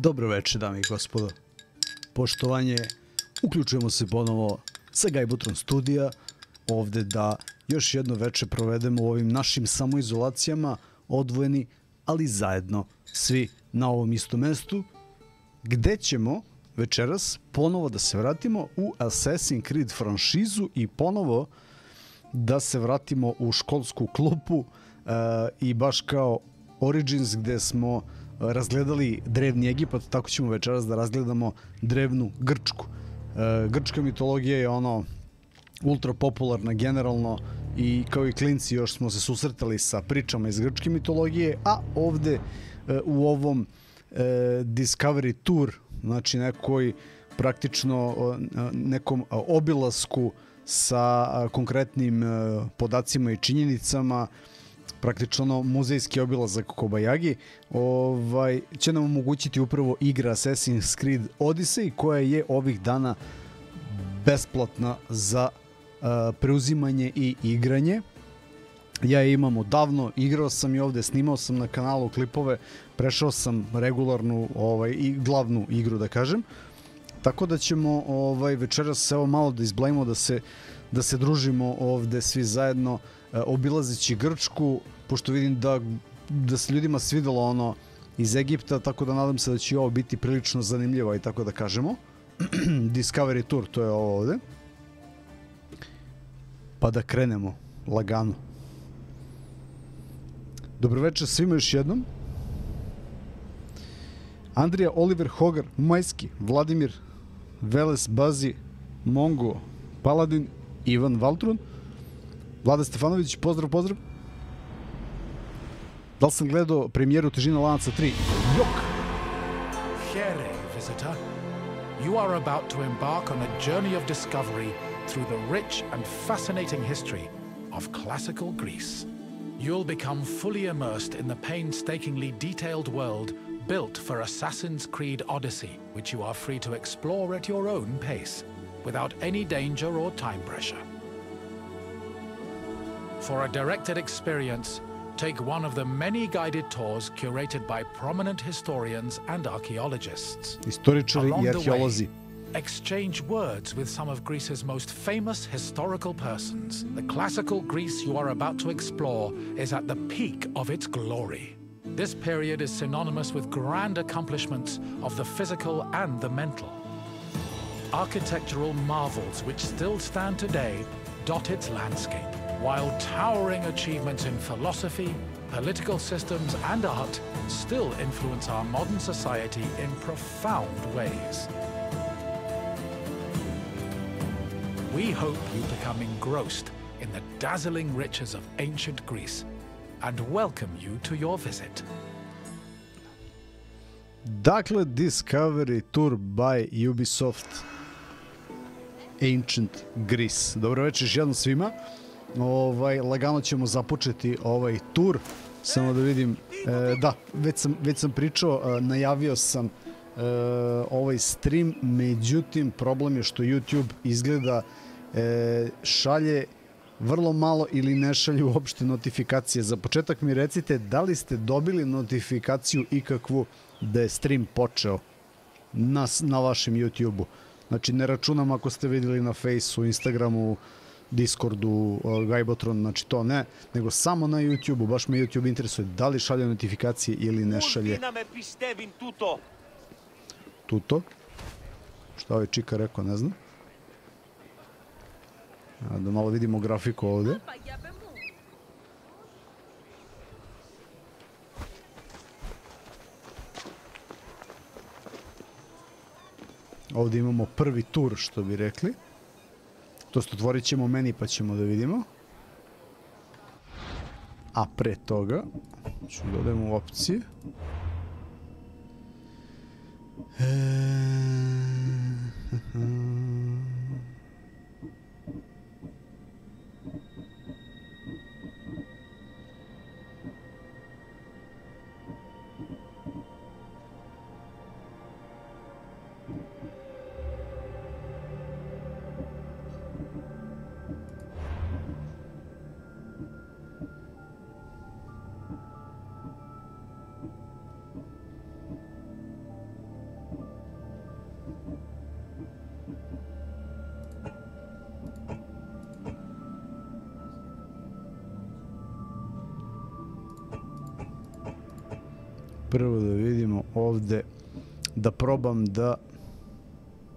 Dobro večer, dame i gospodo. Poštovanje, uključujemo se ponovo sa GAJBOTRON studija, ovde da još jedno večer provedemo u ovim našim samoizolacijama, odvojeni, ali zajedno, svi na ovom istom mestu, gde ćemo večeras ponovo da se vratimo u Assassin's Creed franšizu i ponovo da se vratimo u školsku klupu i baš kao Origins gde smo razgledali drevni Egipat, tako ćemo večeras da razgledamo drevnu Grčku. Grčka mitologija je ono ultra popularna generalno i kao i klinci još smo se susretali sa pričama iz grčke mitologije, a ovde u ovom Discovery Tour, znači praktično nekom obilasku sa konkretnim podacima i činjenicama, praktično muzejski obilazak Kobajagi, će nam omogućiti upravo igra Assassin's Creed Odyssey, koja je ovih dana besplatna za preuzimanje i igranje. Ja je imam odavno, igrao sam i ovde, snimao sam na kanalu klipove, prešao sam regularnu i glavnu igru, da kažem. Tako da ćemo večeras evo malo da izblejimo, da se družimo ovde svi zajedno, obilazeći Grčku, pošto vidim da se ljudima svidelo ono iz Egipta, tako da nadam se da će ovo biti prilično zanimljivo i tako da kažemo. Discovery Tour, to je ovo ovde. Pa da krenemo lagano. Dobroveče svima još jednom. Andrija, Oliver, Hogar, Majski, Vladimir, Veles, Bazi, Mongo, Paladin, Ivan Valtrun, Vlada Stefanović, pozdrav, pozdrav. Da li sam gledao premijeru Težina lanaca 3? Jok! Here, visitor. You are about to embark on a journey of discovery through the rich and fascinating history of classical Greece. You'll become fully immersed in the painstakingly detailed world built for Assassin's Creed Odyssey, which you are free to explore at your own pace, without any danger or time pressure. For a directed experience, take one of the many guided tours curated by prominent historians and archaeologists. Istoričari i arheolozi. Exchange words with some of Greece's most famous historical persons. The classical Greece you are about to explore is at the peak of its glory. This period is synonymous with grand accomplishments of the physical and the mental. Architectural marvels which still stand today dot its landscape, while towering achievements in philosophy, political systems, and art still influence our modern society in profound ways. We hope you become engrossed in the dazzling riches of ancient Greece and welcome you to your visit. Dakle, Discovery Tour by Ubisoft Ancient Greece. Dobro večer još jednom svima. Lagano ćemo započeti ovaj tur. Samo da vidim, da, već sam pričao, najavio sam ovaj stream, međutim problem je što YouTube izgleda šalje vrlo malo ili ne šalje uopšte notifikacije. Za početak mi recite da li ste dobili notifikaciju ikakvu da je stream počeo na vašem YouTube-u. Znači ne računam ako ste vidjeli na Faceu, Instagramu, Discordu, GAJBOTRON, znači to ne, nego samo na YouTube-u. Baš me YouTube interesuje da li šalje notifikacije ili ne šalje. Tuto? Šta ovaj čika rekao, ne znam. Da malo vidimo grafiku ovde. Ovde imamo prvi tur, što bi rekli. To jest otvorit ćemo meni pa ćemo da vidimo. A pre toga ću da odem u opcije. Prvo da vidimo ovde, da probam da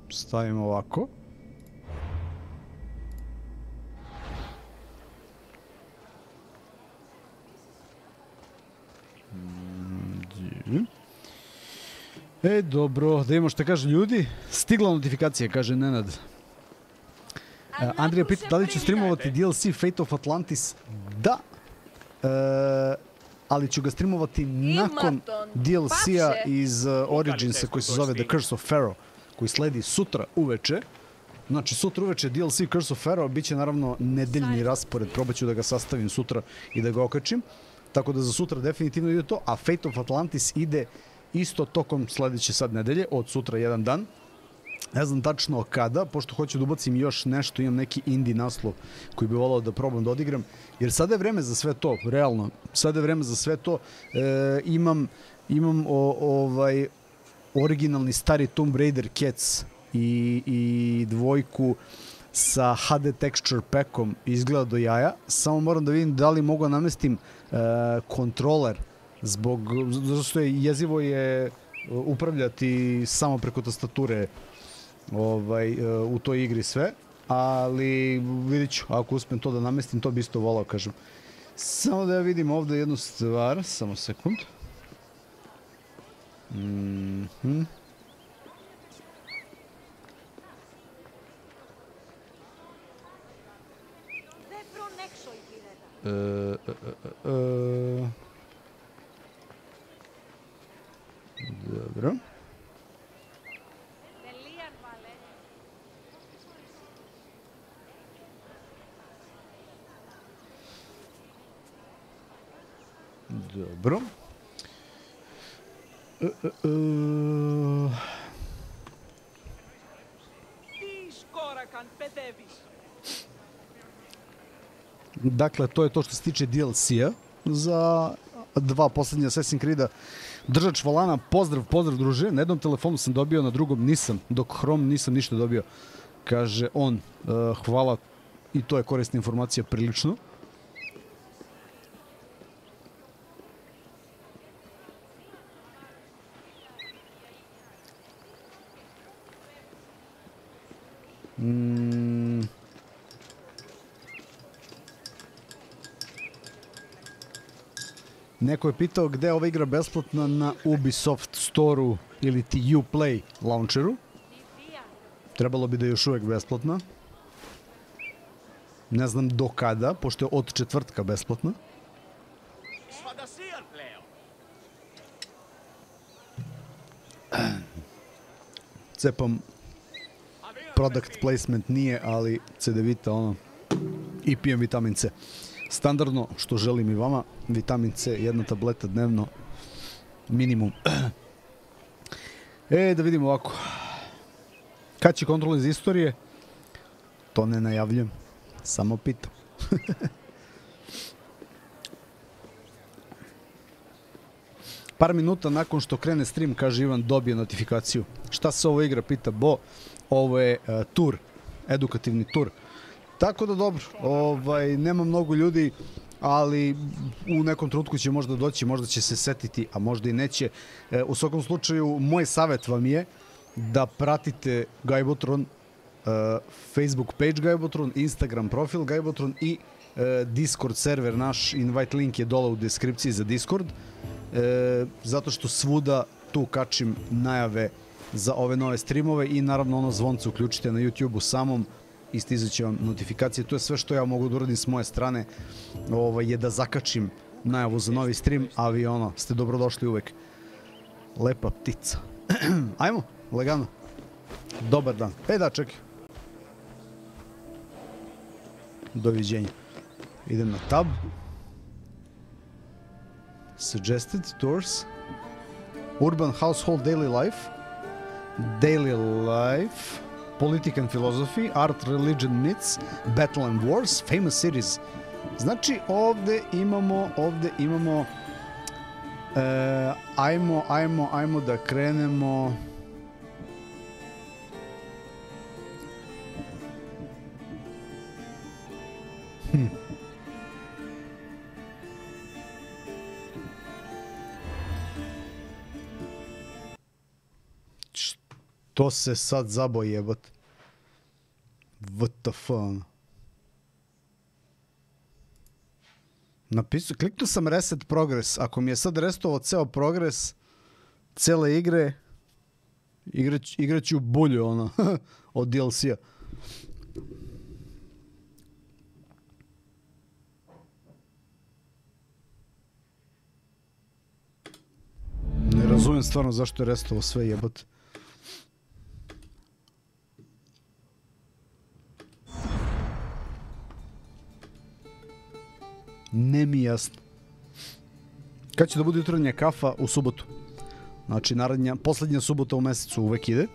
stavim ovako. Dobro, da vidimo što kaže ljudi. Stigla notifikacija, kaže Nenad. Andrija pita da li ću streamovati DLC Fate of Atlantis. Da, ali ću ga streamovati nakon DLC-a iz Originsa koji se zove The Curse of Pharaoh, koji sledi sutra uveče. Znači sutra uveče DLC Curse of Pharaoh, bit će naravno nedeljni raspored, probat ću da ga sastavim sutra i da ga okačim. Tako da za sutra definitivno ide to, a Fate of Atlantis ide isto tokom sledeće sad nedelje, od sutra jedan dan. Ne znam tačno kada, pošto hoću da ubacim još nešto, imam neki indie naslov koji bi volao da probam da odigram, jer sada je vreme za sve to, realno, sada je vreme za sve to. Imam originalni stari Tomb Raider Cats i dvojku sa HD texture packom, izgleda do jaja, samo moram da vidim da li mogu namestim kontroler, zato što je jezivo je upravljati samo preko tastature u toj igri sve, ali vidit ću, ako uspijem to da namestim, to bi isto volao, kažem. Samo da ja vidim ovde jednu stvar, samo sekund. Dobro. Dobro. Dakle, to je to što se tiče DLC-a za dva poslednja Assassin's Creed-a. Držač volana, pozdrav druže, na jednom telefonu sam dobio, na drugom nisam, dok Chrome nisam ništa dobio, kaže on. Hvala, i to je korisna informacija prilično. Neko je pitao gde je ova igra besplatna, na Ubisoft Store-u ili ti Uplay launcheru. Trebalo bi da je još uvek besplatna. Ne znam do kada, pošto je od četvrtka besplatna. Cepam product placement nije, ali CDVita ono, i pijem vitamin C. Standardno, što želim i vama, vitamin C, jedna tableta dnevno, minimum. Da vidimo ovako. Kad će kontrol iz istorije? To ne najavljujem, samo pitam. Par minuta nakon što krene stream, kaže Ivan, dobije notifikaciju. Šta se ovo igra, pita Bo. Ovo je tur, edukativni tur. Tako da dobro, nema mnogo ljudi, ali u nekom trenutku će možda doći, možda će se setiti, a možda i neće. U svakom slučaju, moj savjet vam je da pratite GAJBOTRON, Facebook page GAJBOTRON, Instagram profil GAJBOTRON i Discord server naš, invite link je dole u deskripciji za Discord, zato što svuda tu kačim najave za ove nove streamove i naravno ono zvonce uključite na YouTube-u samom i stizat će vam notifikacije. To je sve što ja mogu da uradim s moje strane, je da zakačim najavu za novi stream, a vi ste dobrodošli uvek. Lepa ptica. Ajmo, lagano. Dobar dan. Da, čekaj. Doviđenja. Idem na tab. Suggested tours. Urban household daily life. Daily life. Politics and philosophy. Art, religion, myths. Battle and wars. Famous cities. Znači, ovde imamo ajmo da krenemo. To se sad zabo jebat. WTF. Napisao, kliknuo sam reset progress. Ako mi je sad restovao ceo progres cele igre, igraću bulju ono od DLC-a. Ne razumijem stvarno zašto je restovao sve jebat. Ne mi jasno. Kad će da bude jutarnja kafa? U subotu. Znači, poslednja subota u mesecu uvek ide.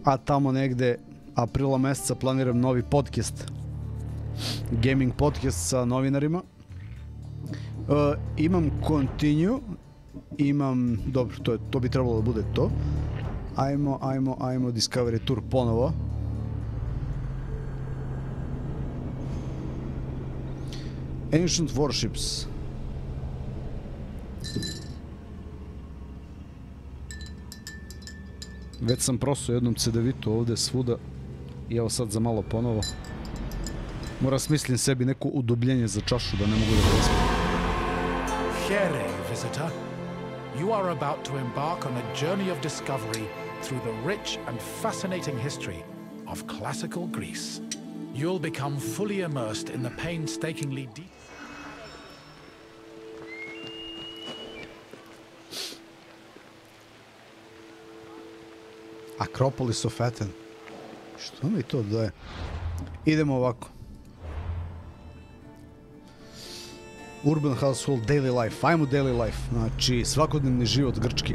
A tamo negde aprila meseca planiram novi podcast. Gaming podcast sa novinarima. Imam continue. Imam, dobro, to bi trebalo da bude to. Ajmo Discovery Tour ponovo. Ancient Warships. Već sam prosao jednom cedevitu ovde svuda. I evo sad za malo ponovo. Moram smislim sebi neko udubljenje za čašu da ne mogu da prespim. Here, visitor. You are about to embark on a journey of discovery through the rich and fascinating history of classical Greece. You'll become fully immersed in the painstakingly deep... Acropolis of Athens. Što mi to daje? Idemo ovako. Urban household, daily life. Ajmo daily life. Znači, svakodnevni život Grčki.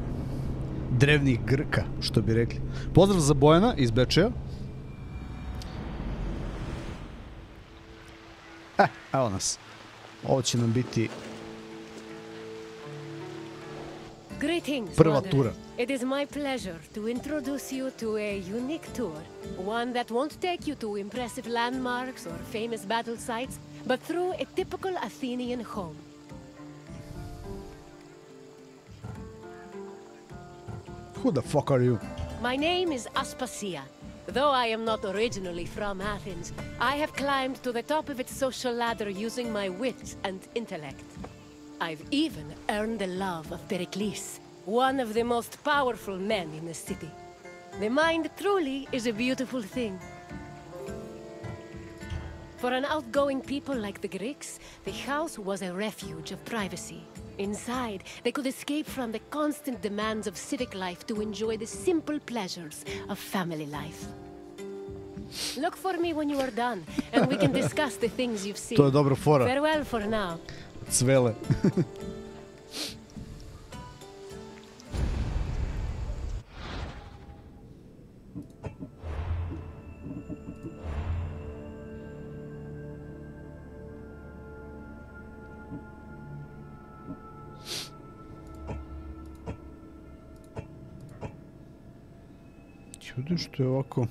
Drevnih Grka, što bi rekli. Pozdrav za Bojana iz Bečeja. Evo nas. Ovo će nam biti prva tura. It is my pleasure to introduce you to a unique tour. One that won't take you to impressive landmarks or famous battle sites, but through a typical Athenian home. Who the fuck are you? My name is Aspasia. Though I am not originally from Athens, I have climbed to the top of its social ladder using my wit and intellect. I've even earned the love of Pericles, one of the most powerful men in the city. The mind truly is a beautiful thing. For an outgoing people like the Greeks, the house was a refuge of privacy. Inside, they could escape from the constant demands of civic life to enjoy the simple pleasures of family life. Look for me when you are done, and we can discuss the things you've seen. To je dobra fora. Farewell for now. Cvele. Čudim što je ovako...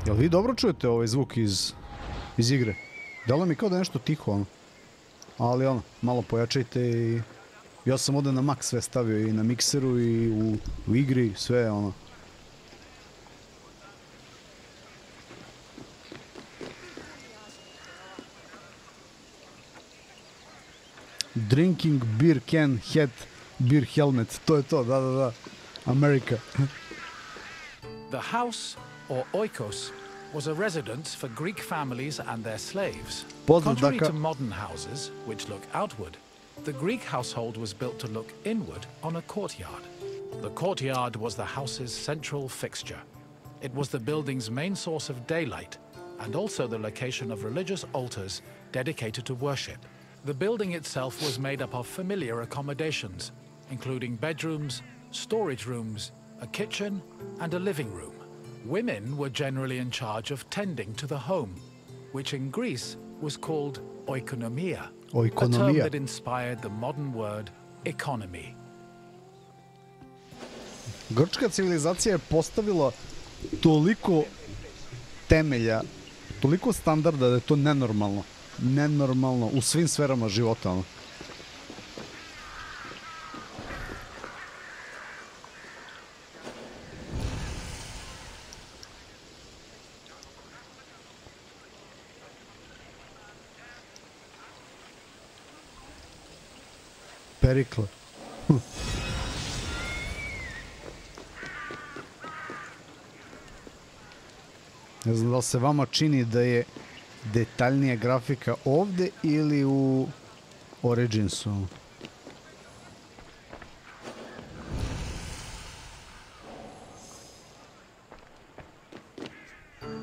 Jel vi dobro čujete ovaj zvuk iz igre? Delo mi kao da je nešto tiho, ono. Ali ono, malo pojačajte i... Ja sam ovdje na max sve stavio i na mikseru i u igri, sve ono. Drinking beer can hat, beer helmet. To je to, da. America. The house, or oikos, was a residence for Greek families and their slaves. Contrary to modern houses, which look outward, the Greek household was built to look inward on a courtyard. The courtyard was the house's central fixture. It was the building's main source of daylight and also the location of religious altars dedicated to worship. The building itself was made up of familiar accommodations, including bedrooms, storage rooms, a kitchen, and a living room. Women were generally in charge of tending to the home, which in Greece was called oikonomia, a term that inspired the modern word economy. Grčka civilizacija je postavila toliko temelja, toliko standarda da je to nenormalno. Nenormalno u svim sferama života. Perikla. Ne znam da li se vama čini da je detaljnija grafika ovde ili u Originsu.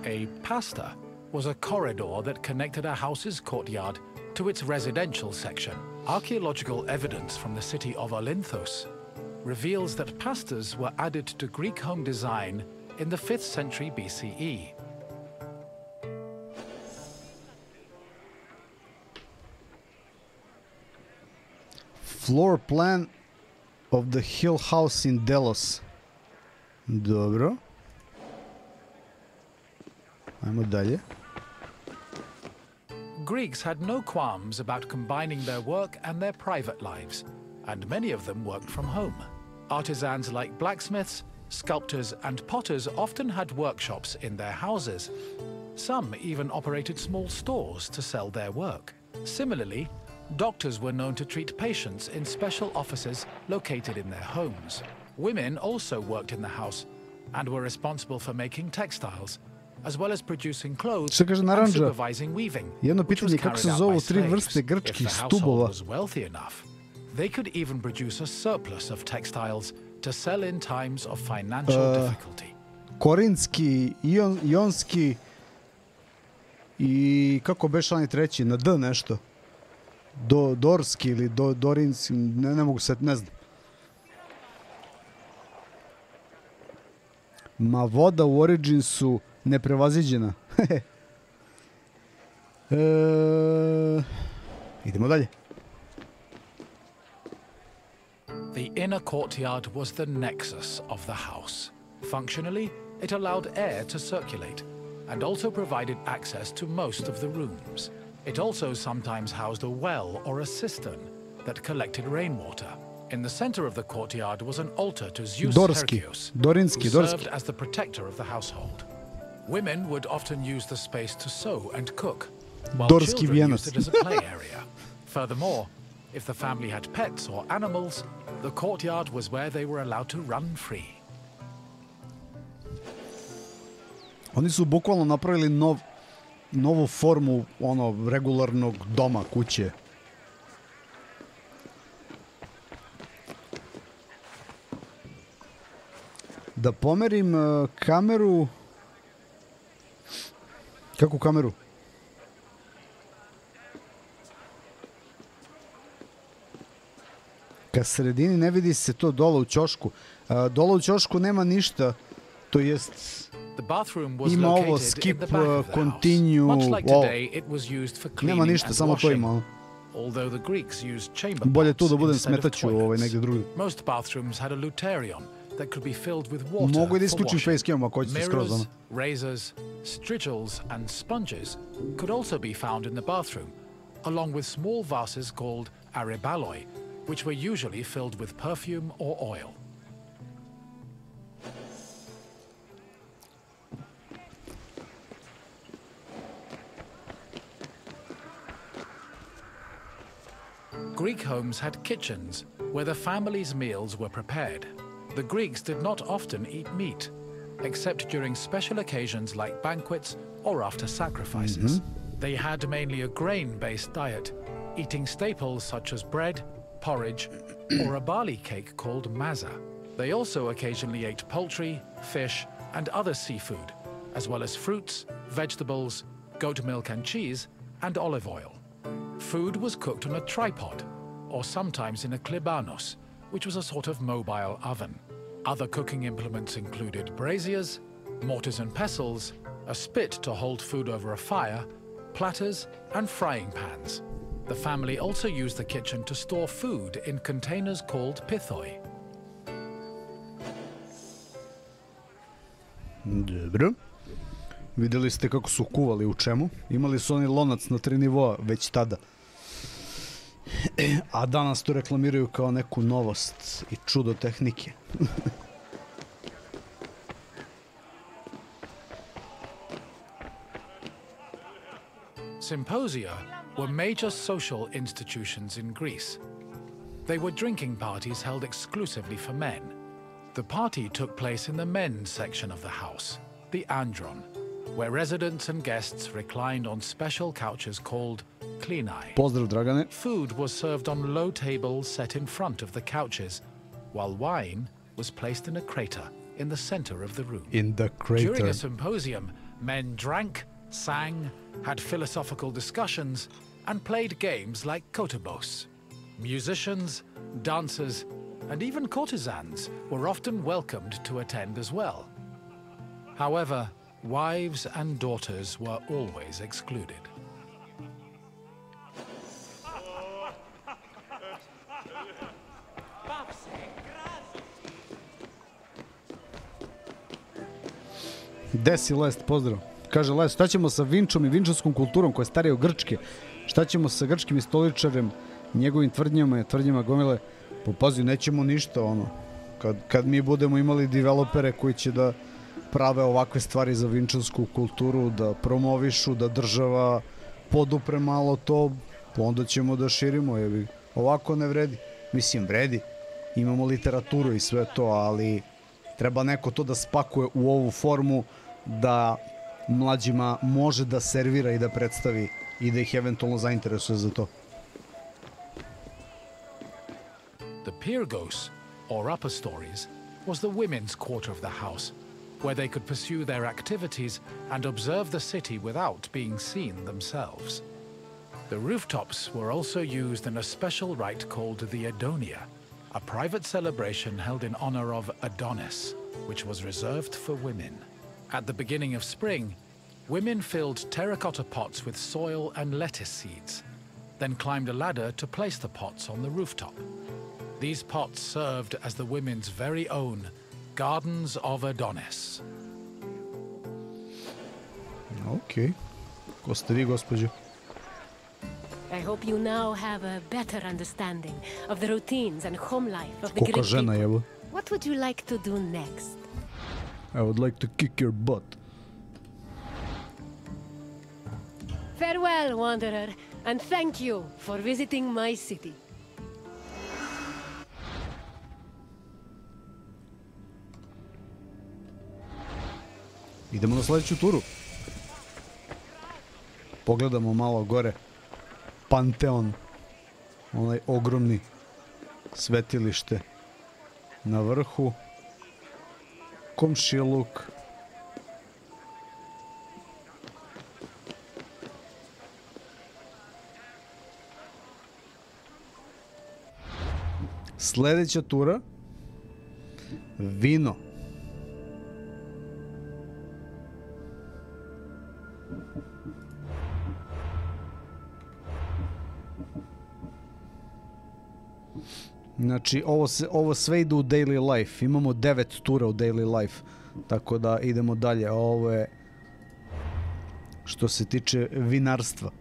A pasta was a corridor that connected a house's courtyard to its residential section. Archaeological evidence from the city of Olynthos reveals that pastas were added to Greek home design in the 5th century BCE. Floor plan of the Hill House in Delos. Dobro. Ajmo dalje. Greeks had no qualms about combining their work and their private lives, and many of them worked from home. Artisans like blacksmiths, sculptors, and potters often had workshops in their houses. Some even operated small stores to sell their work. Similarly, doctors were known to treat patients in special offices located in their homes. Women also worked in the house and were responsible for making textiles, as well as producing clothes and supervising weaving, which was carried out by slaves. If the household was wealthy enough, they could even produce a surplus of textiles to sell in times of financial difficulty. Korinski, Ionski i kako beše onaj treći, na D nešto. Dorski ili Dorinski, ne mogu se, ne znam. Ma voda u Originsu neprevaziđena. Idemo dalje. The inner courtyard was the nexus of the house. Functionally, it allowed air to circulate and also provided access to most of the rooms. It also sometimes housed a well or a cistern that collected rainwater. In the center of the courtyard was an altar to Zeus Hercules, who served as the protector of the household. Women would often use the space to sew and cook, while children used it as a play area. Furthermore, if the family had pets or animals, the courtyard was where they were allowed to run free. Oni su bukvalno napravili novu formu regularnog doma, kuće. Da pomerim kameru. Kakvu kameru? Ka sredini ne vidi se to dole u ćošku. Dole u ćošku nema ništa. To jest ima ovo skip, continue, nema ništa, samo to ima. Bolje tu da budem, smetaću negdje drugdje. Mogu i da isključim facecam ako hoćete skroz. Razors, strigils and sponges could also be found in the bathroom, along with small vases called aribaloi, which were usually filled with perfume or oil. Greek homes had kitchens where the family's meals were prepared. The Greeks did not often eat meat, except during special occasions like banquets or after sacrifices. They had mainly a grain-based diet, eating staples such as bread, porridge, or a barley cake called maza. They also occasionally ate poultry, fish, and other seafood, as well as fruits, vegetables, goat milk and cheese, and olive oil. Food was cooked on a tripod, or sometimes in a klibanos, which was a sort of mobile oven. Other cooking implements included braziers, mortars and pestles, a spit to hold food over a fire, platters, and frying pans. The family also used the kitchen to store food in containers called pithoi. Dobro. Videli ste kako su kuvali u čemu. Imali su oni lonac na 3 nivoa već tada. A danas to reklamiraju kao neku novost i čudo tehnike. Symposia were major social institutions in Greece. They were drinking parties held exclusively for men. The party took place in the men's section of the house, the andron, where residents and guests reclined on special couches called klinai. Pozdrav, Dragane. Food was served on low tables set in front of the couches, while wine was placed in a crater in the center of the room. In the crater. During a symposium, men drank, sang, had philosophical discussions, and played games like kotobos. Musicians, dancers, and even courtesans were often welcomed to attend as well. However, wives and daughters were always excluded. Desi Lest, pozdrav. Kaže Lest, šta ćemo sa Vinčom i vinčanskom kulturom koja je starija od Grčke? Šta ćemo sa grčkim istoričarem, njegovim tvrdnjama gomile? Pazi, nećemo ništa, ono. Kad mi budemo imali developere koji će da prave ovakve stvari za vinčansku kulturu, da promovišu, da država podupre malo to, onda ćemo da širimo. Ovako ne vredi. Mislim, vredi. Imamo literaturu i sve to, ali treba neko to da spakuje u ovu formu da mlađima može da servira i da predstavi i da ih eventualno zainteresuje za to. The Pyrgos, or upper stories, was the women's quarter of the house, where they could pursue their activities and observe the city without being seen themselves. The rooftops were also used in a special rite called the Adonia, a private celebration held in honor of Adonis, which was reserved for women. At the beginning of spring, women filled terracotta pots with soil and lettuce seeds, then climbed a ladder to place the pots on the rooftop. These pots served as the women's very own Gardens of Adonis. Okay. Ko ste vi, gospođo? I hope you now have a better understanding of the routines and home life of the Greek people. What would you like to do next? I would like to kick your butt. Farewell, wanderer, and thank you for visiting my city. Idemo na sledeću turu. Pogledamo malo gore. Panteon. Onaj ogromni svetilište na vrhu. Komšiluk. Sledeća tura. Vino. Znači, ovo sve ide u daily life. Imamo 9 tura u daily life. Tako da idemo dalje. Ovo je što se tiče vinarstva.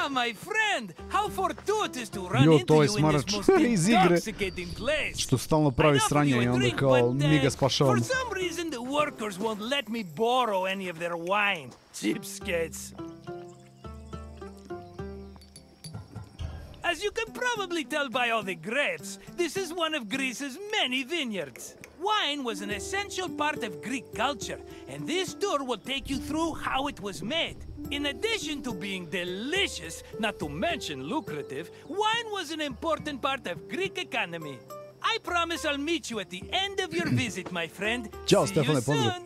My friend, how fortuitous to run into you in this most intoxicating place. Što stalno pravi sranje i onda kao mi ga spašavamo. For some reason the workers won't let me borrow any of their wine. Cheapskates. As you can probably tell by all the grapes, this is one of Greece's many vineyards. Wine was an essential part of Greek culture, and this tour will take you through how it was made. In addition to being delicious, not to mention lucrative, wine was an important part of Greek economy. I promise I'll meet you at the end of your visit, my friend. Ćao, See you Stefane, pozdrav. soon.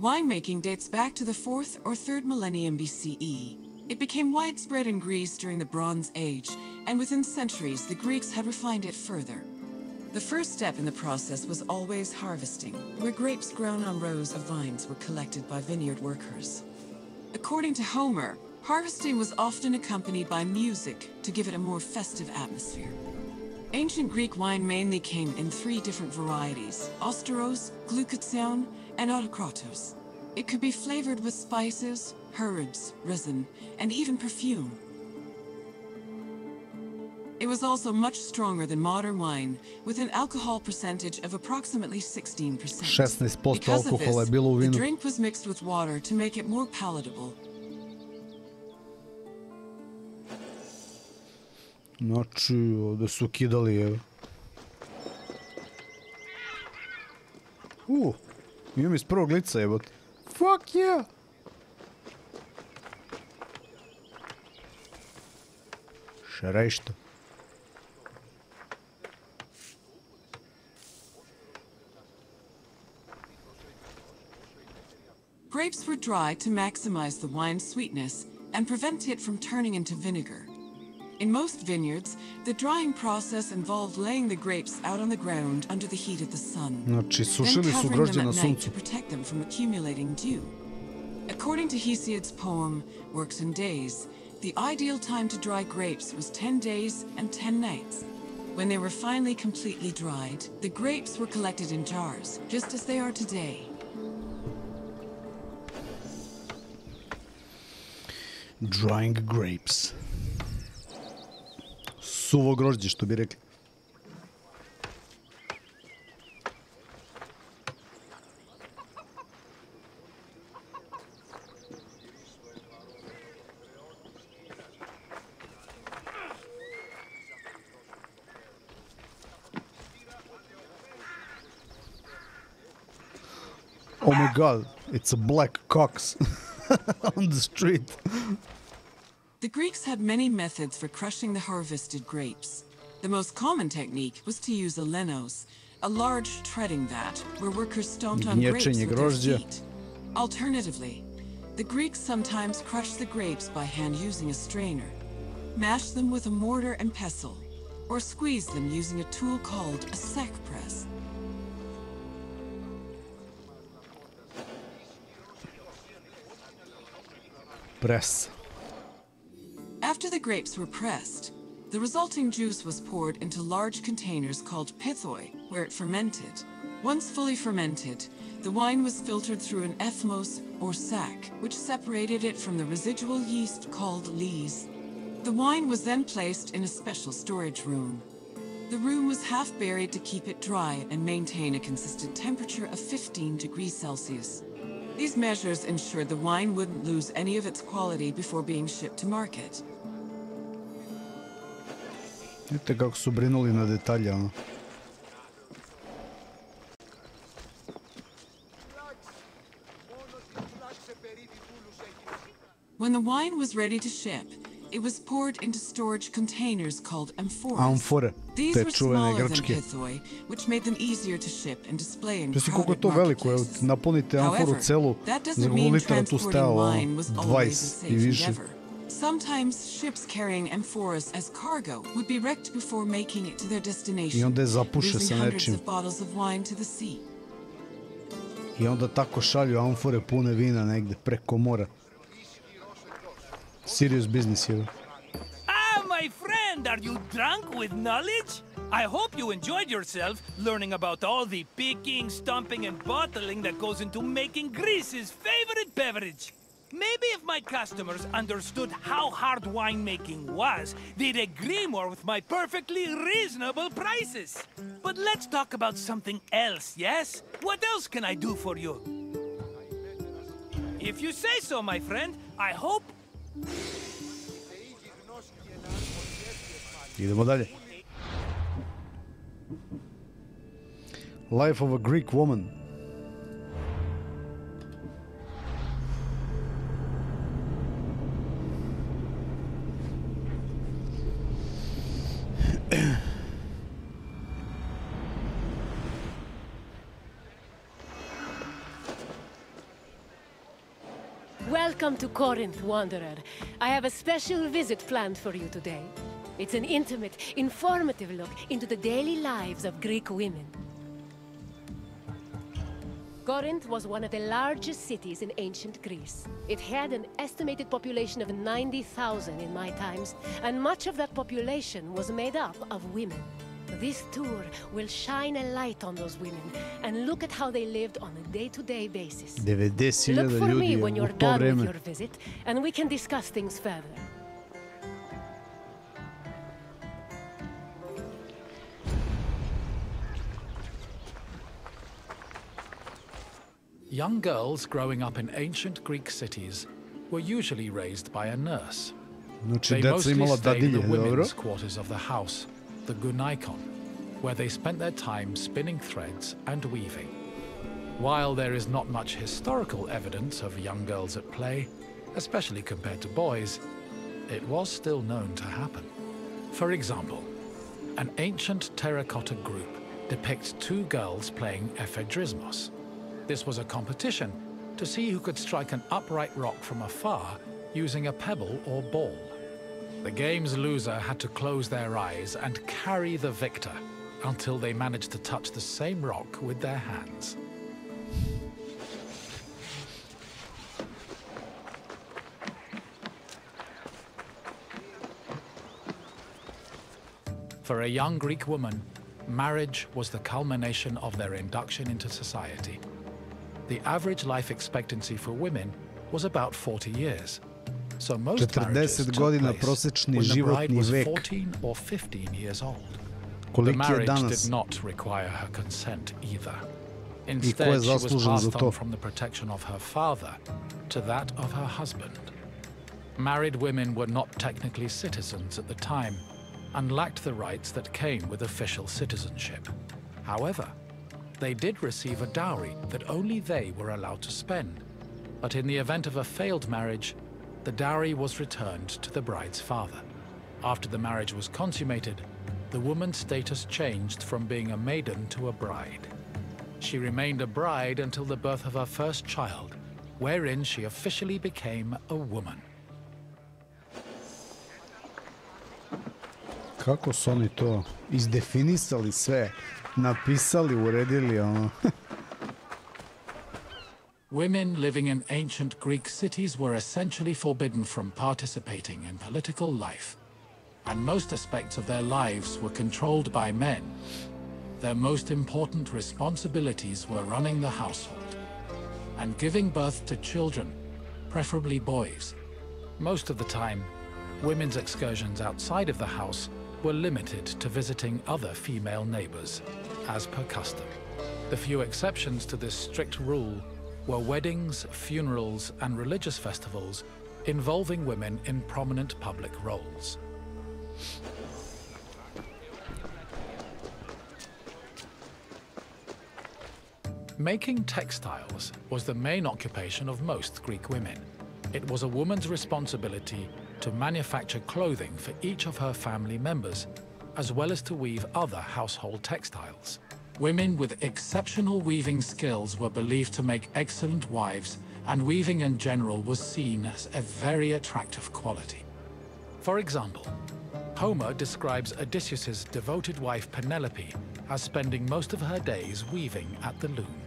Winemaking dates back to the 4th or 3rd millennium BCE. It became widespread in Greece during the Bronze Age, and within centuries the Greeks had refined it further. The first step in the process was always harvesting, where grapes grown on rows of vines were collected by vineyard workers. According to Homer, Harvesting was often accompanied by music to give it a more festive atmosphere. Ancient Greek wine mainly came in 3 different varieties: austeros, glucathion, and autokratos. It could be flavored with spices, herbs, resin, and even perfume. It was also much stronger than modern wine, with an alcohol percentage of approximately 16%. 16% Because of alkohola je this, bilo u the vinu. drink was mixed with water to make it more palatable. Znači, ovdje su kidali, evo. Imam iz prvog lica, evo. Fuck yeah! Šerešta. Grapes were dried to maximize the wine's sweetness and prevent it from turning into vinegar. In most vineyards, the drying process involved laying the grapes out on the ground under the heat of the sun, Znači, then sušili su covering grožđe them na at night suncu. to protect them from accumulating dew. According to Hesiod's poem, Works and Days, the ideal time to dry grapes was 10 days and 10 nights. When they were finally completely dried, the grapes were collected in jars, just as they are today. Drying grapes. Suvo grožđe, što bi rekli. Oh my god, it's a black cox on the street. The Greeks had many methods for crushing the harvested grapes. The most common technique was to use a lenos, a large treading vat where workers stomped on grapes with their feet. Alternatively, the Greeks sometimes crushed the grapes by hand using a strainer, mashed them with a mortar and pestle, or squeezed them using a tool called a sack press. Press. After the grapes were pressed, the resulting juice was poured into large containers called pithoi, where it fermented. Once fully fermented, the wine was filtered through an ethmos, or sack, which separated it from the residual yeast called lees. The wine was then placed in a special storage room. The room was half buried to keep it dry and maintain a consistent temperature of 15 degrees Celsius. These measures ensured the wine wouldn't lose any of its quality before being shipped to market. Vidite kako su brinuli na detalje, ono. When the wine was ready to ship, it was poured into storage containers called amphoras. Amfore, These te were čuvene smaller than grčke. pithoi, which made them easier to ship and display in Znači koliko je crowded to veliko, evo, marketplaces. napunite amforu However, celu, that za doesn't koliko mean litara tu transporting stajalo, wine was always a 20 safe i više. endeavor. Sometimes ships carrying amphoras as cargo would be wrecked before making it to their destination, I onda je zapuše losing sa hundreds nečim. of bottles of wine to the sea. I onda tako šalju amfore pune vina negde preko mora. Serious business, evo. Ah, my friend, are you drunk with knowledge? I hope you enjoyed yourself learning about all the picking, stumping, and bottling that goes into making Greece's favorite beverage. Maybe if my customers understood how hard winemaking was, they'd agree more with my perfectly reasonable prices. But let's talk about something else, yes? What else can I do for you? If you say so, my friend, I hope... Idemo dalje. Life of a Greek woman. Welcome to Corinth, Wanderer. I have a special visit planned for you today. It's an intimate, informative look into the daily lives of Greek women. Corinth was one of the largest cities in ancient Greece. It had an estimated population of 90,000 in my times, and much of that population was made up of women. This tour will shine a light on those women and look at how they lived on a day-to-day basis. 90.000 Look for me ljudi when u you're to done with vreme. your visit, and we can discuss things further. Young girls growing up in ancient Greek cities were usually raised by a nurse. Znači, They deca mostly imala stayed in the dadilje, dobro? women's quarters of the house, the gunaikon, where they spent their time spinning threads and weaving. While there is not much historical evidence of young girls at play, especially compared to boys, it was still known to happen. For example, an ancient terracotta group depicts two girls playing ephedrismos. This was a competition to see who could strike an upright rock from afar using a pebble or ball. The game's loser had to close their eyes and carry the victor until they managed to touch the same rock with their hands. For a young Greek woman, marriage was the culmination of their induction into society. The average life expectancy for women was about 40 years. So most marriages 40 took godina place prosječni when the bride životni was vek. 14 or 15 years old. The Koliki je marriage danas? did not require her consent either. I ko je Instead, she was zaslužan za passed to? on from the protection of her father to that of her husband. Married women were not technically citizens at the time and lacked the rights that came with official citizenship. However, they did receive a dowry that only they were allowed to spend. But in the event of a failed marriage, the dowry was returned to the bride's father. After the marriage was consummated, the woman's status changed from being a maiden to a bride. She remained a bride until the birth of her first child, wherein she officially became a woman. Kako su oni to izdefinisali sve, napisali, uredili, ono. Women living in ancient Greek cities were essentially forbidden from participating in political life, and most aspects of their lives were controlled by men. Their most important responsibilities were running the household and giving birth to children, preferably boys. Most of the time, women's excursions outside of the house were limited to visiting other female neighbors, as per custom. The few exceptions to this strict rule were weddings, funerals, and religious festivals involving women in prominent public roles. Making textiles was the main occupation of most Greek women. It was a woman's responsibility to manufacture clothing for each of her family members, as well as to weave other household textiles. Women with exceptional weaving skills were believed to make excellent wives, and weaving in general was seen as a very attractive quality. For example, Homer describes Odysseus's devoted wife Penelope as spending most of her days weaving at the loom.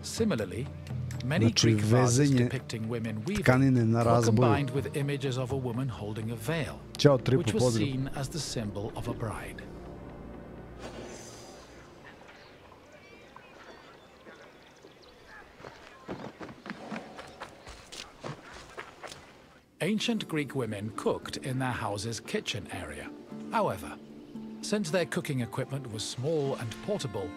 Similarly, many Greek vases depicting women weaving were combined with images of a woman holding a veil, which was seen as the symbol of a bride. Ancient Greek women cooked in their house's kitchen area. However, since their cooking equipment was small and portable,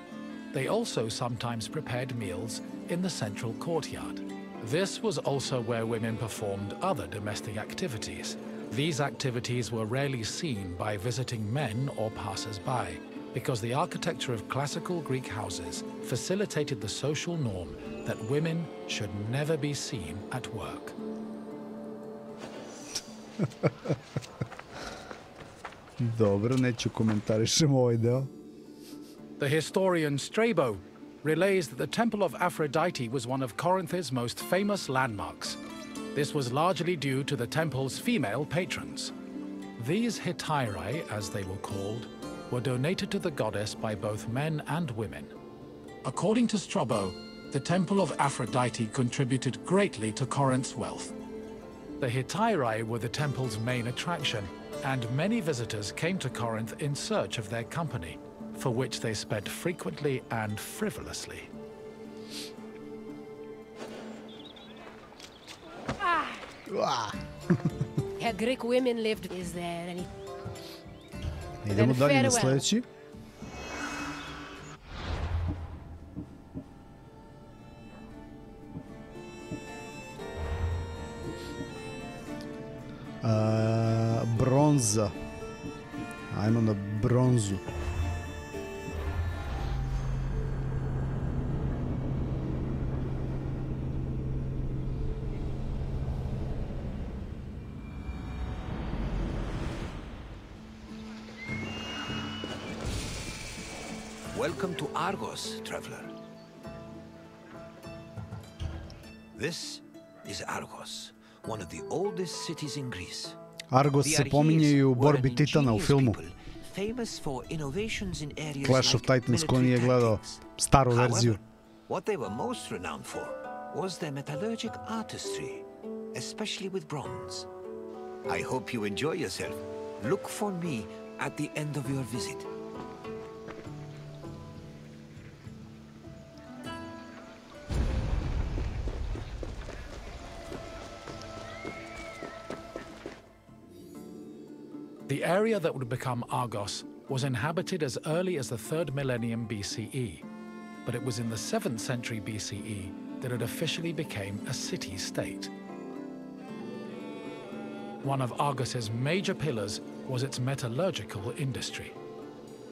they also sometimes prepared meals in the central courtyard. This was also where women performed other domestic activities. These activities were rarely seen by visiting men or passers-by, because the architecture of classical Greek houses facilitated the social norm that women should never be seen at work. Dobro, neću komentarišem ovaj deo. The historian Strabo relays that the Temple of Aphrodite was one of Corinth's most famous landmarks. This was largely due to the temple's female patrons. These hetairai, as they were called, were donated to the goddess by both men and women. According to Strabo, the Temple of Aphrodite contributed greatly to Corinth's wealth. The Hetairai were the temple's main attraction, and many visitors came to Corinth in search of their company, for which they spent frequently and frivolously. Her Greek women lived. Is there any? Idemo dalje na sljedeći. Bronza. Ajmo na bronzu. Welcome to Argos, traveler. This is Argos, one of the oldest cities in Greece. Argos se pominje i u borbi Titana u filmu Clash of Titans, ko nije gledao staru verziju. What they were most renowned for was their metallurgic artistry, especially with bronze. I hope you enjoy yourself. Look for me at the end of your visit. The area that would become Argos was inhabited as early as the 3rd millennium BCE, but it was in the 7th century BCE that it officially became a city-state. One of Argos's major pillars was its metallurgical industry.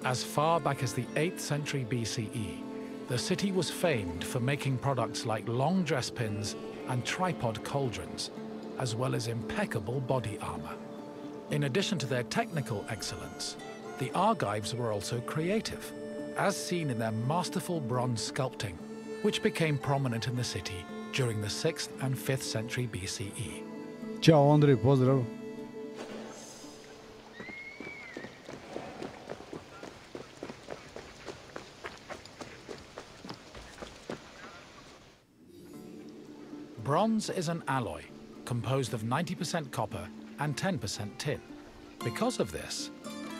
As far back as the 8th century BCE, the city was famed for making products like long dress pins and tripod cauldrons, as well as impeccable body armor. In addition to their technical excellence, the Argives were also creative, as seen in their masterful bronze sculpting, which became prominent in the city during the 6th and 5th century BCE. Ćao Andrej, pozdrav. Bronze is an alloy composed of 90% copper and 10% tin. Because of this,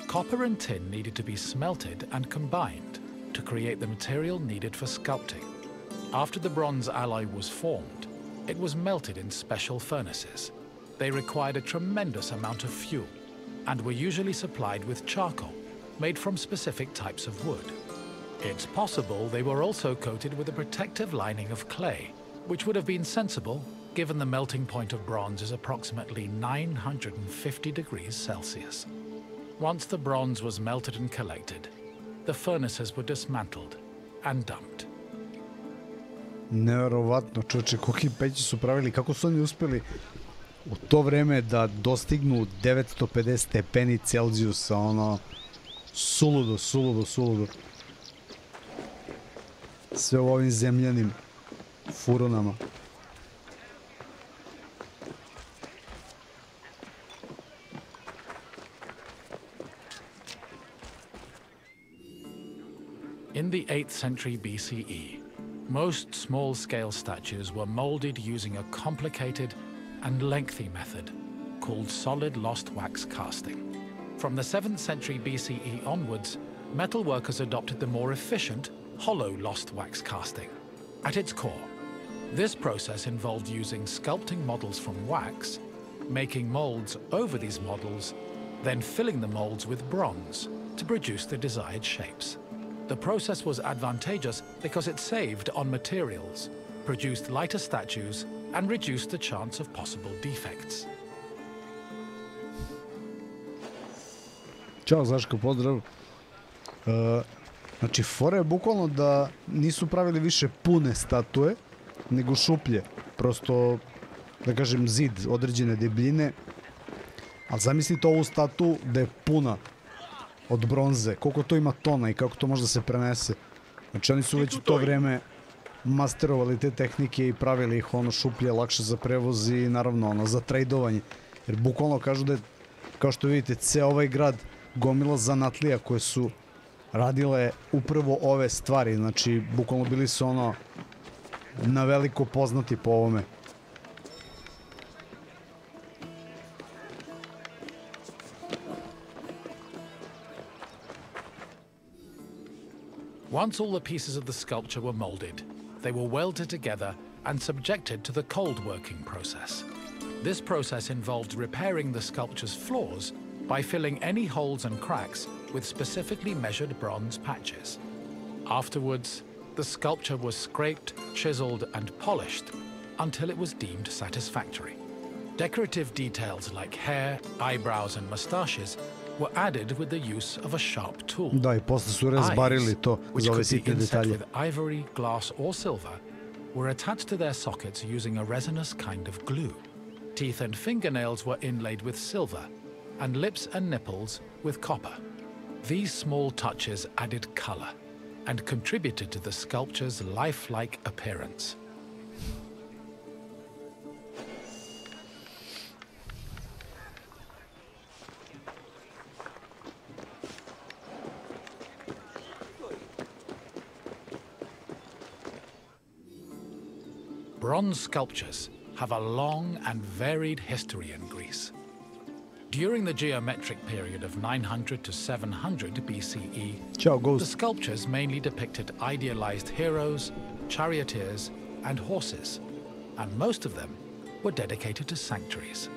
copper and tin needed to be smelted and combined to create the material needed for sculpting. After the bronze alloy was formed, it was melted in special furnaces. They required a tremendous amount of fuel and were usually supplied with charcoal made from specific types of wood. It's possible they were also coated with a protective lining of clay, which would have been sensible given the melting point of bronze is approximately 950 degrees Celsius. Once the bronze was melted and collected, the furnaces were dismantled and dumped. Nevjerovatno, čoče, koliki peći su pravili, kako su oni uspjeli u to vreme da dostignu 950 stepeni Celzijusa, ono, suludo. Sve u ovim zemljanim furunama. In the 8th century BCE, most small-scale statues were molded using a complicated and lengthy method called solid lost wax casting. From the 7th century BCE onwards, metalworkers adopted the more efficient hollow lost wax casting. At its core, this process involved using sculpting models from wax, making molds over these models, then filling the molds with bronze to produce the desired shapes. The process was advantageous because it saved on materials, produced lighter statues, and reduced the chance of possible defects. Ćao Zaško, pozdrav. Znači, fora je bukvalno da nisu pravili više pune statue, nego šuplje. Prosto, da kažem, zid određene debljine. Ali zamislite ovu statu da je puna od bronze. Koliko to ima tona i kako to može da se prenese. Znači, oni su već u to vreme masterovali te tehnike i pravili ih ono šuplje, lakše za prevoz i naravno ono za trejdovanje. Jer bukvalno kažu da je, kao što vidite, ceo ovaj grad gomila zanatlija koje su radile upravo ove stvari. Znači, bukvalno bili su ono na veliko poznati po ovome. Once all the pieces of the sculpture were molded, they were welded together and subjected to the cold working process. This process involved repairing the sculpture's flaws by filling any holes and cracks with specifically measured bronze patches. Afterwards, the sculpture was scraped, chiseled, and polished until it was deemed satisfactory. Decorative details like hair, eyebrows, and mustaches were added with the use of a sharp tool. Da, I posle su razbarili to za ove sitne detalje. With ivory, glass, or silver, were attached to their sockets using a resinous kind of glue. Teeth and fingernails were inlaid with silver, and lips and nipples with copper. These small touches added color and contributed to the sculpture's lifelike appearance. Bronze sculptures have a long and varied history in Greece. During the geometric period of 900 to 700 BCE, the sculptures mainly depicted idealized heroes, charioteers, and horses, and most of them were dedicated to sanctuaries.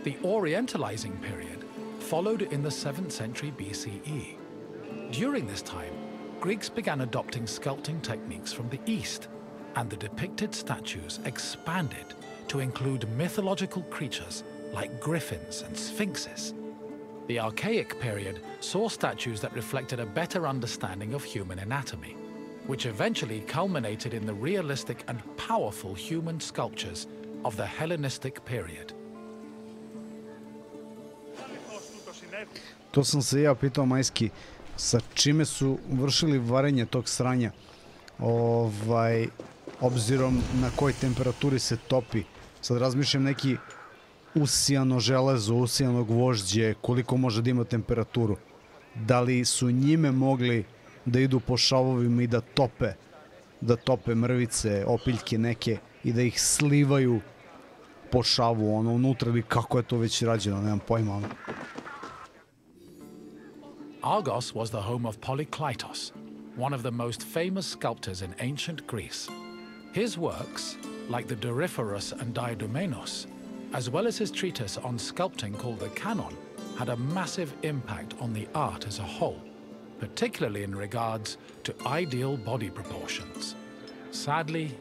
The Orientalizing period followed in the 7th century BCE. During this time, Greeks began adopting sculpting techniques from the East, and the depicted statues expanded to include mythological creatures like griffins and sphinxes. The Archaic period saw statues that reflected a better understanding of human anatomy, which eventually culminated in the realistic and powerful human sculptures of the Hellenistic period. To sam se ja pitao, Majski, sa čime su vršili varenje tog sranja, obzirom na kojoj temperaturi se topi. Sad razmišljam neki usijano železo, usijano gvožđe, koliko može da ima temperaturu. Da li su njime mogli da idu po šavovima i da tope mrvice, opiljke neke i da ih slivaju po šavu, unutra, ili kako je to već rađeno, nemam pojma. Argos was the home of Polykleitos, one of the most famous sculptors in ancient Greece. His works, like the Doryphorus and Diadomenos, as well as his treatise on sculpting called the Canon, had a massive impact on the art as a whole, particularly in regards to ideal body proportions. Sadly,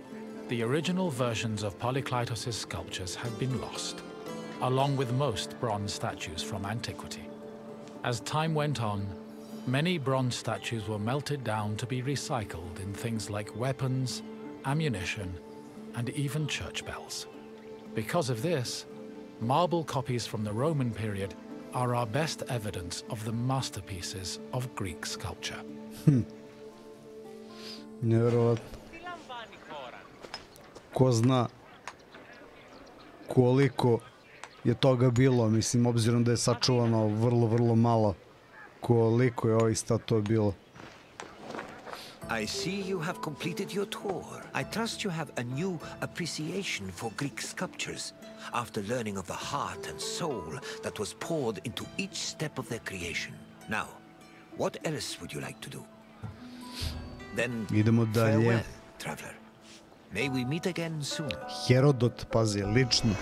the original versions of Polykleitos' sculptures have been lost, along with most bronze statues from antiquity. As time went on, many bronze statues were melted down to be recycled in things like weapons, ammunition, and even church bells. Because of this, marble copies from the Roman period are our best evidence of the masterpieces of Greek sculpture. Nevjerovatno. Ko zna koliko je toga bilo, mislim, obzirom da je sačuvano vrlo malo, koliko je ovih statua bilo. I see you have completed your tour. I trust you have a new appreciation for Greek sculptures after learning of the heart and soul that was poured into each step of their creation. Now, what else would you like to do? Then, idemo dalje. Farewell, traveler. May we meet again soon. Herodot, pazi, lično.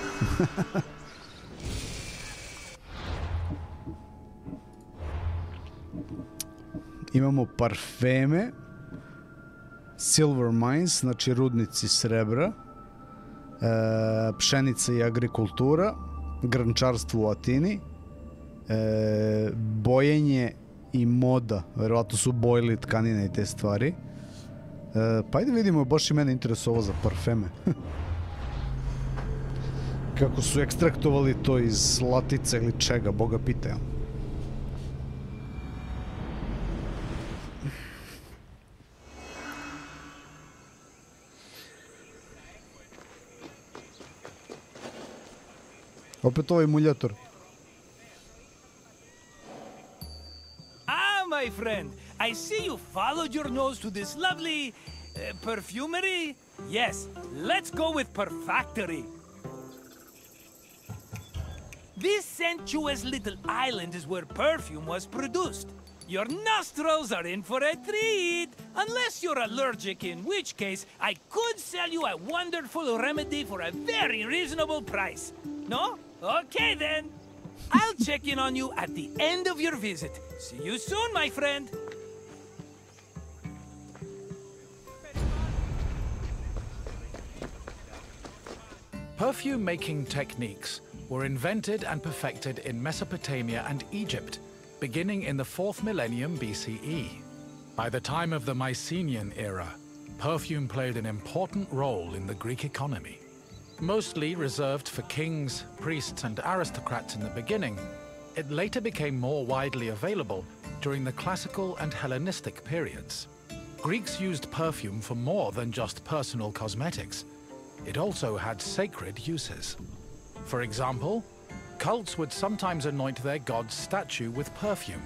Imamo parfeme, silver mines, znači rudnici srebra, pšenica i agrikultura, grnčarstvo u Atini, bojenje i moda, verovatno su bojili tkanine i te stvari. Pa ajde vidimo, baš i mene interesuje ovo za parfeme. Kako su ekstraktovali to iz latica ili čega, Boga pitaj. Opet ovaj muljator. Ah, my friend, I see you followed your nose to this lovely Perfumery? Yes, let's go with perfactory. This sensuous little island is where perfume was produced. Your nostrils are in for a treat, unless you're allergic, in which case I could sell you a wonderful remedy for a very reasonable price. No? Okay then. I'll check in on you at the end of your visit. See you soon, my friend. Perfume-making techniques were invented and perfected in Mesopotamia and Egypt, beginning in the 4th millennium BCE. By the time of the Mycenaean era, perfume played an important role in the Greek economy. Mostly reserved for kings, priests, and aristocrats in the beginning, it later became more widely available during the classical and Hellenistic periods. Greeks used perfume for more than just personal cosmetics. It also had sacred uses. For example, cults would sometimes anoint their god's statue with perfume,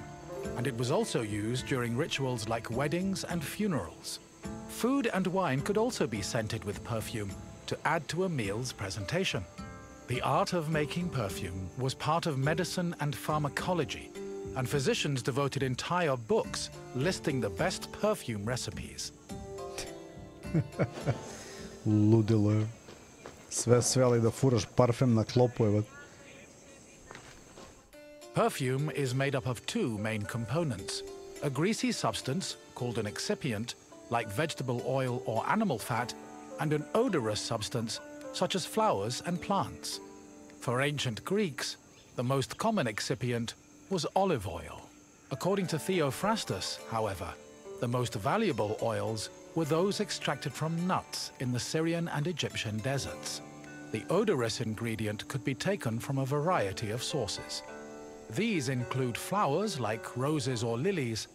and it was also used during rituals like weddings and funerals. Food and wine could also be scented with perfume to add to a meal's presentation. The art of making perfume was part of medicine and pharmacology, and physicians devoted entire books listing the best perfume recipes. Ludilo je. Sve sveli da furaš parfem na klopu, evo. Perfume is made up of two main components: a greasy substance called an excipient, like vegetable oil or animal fat, and an odorous substance such as flowers and plants. For ancient Greeks, the most common excipient was olive oil. According to Theophrastus, however, the most valuable oils were those extracted from nuts in the Syrian and Egyptian deserts. The odorous ingredient could be taken from a variety of sources. These include flowers like roses or lilies,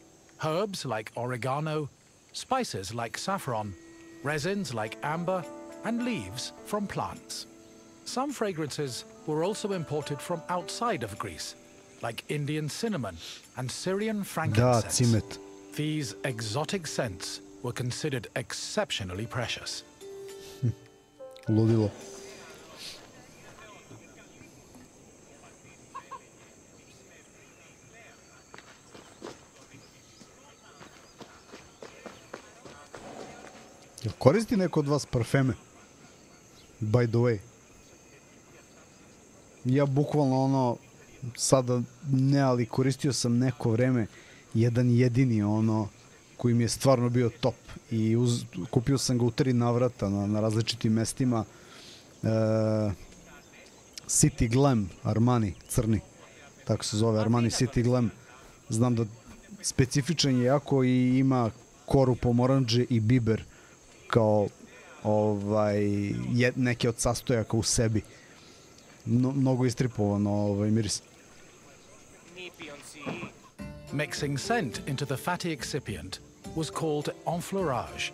herbs like oregano, spices like saffron, resins like amber, and leaves from plants. Some fragrances were also imported from outside of Greece, like Indian cinnamon and Syrian frankincense. cimet. These exotic scents were considered exceptionally precious. Ludilo. Jel koristi neko od vas parfeme? By the way. Ja bukvalno ono, sada ne, ali koristio sam neko vreme jedan jedini ono koji mi je stvarno bio top i kupio sam ga u 3 navrata na različitim mestima. City Glam Armani, crni, tako se zove, Armani City Glam. Znam da specifičan je jako i ima koru pomoranđe i biber kao neke od sastojaka u sebi. Mnogo istripovano miris. Mixing scent into the fatty excipient was called enfleurage,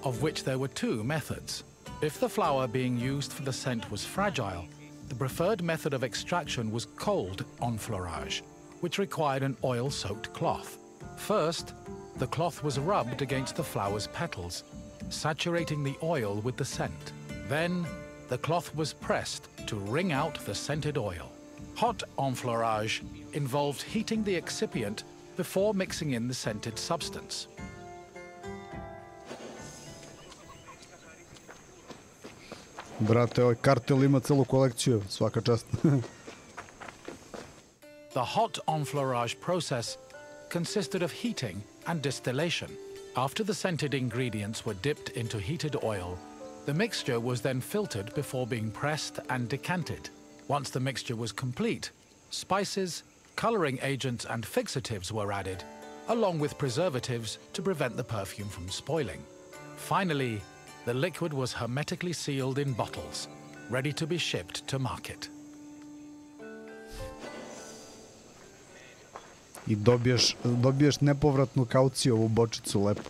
of which there were 2 methods. If the flower being used for the scent was fragile, the preferred method of extraction was cold enfleurage, which required an oil-soaked cloth. First, the cloth was rubbed against the flower's petals, saturating the oil with the scent. Then, the cloth was pressed to wring out the scented oil. Hot enfleurage involved heating the excipient before mixing in the scented substance. Brate, ovaj kartel ima celu kolekciju, svaka čast. The hot enfleurage process consisted of heating and distillation. After the scented ingredients were dipped into heated oil, the mixture was then filtered before being pressed and decanted. Once the mixture was complete, spices, coloring agents and fixatives were added, along with preservatives to prevent the perfume from spoiling. Finally, the liquid was hermetically sealed in bottles, ready to be shipped to market. I dobiješ nepovratnu kauciju ovu bočicu, lepo.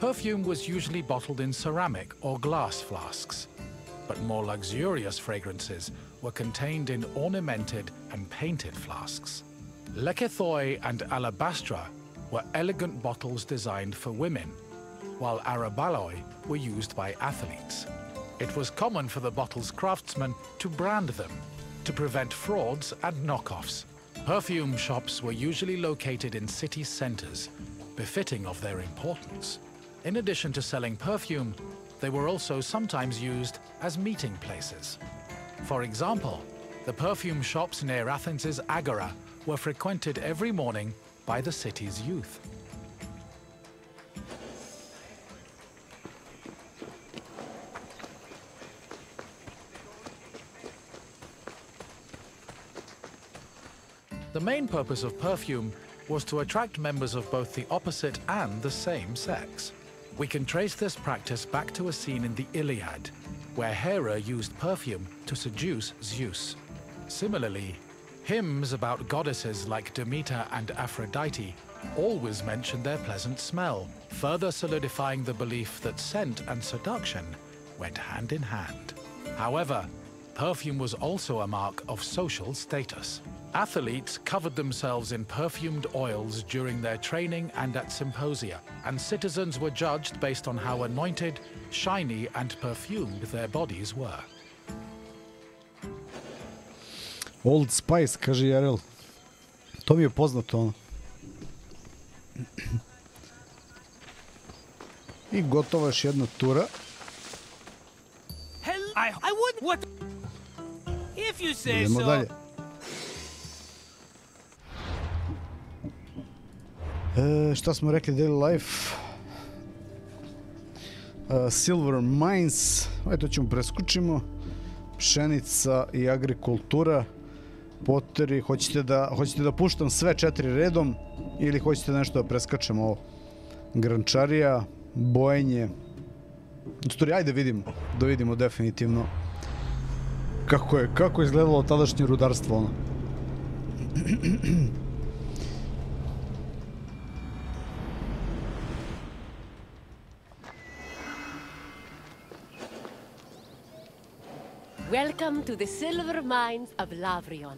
Perfume was usually bottled in ceramic or glass flasks, but more luxurious fragrances were contained in ornamented and painted flasks. Lekythoi and alabastra were elegant bottles designed for women, while arabaloi were used by athletes. It was common for the bottle's craftsmen to brand them to prevent frauds and knockoffs. Perfume shops were usually located in city centers, befitting of their importance. In addition to selling perfume, they were also sometimes used as meeting places. For example, the perfume shops near Athens' Agora were frequented every morning by the city's youth. The main purpose of perfume was to attract members of both the opposite and the same sex. We can trace this practice back to a scene in the Iliad, where Hera used perfume to seduce Zeus. Similarly, hymns about goddesses like Demeter and Aphrodite always mention their pleasant smell, further solidifying the belief that scent and seduction went hand in hand. However, perfume was also a mark of social status. Athletes covered themselves in perfumed oils during their training and at symposia, and citizens were judged based on how anointed, shiny, and perfumed their bodies were. Old Spice, kaže Jarel. To mi je poznato, ono. I gotova još jedna tura. I would... What? If you say Idemo so. dalje. Šta smo rekli, daily life? Silver mines, to ćemo preskučimo. Pšenica i agrikultura. Poteri, hoćete da puštam sve 4 redom ili hoćete nešto da preskačemo ovo? Grančarija, bojenje. Istorija, ajde da vidimo definitivno kako je izgledalo tadašnje rudarstvo, ono. Welcome to the silver mines of Lavrion.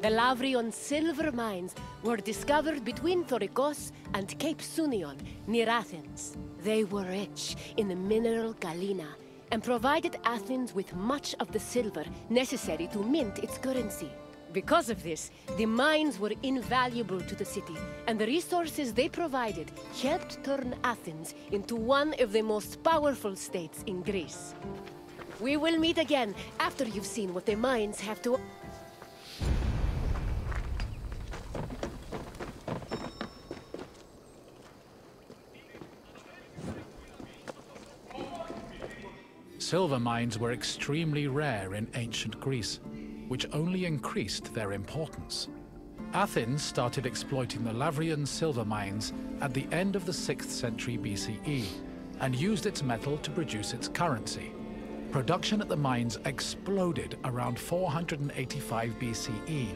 The Lavrion silver mines were discovered between Thorikos and Cape Sunion, near Athens. They were rich in the mineral galena and provided Athens with much of the silver necessary to mint its currency. Because of this, the mines were invaluable to the city, and the resources they provided helped turn Athens into one of the most powerful states in Greece. We will meet again after you've seen what the mines have to... Silver mines were extremely rare in ancient Greece, which only increased their importance. Athens started exploiting the Lavrian silver mines at the end of the 6th century BCE and used its metal to produce its currency. Production at the mines exploded around 485 BCE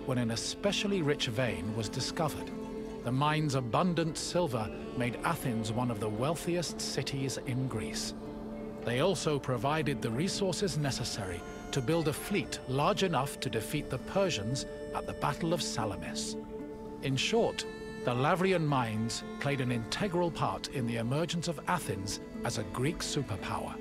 when an especially rich vein was discovered. The mine's abundant silver made Athens one of the wealthiest cities in Greece. They also provided the resources necessary to build a fleet large enough to defeat the Persians at the Battle of Salamis. In short, the Lavrian mines played an integral part in the emergence of Athens as a Greek superpower.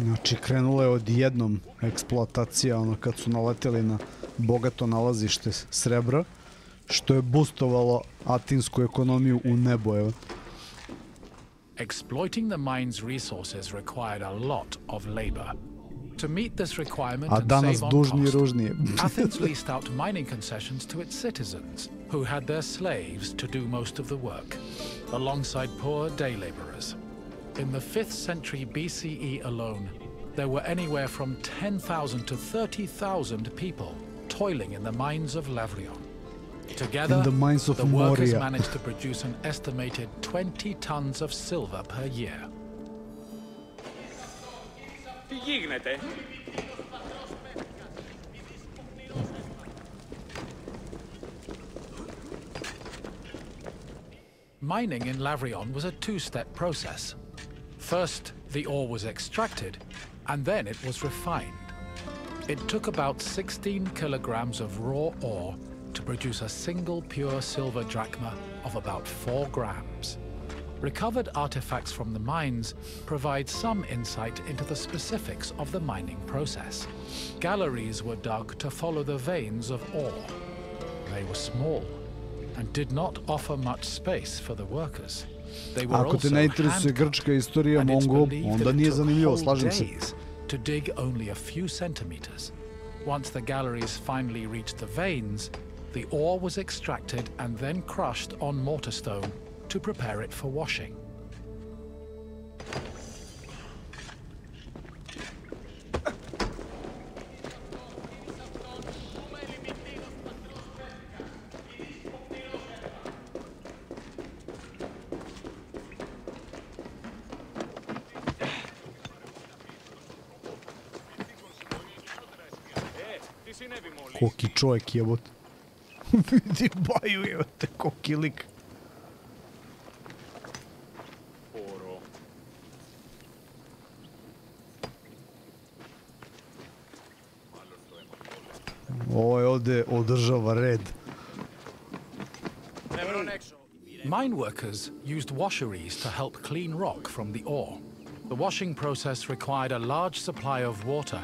Znači, krenula je odjednom eksploatacija, ono, kad su naleteli na bogato nalazište srebra, što je boostovalo atinsku ekonomiju u nebo, evo. Exploiting the mine's resources required a lot of labor. To meet this requirement and save on cost, Athens leased out mining concessions to its citizens, who had their slaves to do most of the work, alongside poor day laborers. In the 5th century BCE alone, there were anywhere from 10,000 to 30,000 people toiling in the mines of Lavrion. Together, the workers managed to produce an estimated 20 tons of silver per year. Mining in Lavrion was a two-step process. First, the ore was extracted, and then it was refined. It took about 16 kilograms of raw ore to produce a single pure silver drachma of about 4 grams. Recovered artifacts from the mines provide some insight into the specifics of the mining process. Galleries were dug to follow the veins of ore. They were small and did not offer much space for the workers. They were Ako te ne interesuje grčka istorija, Mongol, onda nije zanimljivo, slažem se. To dig only a few centimeters. Once the galleries finally reached the veins, the ore was extracted and then crushed on mortar stone to prepare it for washing. Koliki čovjek jebot. Vidi baju jebate, koliki lik. Ovo je ovdje održava red. Mine workers used washeries to help clean rock from the ore. The washing process required a large supply of water,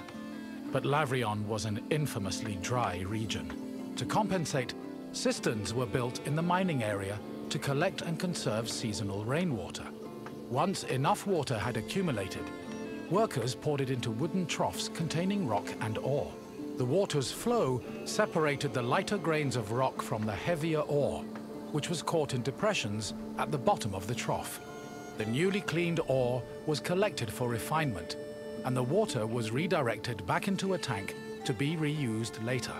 but Lavrion was an infamously dry region. To compensate, cisterns were built in the mining area to collect and conserve seasonal rainwater. Once enough water had accumulated, workers poured it into wooden troughs containing rock and ore. The water's flow separated the lighter grains of rock from the heavier ore, which was caught in depressions at the bottom of the trough. The newly cleaned ore was collected for refinement, and the water was redirected back into a tank to be reused later.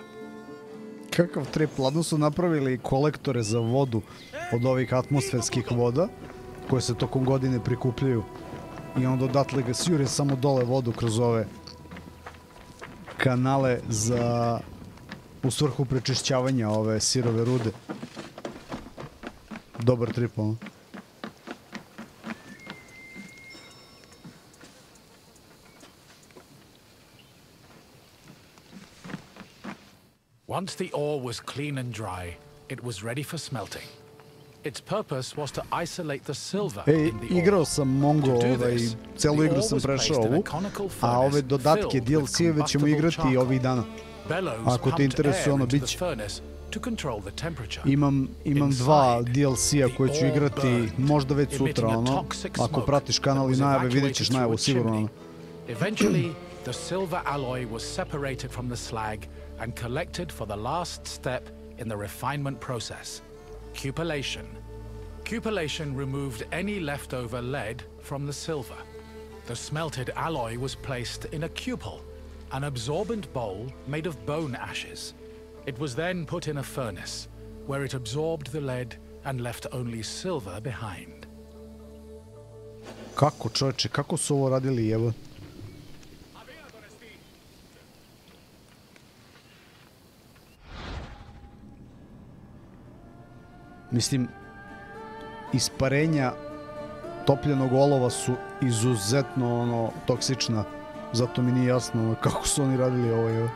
Kakav trip, ladno su napravili kolektore za vodu od ovih atmosferskih voda, koje se tokom godine prikupljaju. I onda odatle ga sjure samo dole vodu kroz ove kanale za u svrhu prečišćavanja ove sirove rude. Dobar trip, ono. Once the ore was clean and dry, it was ready for smelting. Its purpose was to isolate the silver in the ore. Igrao sam Mongo, celu igru sam prešao ovu, a ove dodatke, DLC-eve ćemo igrati ovih dana. Ako te interesuje, ono bit će. Imam dva DLC-a koje ću igrati možda već sutra, ono. Ako pratiš kanal i najave, vidjet ćeš najavu sigurno, ono. Eventually, the silver alloy was separated from the slag and collected for the last step in the refinement process, cupellation. Cupellation removed any leftover lead from the silver. The smelted alloy was placed in a cupel, an absorbent bowl made of bone ashes. It was then put in a furnace, where it absorbed the lead and left only silver behind. Kako, čovječe, kako su ovo radili, jebo? Mislim, isparenja topljenog olova su izuzetno, ono, toksična. Zato mi nije jasno kako su oni radili ovo, jebo.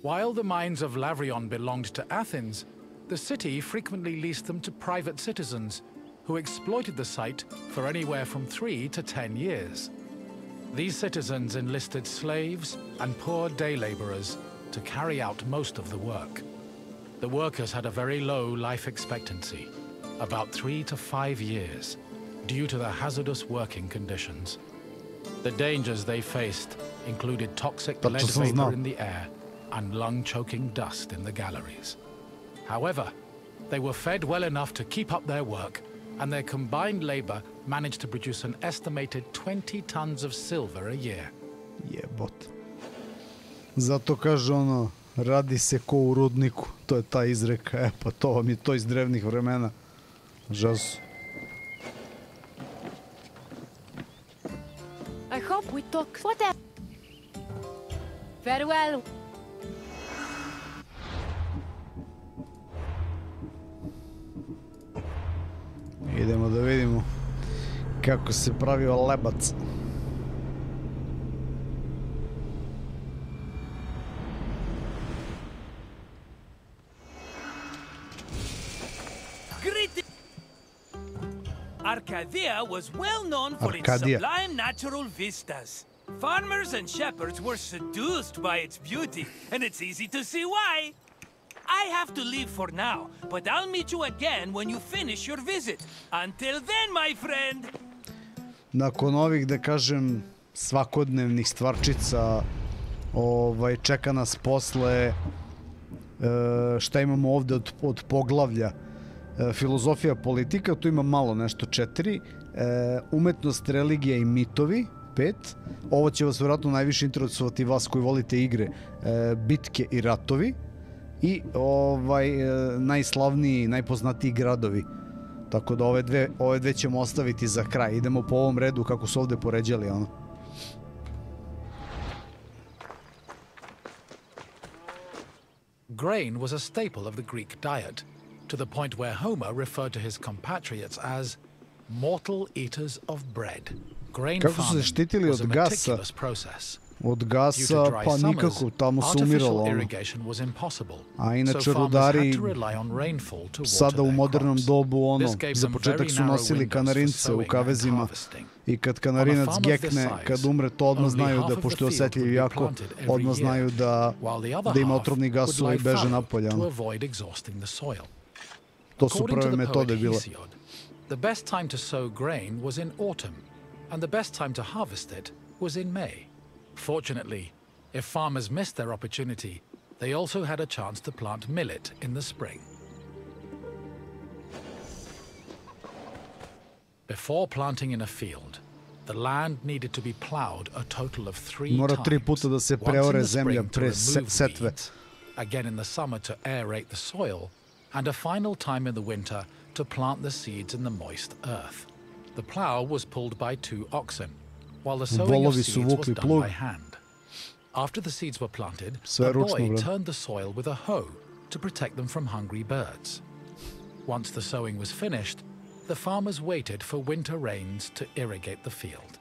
While the mines of Lavrion belonged to Athens, the city frequently leased them to private citizens who exploited the site for anywhere from 3 to 10 years. These citizens enlisted slaves and poor day laborers to carry out most of the work. The workers had a very low life expectancy, about 3 to 5 years, due to the hazardous working conditions. The dangers they faced included toxic lead vapor in the air and lung-choking dust in the galleries. However, they were fed well enough to keep up their work, and their combined labor managed to produce an estimated 20 tons of silver a year. Jebot. Zato kaže ono, radi se ko u rudniku. To je ta izreka. Pa to vam je to iz drevnih vremena. Žasu. I hope we talk. What Farewell. Idemo da vidimo kako se pravio lebac. Arcadia was well known for its sublime natural vistas. Farmers and shepherds were seduced by its beauty, and it's easy to see why. I have to leave for now, but I'll meet you again when you finish your visit. Until then, my friend! Nakon ovih, da kažem, svakodnevnih stvarčica, čeka nas posle šta imamo ovde od poglavlja. Filozofija politika, tu ima malo nešto 4, umetnost, religija i mitovi 5, ovo će vas vjerojatno najviše interesovati vas koji volite igre, bitke i ratovi i najslavniji, najpoznatiji gradovi. Tako da ove dve ćemo ostaviti za kraj. Idemo po ovom redu kako su ovde poređali, ono. Grain was a staple of the Greek diet, to the point where Homer referred to his compatriots as mortal eaters of bread. Grain farming was a meticulous process. Od gasa pa nikako, tamo se umiralo ono. A inače rudari sada u modernom dobu ono, za početak su nosili kanarince u kavezima i kad kanarinac gekne, kad umre, to odmah znaju da, pošto je osjetljiv jako, odmah znaju da ima otrovni gasova i beže napolje. To su prve metode bile. The best time to sow grain was in autumn, and the best time to harvest it was in May. Fortunately, if farmers missed their opportunity, they also had a chance to plant millet in the spring. Before planting in a field, the land needed to be plowed a total of 3 times. Mora 3 puta da se preore zemlja pre setve. Again in the summer to aerate the soil, and a final time in the winter to plant the seeds in the moist earth. The plow was pulled by 2 oxen, while the sowing of seeds was done by hand. After the seeds were planted, the boy turned the soil with a hoe to protect them from hungry birds. Once the sowing was finished, the farmers waited for winter rains to irrigate the field.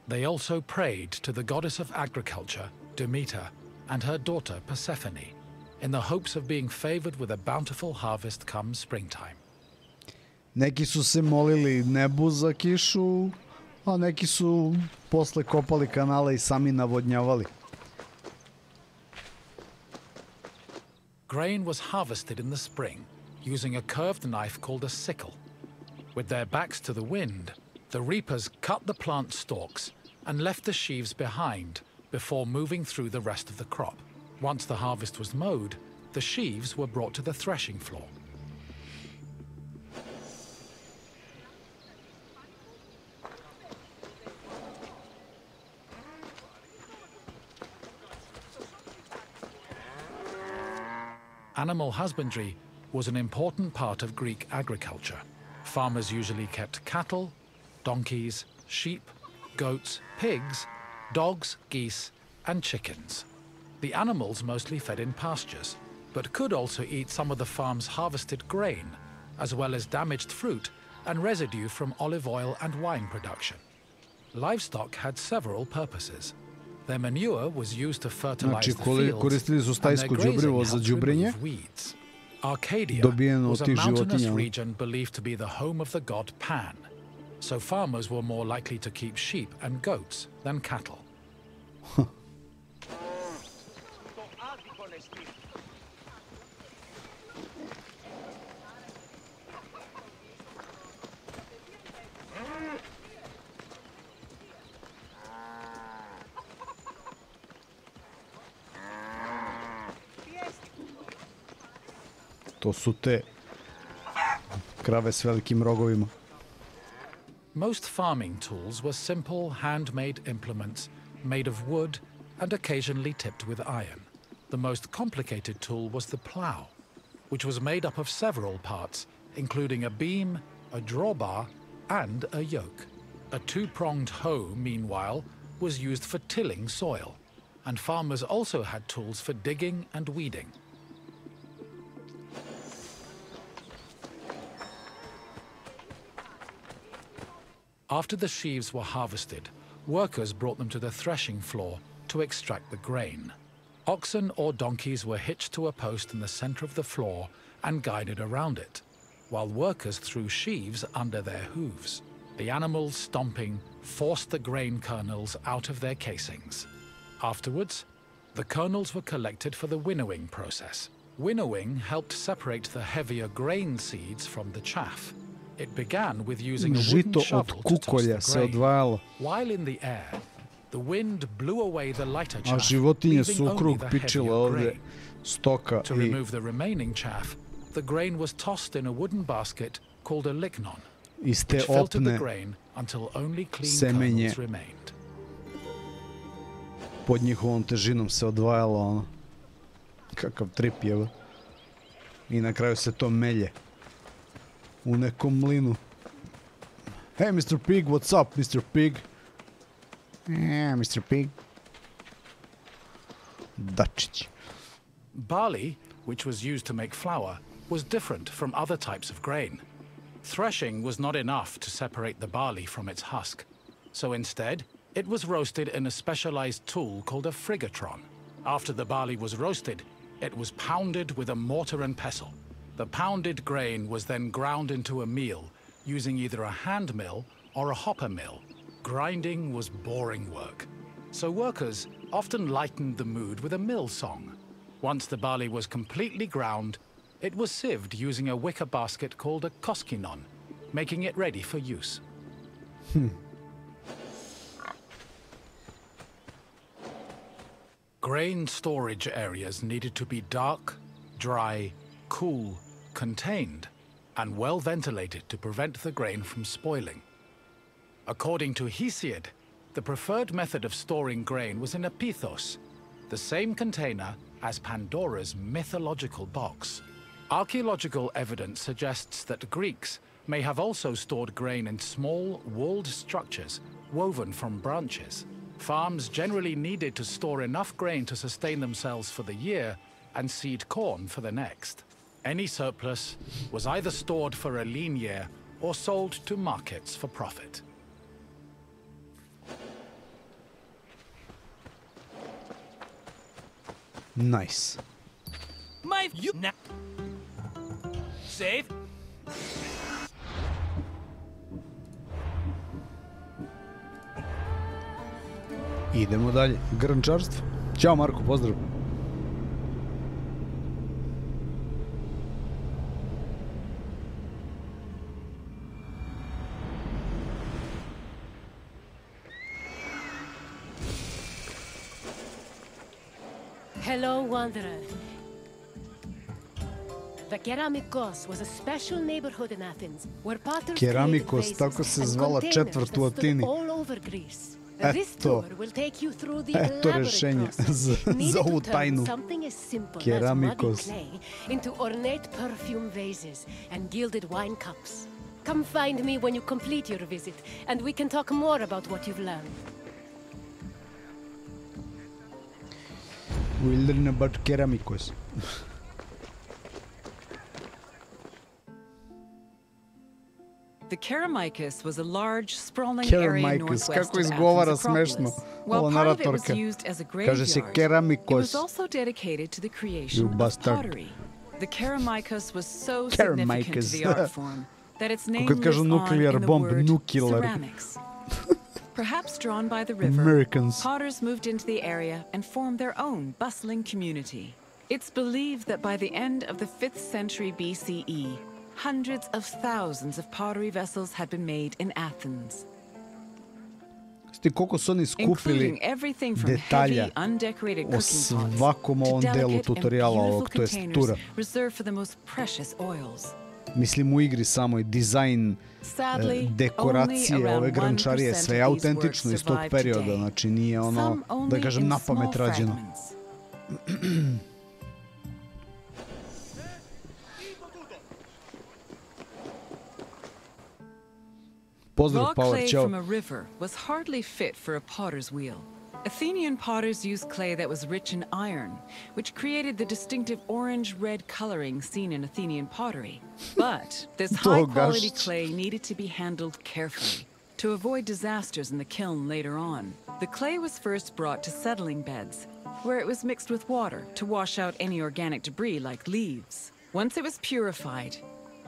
They also prayed to the goddess of agriculture, Demeter, and her daughter Persephone, in the hopes of being favored with a bountiful harvest come springtime. Neki su se molili nebu za kišu, a neki su posle kopali kanale i sami navodnjavali. Grain was harvested in the spring using a curved knife called a sickle. With their backs to the wind, the reapers cut the plant stalks and left the sheaves behind before moving through the rest of the crop. Once the harvest was mowed, the sheaves were brought to the threshing floor. Animal husbandry was an important part of Greek agriculture. Farmers usually kept cattle, donkeys, sheep, goats, pigs, dogs, geese, and chickens. The animals mostly fed in pastures, but could also eat some of the farm's harvested grain, as well as damaged fruit and residue from olive oil and wine production. Livestock had several purposes. Their manure was used to fertilize the fields, and their grazing helped remove weeds. Arcadia was a mountainous region believed to be the home of the god Pan, so farmers were more likely to keep sheep and goats than cattle. To su te krave s velikim rogovima. Most farming tools were simple, handmade implements made of wood and occasionally tipped with iron. The most complicated tool was the plow, which was made up of several parts, including a beam, a drawbar, and a yoke. A 2-pronged hoe, meanwhile, was used for tilling soil. and farmers also had tools for digging and weeding. After the sheaves were harvested, workers brought them to the threshing floor to extract the grain. Oxen or donkeys were hitched to a post in the center of the floor and guided around it, while workers threw sheaves under their hooves. The animals stomping forced the grain kernels out of their casings. Afterwards, the kernels were collected for the winnowing process. Winnowing helped separate the heavier grain seeds from the chaff. It began with using a wooden shovel to toss the grain. While in the air, the wind blew away the lighter chaff, leaving only the heavier grain. To remove the remaining chaff, the grain was tossed in a wooden basket called a lignon, which filtered the grain until only clean kernels remained. Pod njihovom težinom se odvajalo, ono. Kakav trip je. I na kraju se to melje. U nekom mlinu. Hey, Mr. Pig, what's up, Mr. Pig? Yeah, Mr. Pig. Dačić. Barley, which was used to make flour, was different from other types of grain. Threshing was not enough to separate the barley from its husk, so instead, it was roasted in a specialized tool called a frigatron. After the barley was roasted, it was pounded with a mortar and pestle. The pounded grain was then ground into a meal, using either a hand mill or a hopper mill. Grinding was boring work, so workers often lightened the mood with a mill song. Once the barley was completely ground, it was sieved using a wicker basket called a koskinon, making it ready for use. Grain storage areas needed to be dark, dry, cool, contained, and well ventilated to prevent the grain from spoiling. According to Hesiod, the preferred method of storing grain was in a pithos, the same container as Pandora's mythological box. Archaeological evidence suggests that Greeks may have also stored grain in small, walled structures woven from branches. Farms generally needed to store enough grain to sustain themselves for the year and seed corn for the next. Any surplus was either stored for a lean year or sold to markets for profit. Nice. Save. Idemo dalje. Grnčarstvo. Ćao Marko, pozdrav. Hello, wanderer. The Keramikos was a special neighborhood in Athens where potters created vases and containers that stood all over Greece. This tour will take you through the elaborate process needed to turn something as simple as muddy clay into ornate perfume vases and gilded wine cups. Come find me when you complete your visit, and we can talk more about what you've learned. We'll learn about Keramikos. The Keramikos was a large, sprawling area northwest of Athens Acropolis. While part of it was used as a graveyard, it was also dedicated to the creation of pottery. The Keramikos was so significant to the art form that its name lives on in the word ceramics. Perhaps drawn by the river, potters moved into the area and formed their own bustling community. It's believed that by the end of the 5th century BCE, hundreds of thousands of pottery vessels had been made in Athens. Koliko su oni skupili detalja o svakom ovom delu tutoriala ovog, to jest tura. Mislim u igri samoj, dizajn, dekoracije, ove grančarije, sve je autentično iz tog perioda, znači nije ono, da kažem, napamet rađeno. Pozdrav, Power, Raw clay čao. from a river was hardly fit for a potter's wheel. Athenian potters used clay that was rich in iron, which created the distinctive orange-red coloring seen in Athenian pottery. But this high-quality clay needed to be handled carefully to avoid disasters in the kiln later on. The clay was first brought to settling beds, where it was mixed with water to wash out any organic debris like leaves. Once it was purified,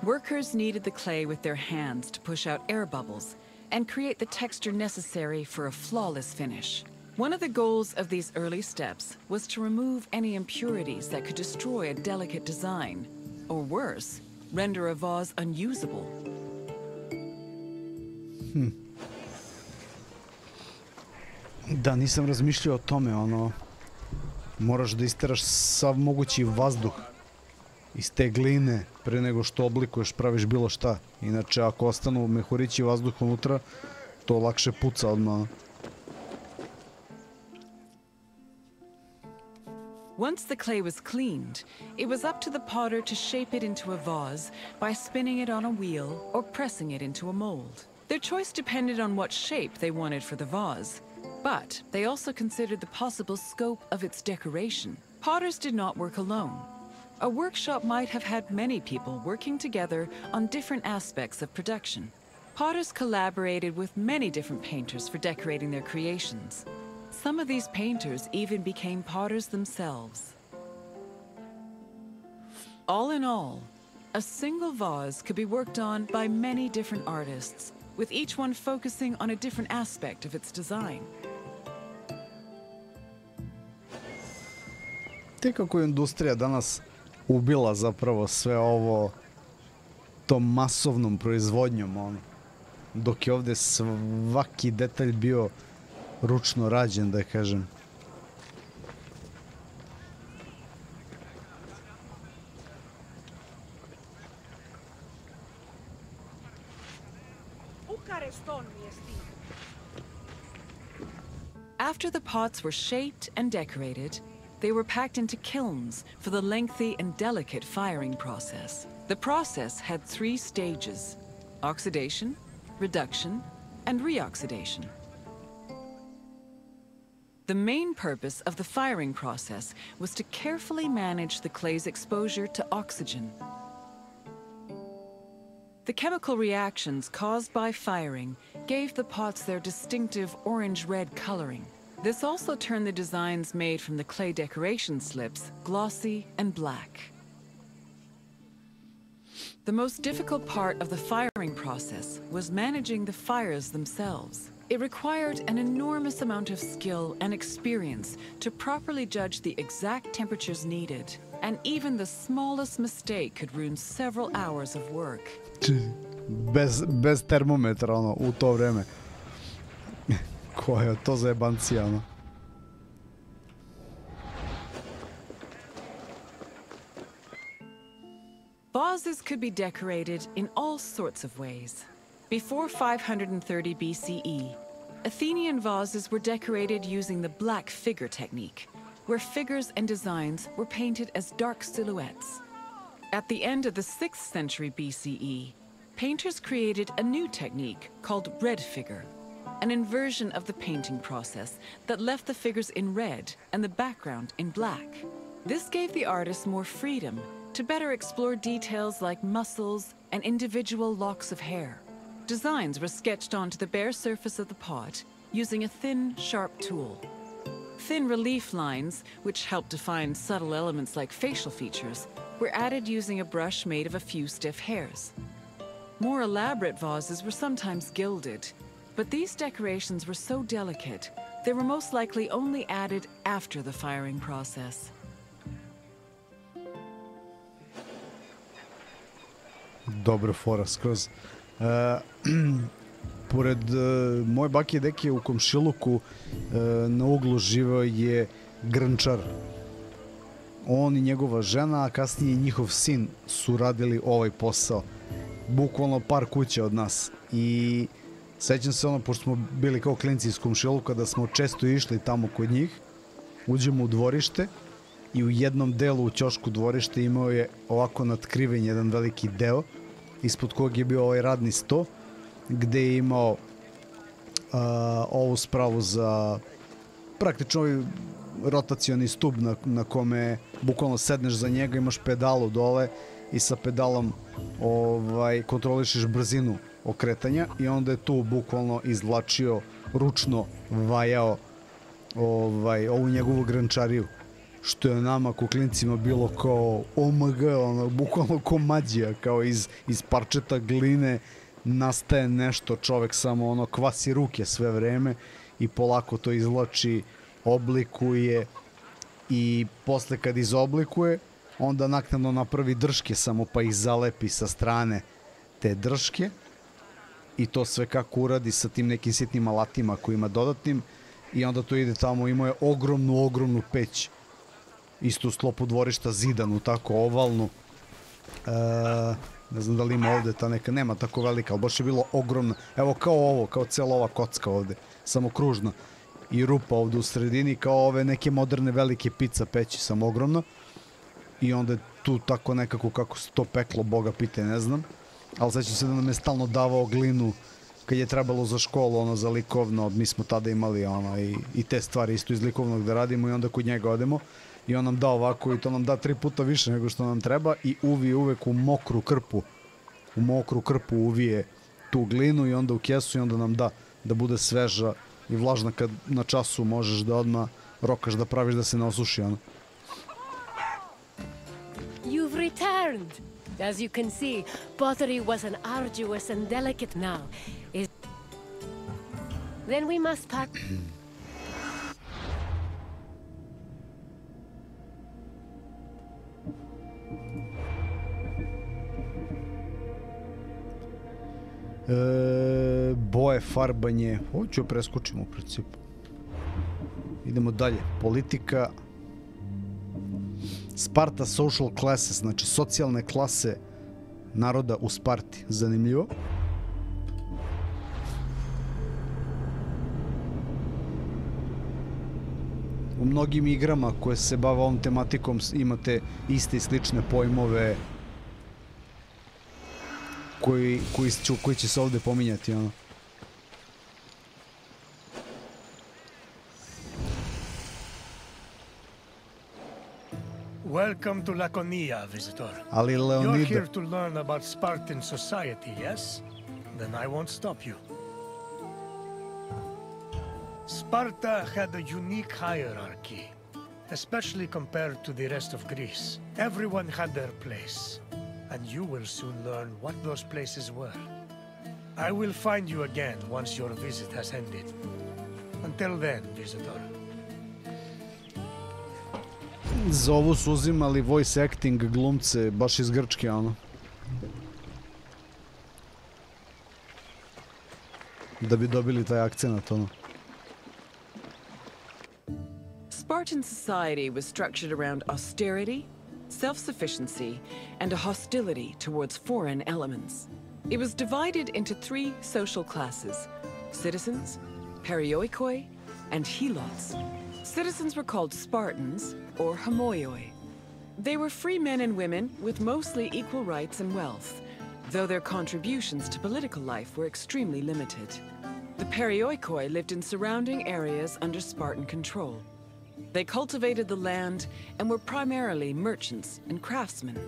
workers kneaded the clay with their hands to push out air bubbles and create the texture necessary for a flawless finish. One of the goals of these early steps was to remove any impurities that could destroy a delicate design, or worse, render a vase unusable. Da, nisam razmišljao o tome, moraš da isteraš sav mogući vazduh iz te gline pre nego što oblikuješ, praviš bilo šta. Inače, ako ostanu mehurići vazduh unutra, to lakše puca odmah. Once the clay was cleaned, it was up to the potter to shape it into a vase by spinning it on a wheel or pressing it into a mold. Their choice depended on what shape they wanted for the vase, but they also considered the possible scope of its decoration. Potters did not work alone. A workshop might have had many people working together on different aspects of production. Potters collaborated with many different painters for decorating their creations. Some of these painters even became potters themselves. All in all, a single vase could be worked on by many different artists, with each one focusing on a different aspect of its design. Te kako je industrija danas ubila zapravo sve ovo tom masovnom proizvodnjom, dok je ovdje svaki detalj bio ručno rađen, da kažem. After the pots were shaped and decorated, they were packed into kilns for the lengthy and delicate firing process. The process had 3 stages: oxidation, reduction, and reoxidation. The main purpose of the firing process was to carefully manage the clay's exposure to oxygen. The chemical reactions caused by firing gave the pots their distinctive orange-red coloring. This also turned the designs made from the clay decoration slips glossy and black. The most difficult part of the firing process was managing the fires themselves. It required an enormous amount of skill and experience to properly judge the exact temperatures needed, and even the smallest mistake could ruin several hours of work. Bez termometra, u to vreme. Koja je to za jebancija, Vases could be decorated in all sorts of ways. Before 530 BCE, Athenian vases were decorated using the black figure technique, where figures and designs were painted as dark silhouettes. At the end of the 6th century BCE, painters created a new technique called red figure, an inversion of the painting process that left the figures in red and the background in black. This gave the artist more freedom to better explore details like muscles and individual locks of hair. Designs were sketched onto the bare surface of the pot using a thin, sharp tool. Thin relief lines, which helped define subtle elements like facial features, were added using a brush made of a few stiff hairs. More elaborate vases were sometimes gilded, but these decorations were so delicate, they were most likely only added after the firing process. Dobro fora, skroz. Pored moje bake i deke u komšiluku na uglu živeo je grnčar. On i njegova žena, a kasnije i njihov sin su radili ovaj posao. Bukvalno par kuća od nas. I sećam se pošto smo bili kao klinci iz komšiluka, da smo često išli tamo kod njih. Uđemo u dvorište i u jednom delu u ćošku dvorište imao je ovako natkriven jedan veliki deo, ispod kog je bio ovaj radni sto, gde je imao ovu spravu za praktično ovaj rotacioni stub na kome bukvalno sedneš za njega, imaš pedalu dole i sa pedalom kontrolišeš brzinu okretanja i onda je tu bukvalno izvlačio, ručno vajao ovu njegovu grančariju, što je nama kuklincima bilo kao OMG, ono, bukvalno ko mađija, kao iz parčeta gline nastaje nešto, čovek samo ono kvasi ruke sve vreme i polako to izvlači, oblikuje i posle kad izoblikuje onda naknadno napravi drške samo pa ih zalepi sa strane te drške i to sve kako uradi sa tim nekim sitnim alatima koji ima dodatnim i onda to ide tamo, imao je ogromnu peć isto u sklopu dvorišta, zidanu, tako ovalnu, ne znam da li ima ovde ta neka, nema tako velika, ali baš je bilo ogromna, evo kao ovo, kao cijela ova kocka ovde, samo kružna i rupa ovde u sredini kao ove neke moderne velike pizza peći, samo ogromno i onda je tu tako nekako kako se to peklo, Boga pitaj, ne znam, ali sećam se da nam je stalno davao glinu kad je trebalo za školu, ono za likovno, mi smo tada imali ono i te stvari isto iz likovnog da radimo i onda kod njega odemo i on nam da ovako i to nam da 3 puta više nego što nam treba i uvije uvek u mokru krpu uvije tu glinu i onda u kesu i onda nam da bude sveža i vlažna kad na času možeš da odmah rokaš da praviš da se ne osuši ono. You've returned. As you can see, pottery was an arduous and delicate now. Then we must part. Boje, farbanje, ovo ću preskočim u principu. Idemo dalje, politika. Sparta social classes, znači socijalne klase naroda u Sparti, zanimljivo. U mnogim igrama koje se bave ovom tematikom imate iste i slične pojmove koji će se ovde pominjati, ono. Welcome to Laconia, visitor. Ali Leonida. You're here to learn about Spartan society, yes? Then I won't stop you. Sparta had a unique hierarchy, especially compared to the rest of Greece. Everyone had their place, and you will soon learn what those places were. I will find you again once your visit has ended. Until then, visitor. Za ovo su uzimali voice acting glumce baš iz Grčke, ono. Da bi dobili taj akcenat, ono. Spartan society was structured around austerity, self-sufficiency, and a hostility towards foreign elements. It was divided into 3 social classes: citizens, perioikoi, and helots. Citizens were called Spartans, or homoioi. They were free men and women with mostly equal rights and wealth, though their contributions to political life were extremely limited. The perioikoi lived in surrounding areas under Spartan control. They cultivated the land and were primarily merchants and craftsmen.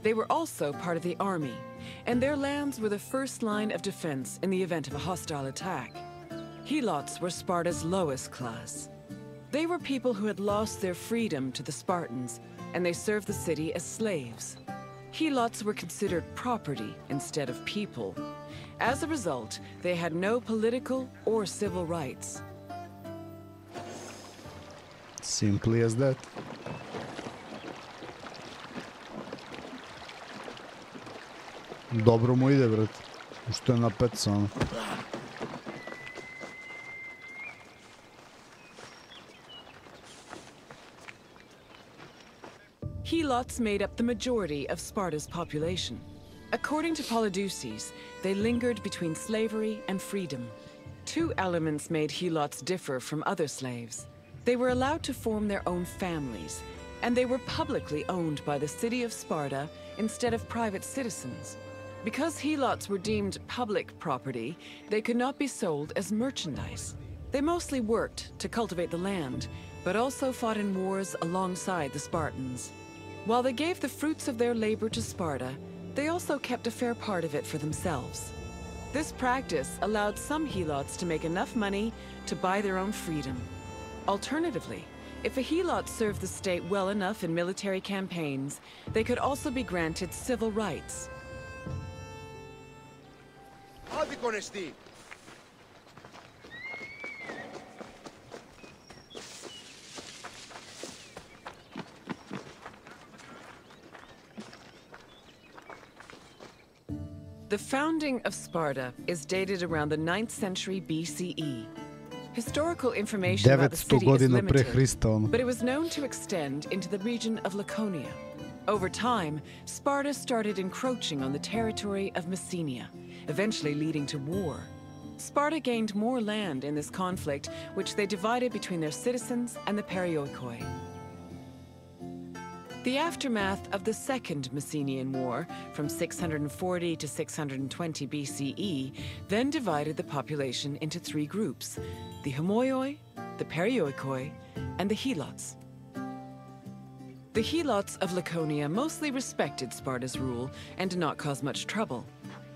They were also part of the army, and their lands were the first line of defense in the event of a hostile attack. Helots were Sparta's lowest class. They were people who had lost their freedom to the Spartans, and they served the city as slaves. Helots were considered property instead of people. As a result, they had no political or civil rights. Simply as that. Dobro mu ide, brat. Što je na 5 samo. Helots made up the majority of Sparta's population. According to Polydeuces, they lingered between slavery and freedom. 2 elements made Helots differ from other slaves. They were allowed to form their own families, and they were publicly owned by the city of Sparta instead of private citizens. Because Helots were deemed public property, they could not be sold as merchandise. They mostly worked to cultivate the land, but also fought in wars alongside the Spartans. While they gave the fruits of their labor to Sparta, they also kept a fair part of it for themselves. This practice allowed some helots to make enough money to buy their own freedom. Alternatively, if a helot served the state well enough in military campaigns, they could also be granted civil rights. The founding of Sparta is dated around the 9th century BCE. Historical information about the city is limited, but it was known to extend into the region of Laconia. Over time, Sparta started encroaching on the territory of Messenia, eventually leading to war. Sparta gained more land in this conflict, which they divided between their citizens and the Perioikoi. The aftermath of the Second Messenian War, from 640 to 620 BCE, then divided the population into three groups: the Homoioi, the Perioikoi, and the Helots. The Helots of Laconia mostly respected Sparta's rule and did not cause much trouble.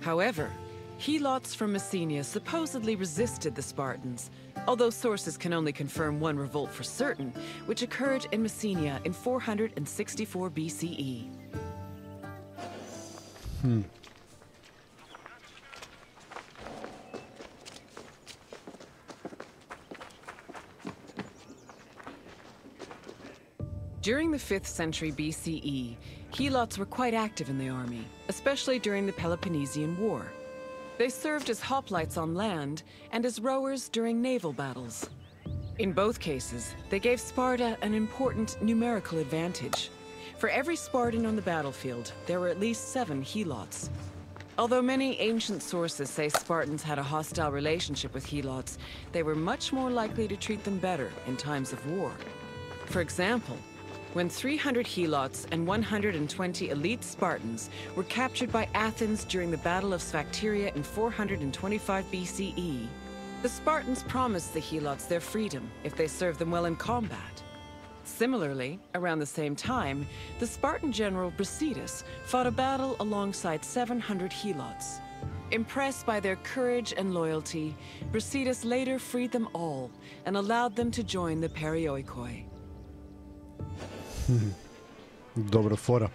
However, Helots from Messenia supposedly resisted the Spartans, although sources can only confirm one revolt for certain, which occurred in Messenia in 464 BCE. During the 5th century BCE, Helots were quite active in the army, especially during the Peloponnesian War. They served as hoplites on land and as rowers during naval battles. In both cases, they gave Sparta an important numerical advantage. For every Spartan on the battlefield, there were at least 7 Helots. Although many ancient sources say Spartans had a hostile relationship with Helots, they were much more likely to treat them better in times of war. For example, when 300 Helots and 120 elite Spartans were captured by Athens during the Battle of Sphacteria in 425 BCE, the Spartans promised the Helots their freedom if they served them well in combat. Similarly, around the same time, the Spartan general Brasidas fought a battle alongside 700 Helots. Impressed by their courage and loyalty, Brasidas later freed them all and allowed them to join the Perioikoi. Dobra fora.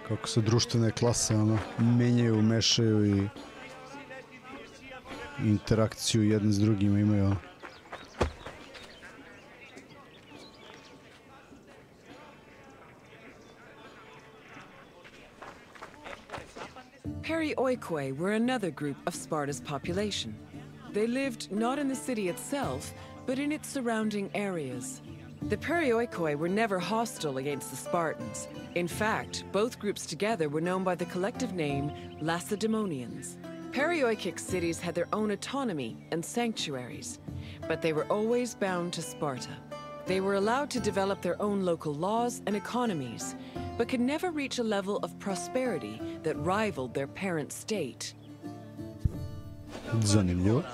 Kako se društvene klase menjaju, mešaju i interakciju jedne s drugima imaju. Perioikoi were another group of Sparta's population. They lived not in the city itself, but in its surrounding areas. The Perioikoi were never hostile against the Spartans. In fact, both groups together were known by the collective name Lacedaemonians. Perioikic cities had their own autonomy and sanctuaries, but they were always bound to Sparta. They were allowed to develop their own local laws and economies, but could never reach a level of prosperity that rivaled their parent state. Zanimljivo.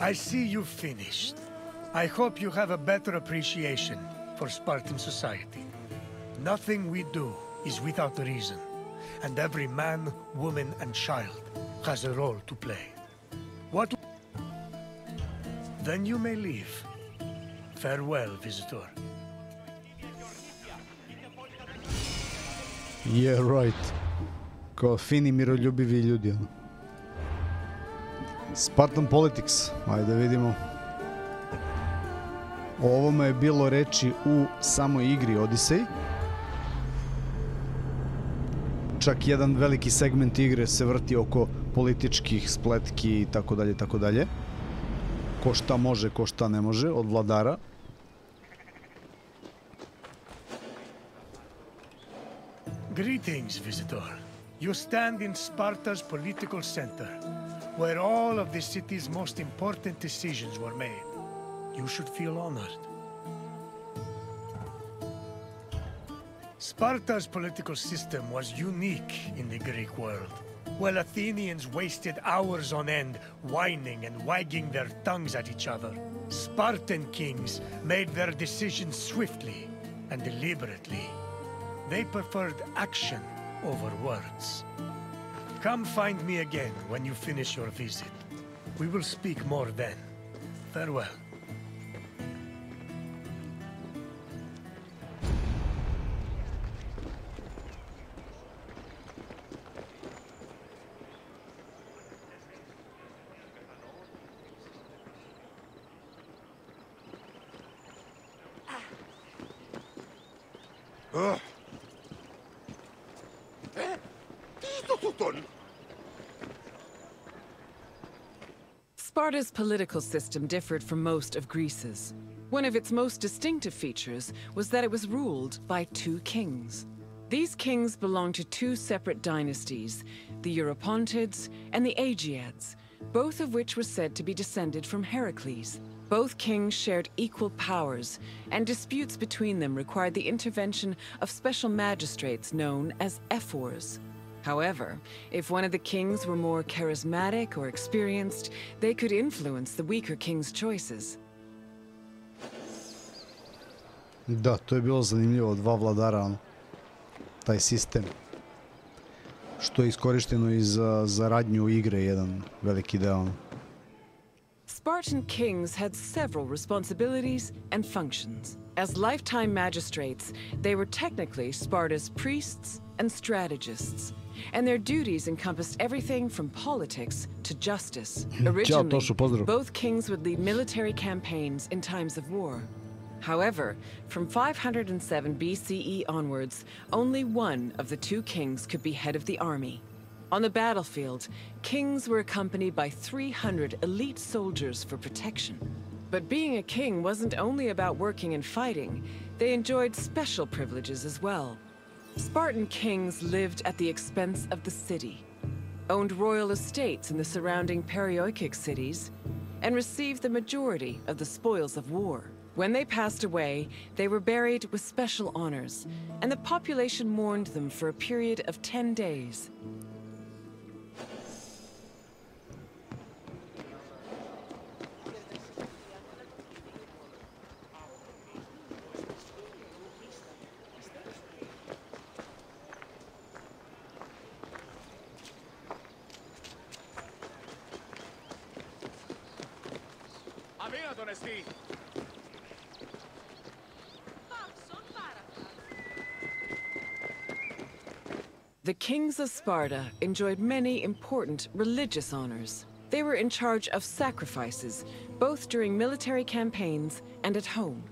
I see you've finished. I hope you have a better appreciation for Spartan society. Nothing we do is without a reason, and every man, woman, and child has a role to play. What? Then you may leave. Farewell, visitor. Yeah, right. Kao fini miroljubivi ljudi. Spartan Politics, ajde vidimo. O ovome je bilo reči u samoj igri Odyssey. Čak jedan veliki segment igre se vrti oko političkih spletki i tako dalje, tako dalje. Ko šta može, ko šta ne može, od vladara. Greetings, visitor. You stand in Sparta's political center, where all of the city's most important decisions were made. You should feel honored. Sparta's political system was unique in the Greek world. While Athenians wasted hours on end whining and wagging their tongues at each other, Spartan kings made their decisions swiftly and deliberately. They preferred action over words. Come find me again when you finish your visit. We will speak more then. Farewell. Sparta's political system differed from most of Greece's. One of its most distinctive features was that it was ruled by two kings. These kings belonged to two separate dynasties, the Eurypontids and the Aegeads, both of which were said to be descended from Heracles. Both kings shared equal powers, and disputes between them required the intervention of special magistrates known as ephors. However, if one of the kings were more charismatic or experienced, they could influence the weaker king's choices. Da, to je bilo zanimljivo, dva vladara, taj sistem. Što je iskorišteno i za radnju igre, jedan veliki deo. Spartan kings had several responsibilities and functions. As lifetime magistrates, they were technically Sparta's priests and strategists, and their duties encompassed everything from politics to justice. Originally, both kings would lead military campaigns in times of war. However, from 507 BCE onwards, only one of the two kings could be head of the army. On the battlefield, kings were accompanied by 300 elite soldiers for protection. But being a king wasn't only about working and fighting, they enjoyed special privileges as well. Spartan kings lived at the expense of the city, owned royal estates in the surrounding Perioikic cities, and received the majority of the spoils of war. When they passed away, they were buried with special honors, and the population mourned them for a period of 10 days. The kings of Sparta enjoyed many important religious honors. They were in charge of sacrifices, both during military campaigns and at home.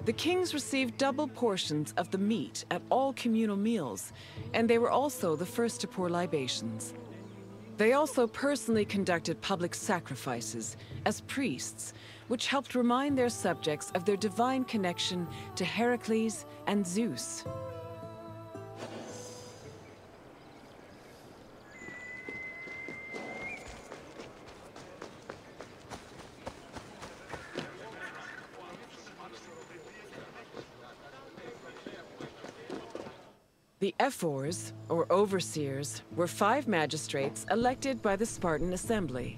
The kings received double portions of the meat at all communal meals, and they were also the first to pour libations. They also personally conducted public sacrifices as priests, which helped remind their subjects of their divine connection to Heracles and Zeus. The ephors, or overseers, were 5 magistrates elected by the Spartan assembly.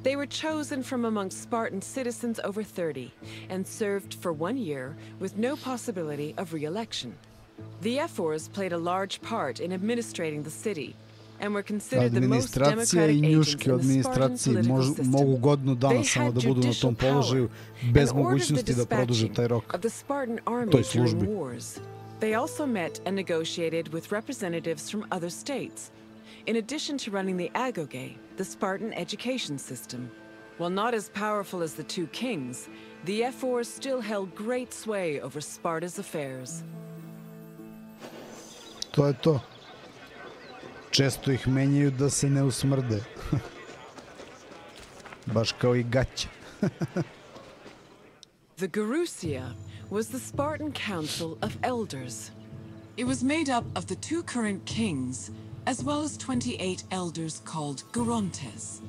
They were chosen from amongst Spartan citizens over 30 and served for 1 year with no possibility of re-election. The ephors played a large part in administrating the city and were considered the most democratic agents in the Spartan political system. They had judicial power and ordered the dispatching of the Spartan army during wars. They also met and negotiated with representatives from other states, in addition to running the agoge, the Spartan education system. While not as powerful as the two kings, the ephors still held great sway over Sparta's affairs. To je to. Često ih menjaju da se ne usmrde. Baš kao I gaće. The Gerousia was the Spartan Council of Elders. It was made up of the 2 current kings, as well as 28 elders called Gerontes.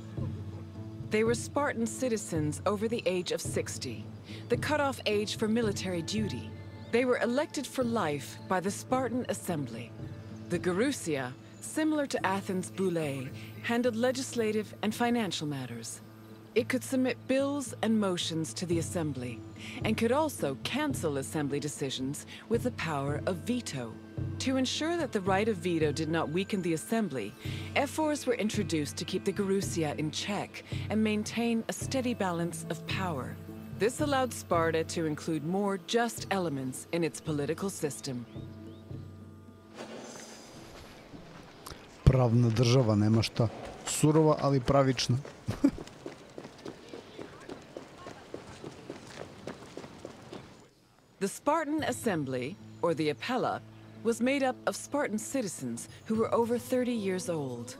They were Spartan citizens over the age of 60, the cutoff age for military duty. They were elected for life by the Spartan Assembly. The Gerousia, similar to Athens' Boulé, handled legislative and financial matters. It could submit bills and motions to the Assembly, and could also cancel Assembly decisions with the power of veto. To ensure that the right of veto did not weaken the Assembly, ephors were introduced to keep the Gerousia in check and maintain a steady balance of power. This allowed Sparta to include more just elements in its political system. Pravna država, nema šta. Surova, ali pravična. The Spartan Assembly, or the Apella, was made up of Spartan citizens who were over 30 years old.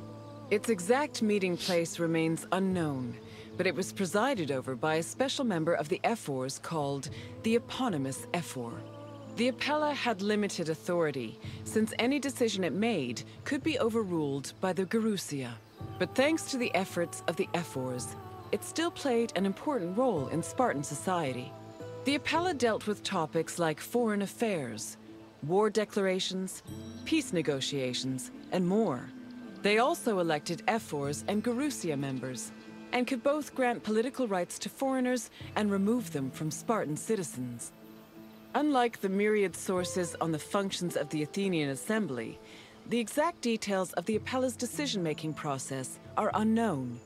Its exact meeting place remains unknown, but it was presided over by a special member of the ephors called the eponymous ephor. The Apella had limited authority, since any decision it made could be overruled by the Gerousia. But thanks to the efforts of the ephors, it still played an important role in Spartan society. The Apella dealt with topics like foreign affairs, war declarations, peace negotiations, and more. They also elected ephors and Gerousia members, and could both grant political rights to foreigners and remove them from Spartan citizens. Unlike the myriad sources on the functions of the Athenian Assembly, the exact details of the Apella's decision-making process are unknown.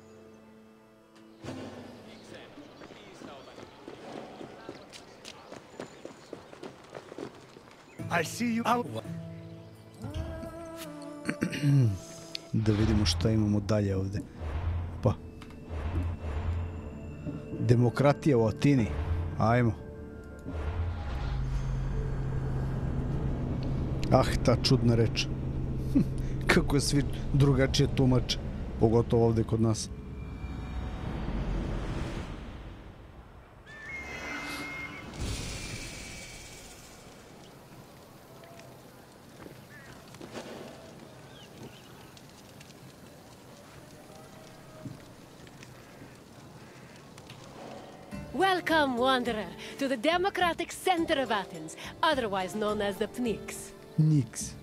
I see you out. Da vidimo šta imamo dalje ovde. Pa. Demokratija u Atini. Ajmo. Ah, ta čudna reč. Kako je svi drugačije tumače. Pogotovo ovde kod nas. Welcome, wanderer, to the democratic center of Athens, otherwise known as the Pnyx. Niks.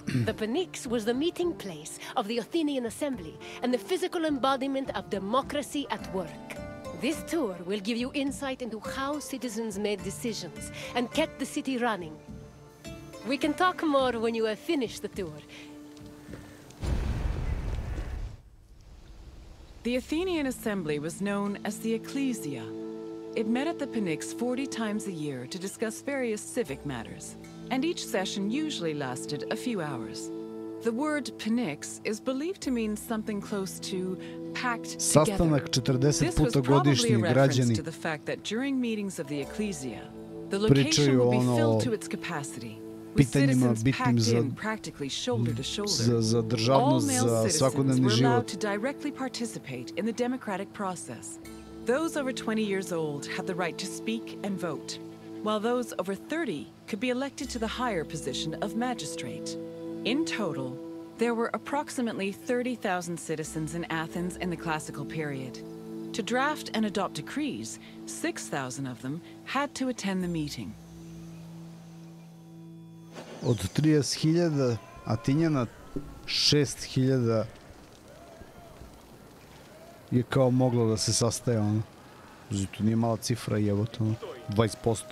The Pnyx was the meeting place of the Athenian Assembly and the physical embodiment of democracy at work. This tour will give you insight into how citizens made decisions and kept the city running. We can talk more when you have finished the tour. The Athenian Assembly was known as the Ecclesia. It met at the Pnyx 40 times a year to discuss various civic matters, and each session usually lasted a few hours. The word Pnyx is believed to mean something close to packed together. Sastanak 40 This was puta probably a godišnji reference građani to the fact that during meetings of the Ecclesia, the location would be filled to its capacity. pitanjima bitnim za državnost, za svakodnevni život. To directly participate in the democratic process. Those over 20 years old had the right to speak and vote, while those over 30 could be elected to the higher position of magistrate. In total, there were approximately 30,000 citizens in Athens in the classical period. To draft and adopt decrees, 6,000 of them had to attend the meeting. Od 30.000 Atinjana, 6.000 je kao moglo da se sastaje ono. To nije mala cifra, jebote, 20%.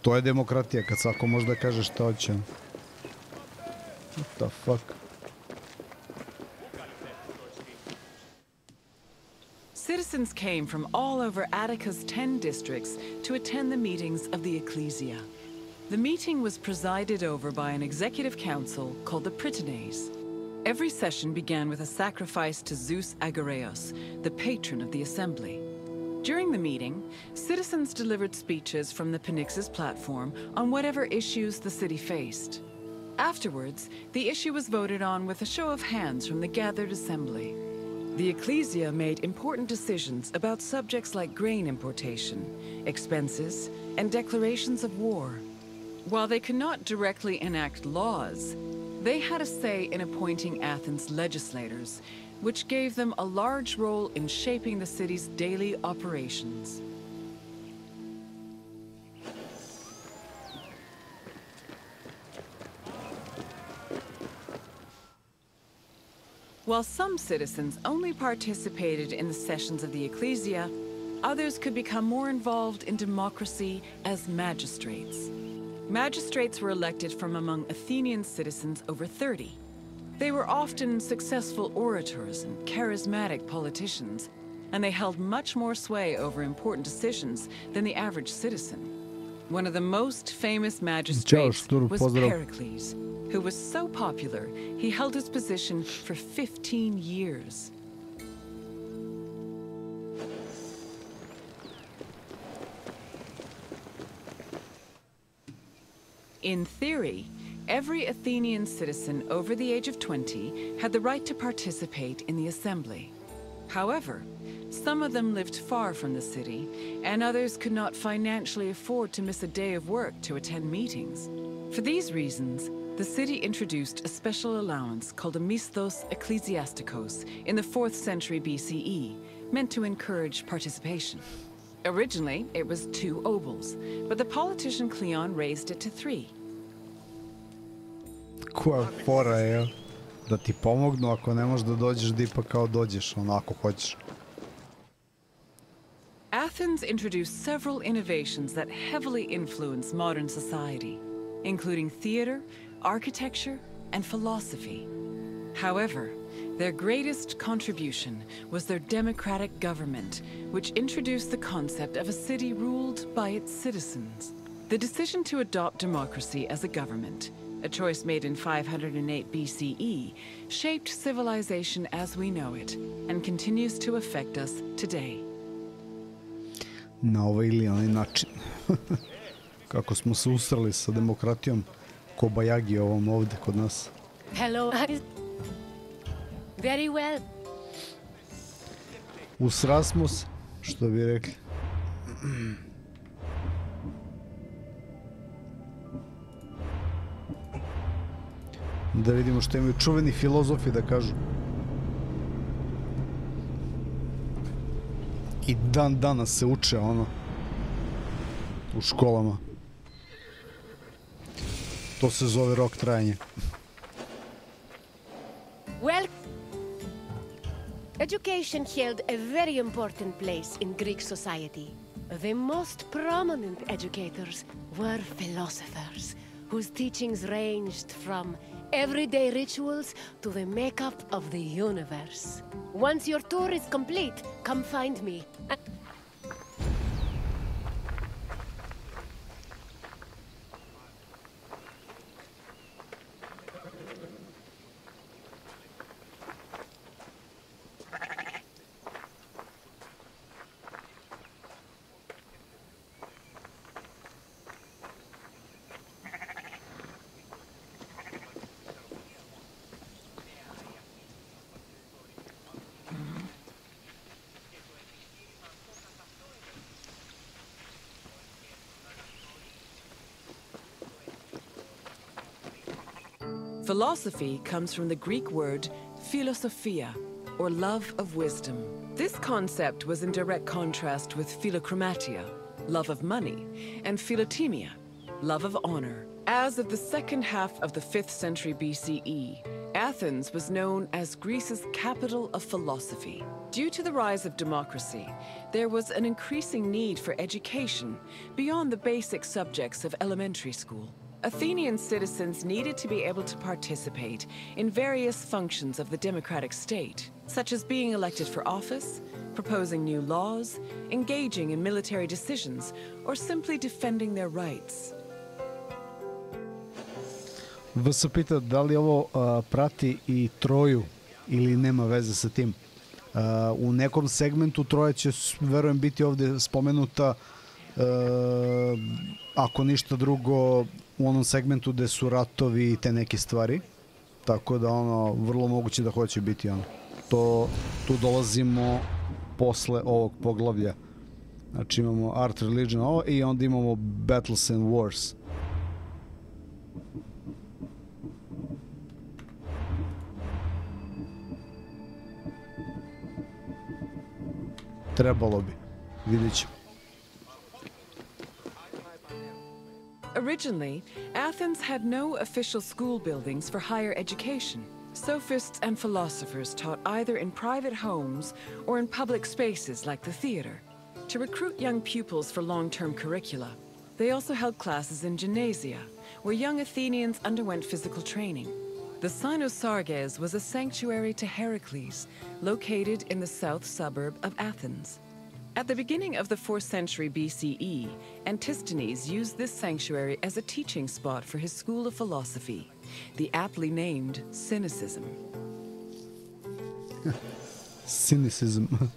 To je demokratija, kad svako može da kaže šta hoće. What the fuck? Citizens came from all over Attica's 10 districts to attend the meetings of the Ecclesia. The meeting was presided over by an executive council called the Prytanes. Every session began with a sacrifice to Zeus Agoreos, the patron of the assembly. During the meeting, citizens delivered speeches from the Pnyx's platform on whatever issues the city faced. Afterwards, the issue was voted on with a show of hands from the gathered assembly. The Ecclesia made important decisions about subjects like grain importation, expenses, and declarations of war. While they could not directly enact laws, they had a say in appointing Athens' legislators, which gave them a large role in shaping the city's daily operations. While some citizens only participated in the sessions of the ecclesia, others could become more involved in democracy as magistrates. Magistrates were elected from among Athenian citizens over 30. They were often successful orators and charismatic politicians, and they held much more sway over important decisions than the average citizen. One of the most famous magistrates was Pericles, who was so popular, he held his position for 15 years. In theory, every Athenian citizen over the age of 20 had the right to participate in the assembly. However, some of them lived far from the city, and others could not financially afford to miss a day of work to attend meetings. For these reasons, the city introduced a special allowance called a misthos ecclesiasticos in the 4th century BCE, meant to encourage participation. Originally, it was 2 obols, but the politician Cleon raised it to 3. Koja fora je da ti pomognu ako ne možeš da dođeš da ipak kao dođeš, onako hoćeš. Athens introduced several innovations that heavily influenced modern society, including theater, architecture, and philosophy. However, their greatest contribution was their democratic government, which introduced the concept of a city ruled by its citizens. The decision to adopt democracy as a government, a choice made in 508 BCE, shaped civilization as we know it, and continues to affect us today. Na ovaj ili onaj način. Kako smo se usrali sa demokratijom kobajagi ovom ovde kod nas. Hello. Very well. Usra smo se, što bi rekli. Da vidimo što imaju čuveni filozofi da kažu. I dan danas se uče ono u školama. To se zove rok trajanja. Well, education held a very important place in Greek society. The most prominent educators were philosophers, whose teachings ranged from everyday rituals to the makeup of the universe. Once your tour is complete, come find me. Philosophy comes from the Greek word philosophia, or love of wisdom. This concept was in direct contrast with philochromatia, love of money, and philotimia, love of honor. As of the second half of the 5th century BCE, Athens was known as Greece's capital of philosophy. Due to the rise of democracy, there was an increasing need for education beyond the basic subjects of elementary school. Athenian citizens needed to be able to participate in various functions of the democratic state, such as being elected for office, proposing new laws, engaging in military decisions, or simply defending their rights. Vas pita da li ovo prati i Troju ili nema veze sa tim. U nekom segmentu Troja će, verujem, biti ovde spomenuta, ako ništa drugo, u onom segmentu gde su ratovi i te neke stvari. Tako da ono, vrlo moguće da hoće biti ono. Tu dolazimo posle ovog poglavlja. Znači imamo Art, Religion, ovo, i onda imamo Battles and Wars. Trebalo bi. Vidjet ćemo. Originally, Athens had no official school buildings for higher education. Sophists and philosophers taught either in private homes or in public spaces like the theater. To recruit young pupils for long-term curricula, they also held classes in gymnasia, where young Athenians underwent physical training. The Cynosarges was a sanctuary to Heracles, located in the south suburb of Athens. At the beginning of the 4th century BCE, Antisthenes used this sanctuary as a teaching spot for his school of philosophy, the aptly named Cynicism. Cynicism.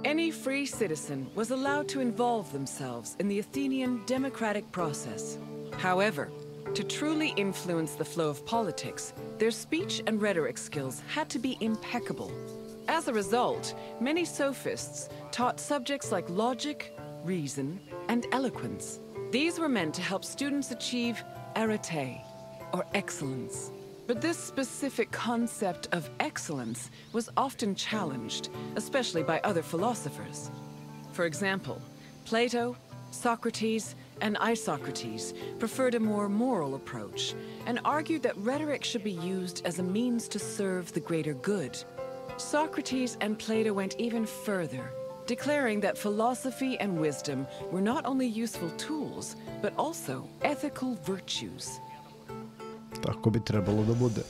Any free citizen was allowed to involve themselves in the Athenian democratic process. However, to truly influence the flow of politics, their speech and rhetoric skills had to be impeccable. As a result, many sophists taught subjects like logic, reason, and eloquence. These were meant to help students achieve arete, or excellence. But this specific concept of excellence was often challenged, especially by other philosophers. For example, Plato, Socrates, and Isocrates preferred a more moral approach and argued that rhetoric should be used as a means to serve the greater good. Socrates and Plato went even further, declaring that philosophy and wisdom were not only useful tools, but also ethical virtues. Tako bi trebalo da bude.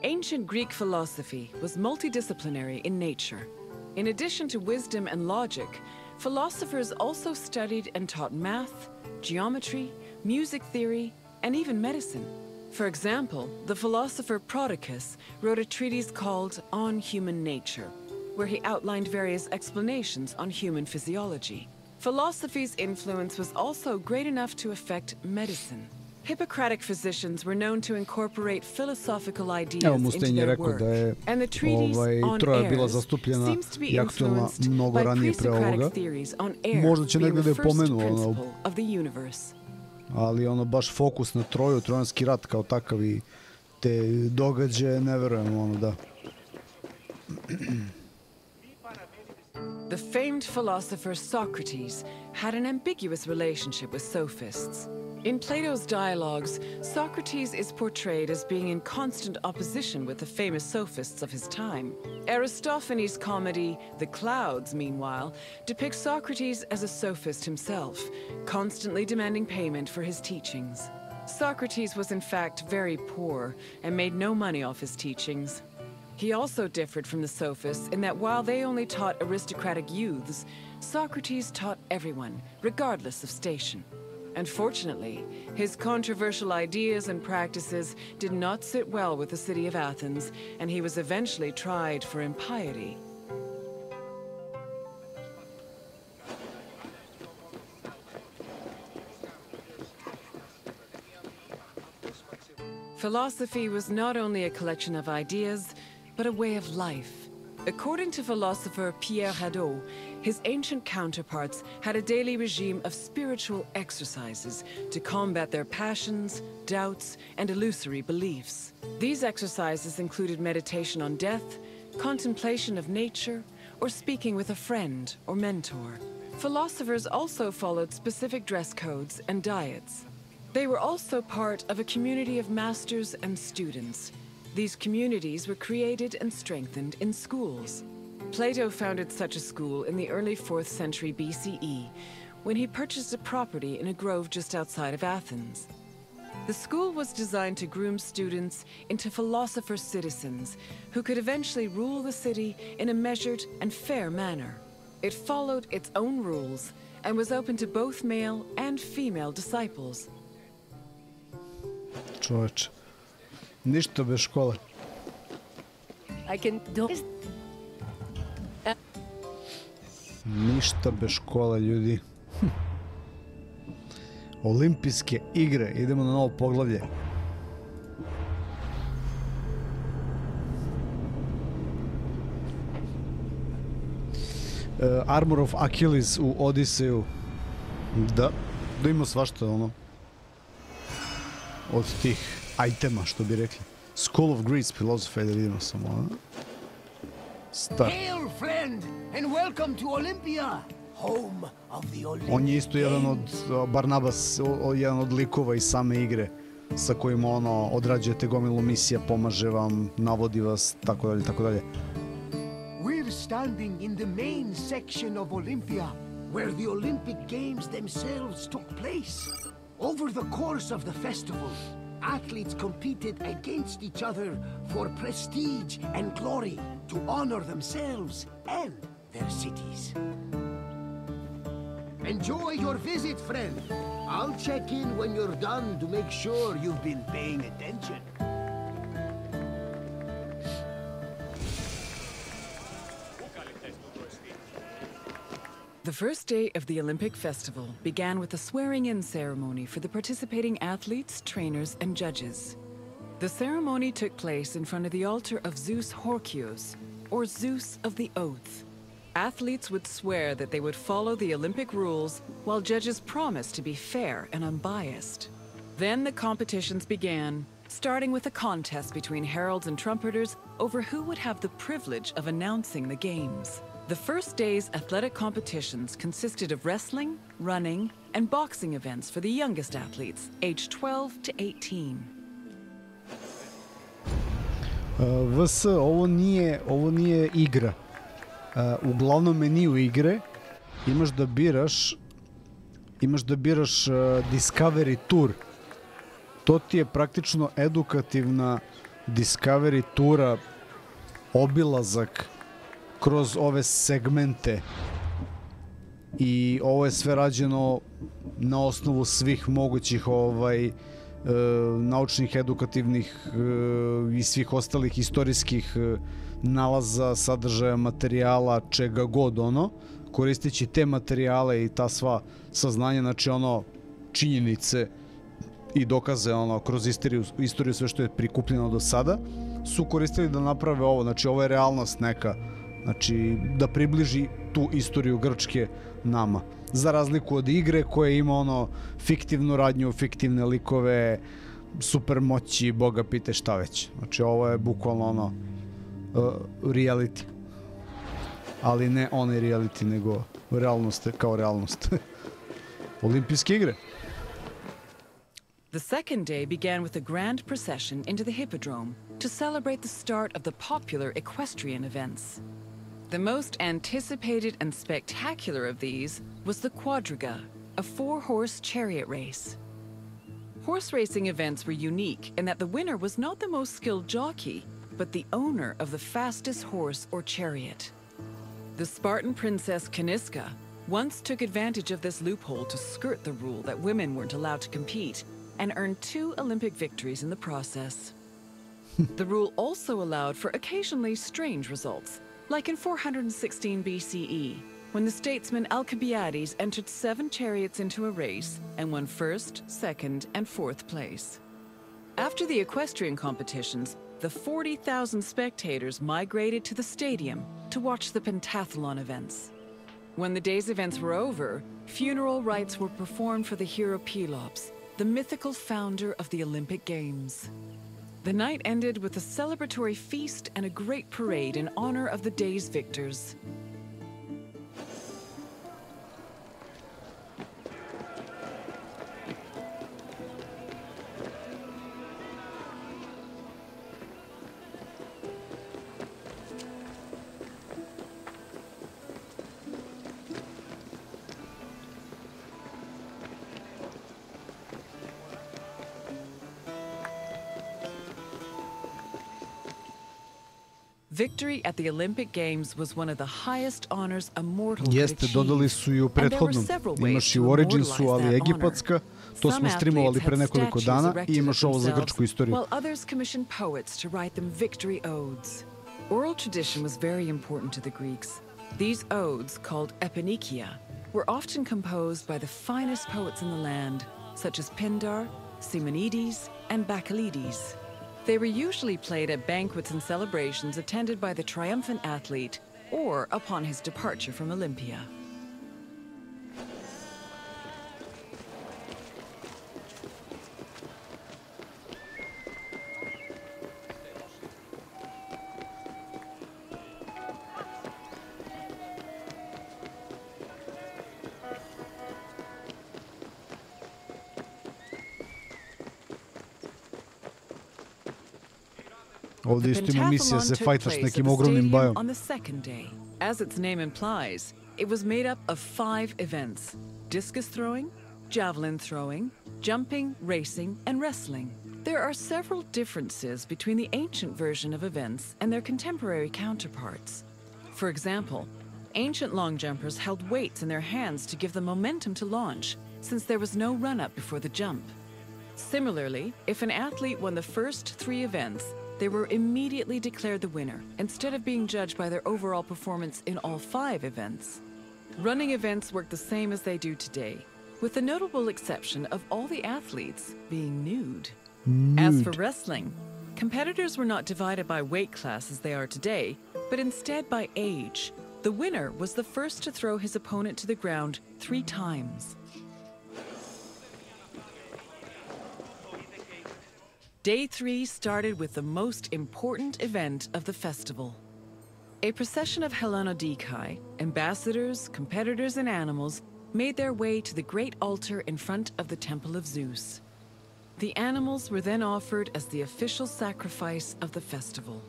Ancient Greek philosophy was multidisciplinary in nature. In addition to wisdom and logic, philosophers also studied and taught math, geometry, music theory, and even medicine. For example, the philosopher Prodicus wrote a treatise called On Human Nature, where he outlined various explanations on human physiology. Philosophy's influence was also great enough to affect medicine. Hippocratic physicians were known to incorporate philosophical ideas into their work, and the treatise on airs seems to be influenced by pre-Socratic theories on air being the first principle of the universe. Ali ono baš fokus na Troju, Trojanski rat kao takav i te događaje, ne verujem ono da. The famed philosopher Socrates had an ambiguous relationship with sophists. In Plato's dialogues, Socrates is portrayed as being in constant opposition with the famous sophists of his time. Aristophanes' comedy, The Clouds, meanwhile, depicts Socrates as a sophist himself, constantly demanding payment for his teachings. Socrates was in fact very poor and made no money off his teachings. He also differed from the sophists in that while they only taught aristocratic youths, Socrates taught everyone, regardless of station. Unfortunately, his controversial ideas and practices did not sit well with the city of Athens, and he was eventually tried for impiety. Philosophy was not only a collection of ideas, but a way of life. According to philosopher Pierre Hadot, his ancient counterparts had a daily regime of spiritual exercises to combat their passions, doubts, and illusory beliefs. These exercises included meditation on death, contemplation of nature, or speaking with a friend or mentor. Philosophers also followed specific dress codes and diets. They were also part of a community of masters and students. These communities were created and strengthened in schools. Plato founded such a school in the early 4th century BCE, when he purchased a property in a grove just outside of Athens. The school was designed to groom students into philosopher citizens who could eventually rule the city in a measured and fair manner. It followed its own rules and was open to both male and female disciples. Čoveče, ništa bez škole. I can do this. Ništa bez škole, ljudi. Olimpijske igre, idemo na novo poglavlje. Armor of Achilles u Odiseju. Da ima svašta ono. od tih itema, što bi rekli. School of Greece philosophy, da vidimo samo ono. Star. Hail, friend, and welcome to Olympia, home of the Olympic On je isto jedan od, Barnabas, jedan od likova iz same igre, sa kojim ono, odrađujete gomilu misija, pomaže vam, navodi vas, tako dalje, tako dalje. We're standing in the main section of Olympia, where the Olympic Games themselves took place. Over the course of the festival, athletes competed against each other for prestige and glory to honor themselves and their cities. Enjoy your visit, friend. I'll check in when you're done to make sure you've been paying attention. The first day of the Olympic Festival began with a swearing-in ceremony for the participating athletes, trainers, and judges. The ceremony took place in front of the altar of Zeus Horkios, or Zeus of the Oath. Athletes would swear that they would follow the Olympic rules, while judges promised to be fair and unbiased. Then the competitions began, starting with a contest between heralds and trumpeters over who would have the privilege of announcing the games. The first day's athletic competitions consisted of wrestling, running, and boxing events for the youngest athletes, aged 12 to 18. VS, ovo nije igra. U glavnom meniju igre imaš da biraš Discovery Tour. To ti je praktično edukativna Discovery tura, obilazak kroz ove segmente, i ovo je sve rađeno na osnovu svih mogućih naučnih, edukativnih i svih ostalih istorijskih nalaza, sadržaja, materijala, čega god ono, koristeći te materijale i ta sva saznanja, znači ono, činjenice i dokaze ono, kroz istoriju, sve što je prikupljeno do sada, su koristili da naprave ovo. Znači ovo je realnost neka, znači da približi tu istoriju Grčke nama. Za razliku od igre koja ima ono fiktivnu radnju, fiktivne likove, super moći, boga pite šta već. Znači ovo je bukvalno ono reality. Ali ne onaj reality, nego realnost kao realnost. Olimpijske igre. The second day began with a grand procession into the Hippodrome to celebrate the start of the popular equestrian events. The most anticipated and spectacular of these was the quadriga, a four-horse chariot race. Horse racing events were unique in that the winner was not the most skilled jockey, but the owner of the fastest horse or chariot. The Spartan princess Kaniska once took advantage of this loophole to skirt the rule that women weren't allowed to compete, and earned 2 Olympic victories in the process. The rule also allowed for occasionally strange results, like in 416 BCE, when the statesman Alcibiades entered 7 chariots into a race and won 1st, 2nd, and 4th place. After the equestrian competitions, the 40,000 spectators migrated to the stadium to watch the pentathlon events. When the day's events were over, funeral rites were performed for the hero Pelops, the mythical founder of the Olympic Games. The night ended with a celebratory feast and a great parade in honor of the day's victors. Victory at the Olympic Games was one of the highest honors a mortal could Jeste, dodali su i u prethodnom. Imaš i u Originsu, ali egipatska. To smo streamovali pre nekoliko dana i imaš ovo za grčku istoriju. While others commissioned poets to write them victory odes. Oral tradition was very important to the Greeks. These odes, called epinikia, were often composed by the finest poets in the land, such as Pindar, Simonides, and Bacchylides. They were usually played at banquets and celebrations attended by the triumphant athlete or upon his departure from Olympia. Ovdje isto ima misija se fajtaš s nekim ogromnim bajom. On the second day. As its name implies, it was made up of 5 events: discus throwing, javelin throwing, jumping, racing, and wrestling. There are several differences between the ancient version of events and their contemporary counterparts. For example, ancient long jumpers held weights in their hands to give them momentum to launch, since there was no run-up before the jump. Similarly, if an athlete won the first 3 events, they were immediately declared the winner, instead of being judged by their overall performance in all 5 events. Running events work the same as they do today, with the notable exception of all the athletes being nude. As for wrestling, competitors were not divided by weight class as they are today, but instead by age. The winner was the first to throw his opponent to the ground 3 times. Day 3 started with the most important event of the festival. A procession of Hellenodikai, ambassadors, competitors, and animals made their way to the great altar in front of the Temple of Zeus. The animals were then offered as the official sacrifice of the festival.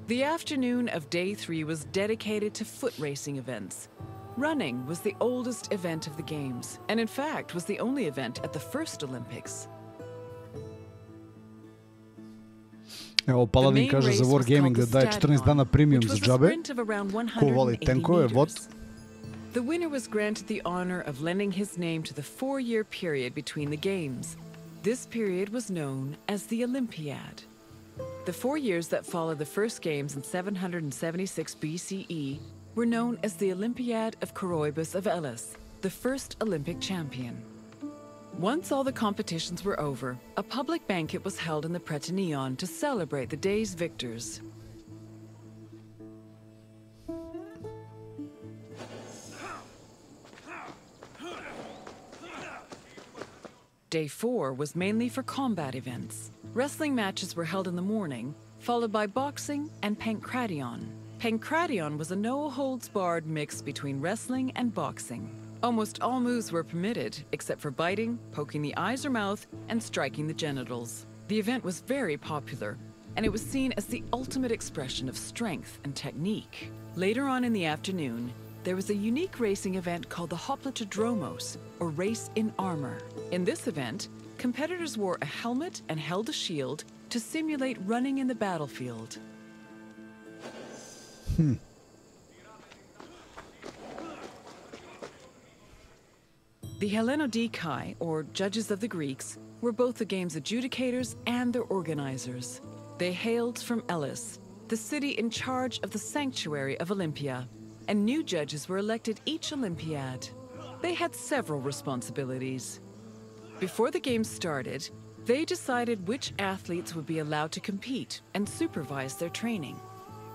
The afternoon of Day 3 was dedicated to foot racing events. Running was the oldest event of the Games, and in fact was the only event at the first Olympics. Evo, Paladin kaže za Wargaming da daje 14 dana premium za džabe. Ko voli tenkove, vod. The winner was granted the honor of lending his name to the 4-year period between the Games. This period was known as the Olympiad. The 4 years that followed the first Games in 776 BCE were known as the Olympiad of Coroebus of Elis, the first Olympic champion. Once all the competitions were over, a public banquet was held in the Prytaneon to celebrate the day's victors. Day 4 was mainly for combat events. Wrestling matches were held in the morning, followed by boxing and pankration. Pankration was a no-holds-barred mix between wrestling and boxing. Almost all moves were permitted, except for biting, poking the eyes or mouth, and striking the genitals. The event was very popular, and it was seen as the ultimate expression of strength and technique. Later on in the afternoon, there was a unique racing event called the Hoplitodromos, or Race in Armor. In this event, competitors wore a helmet and held a shield to simulate running in the battlefield. The Hellenodikai, or judges of the Greeks, were both the game's adjudicators and their organizers. They hailed from Elis, the city in charge of the sanctuary of Olympia, and new judges were elected each Olympiad. They had several responsibilities. Before the games started, they decided which athletes would be allowed to compete and supervise their training.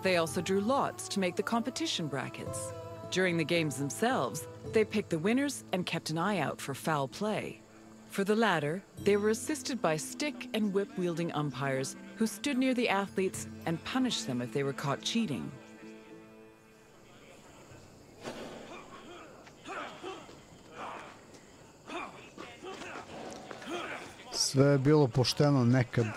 They also drew lots to make the competition brackets. During the games themselves, they picked the winners and kept an eye out for foul play. For the latter, they were assisted by stick and whip-wielding umpires who stood near the athletes and punished them if they were caught cheating. Sve je bilo pošteno nekad.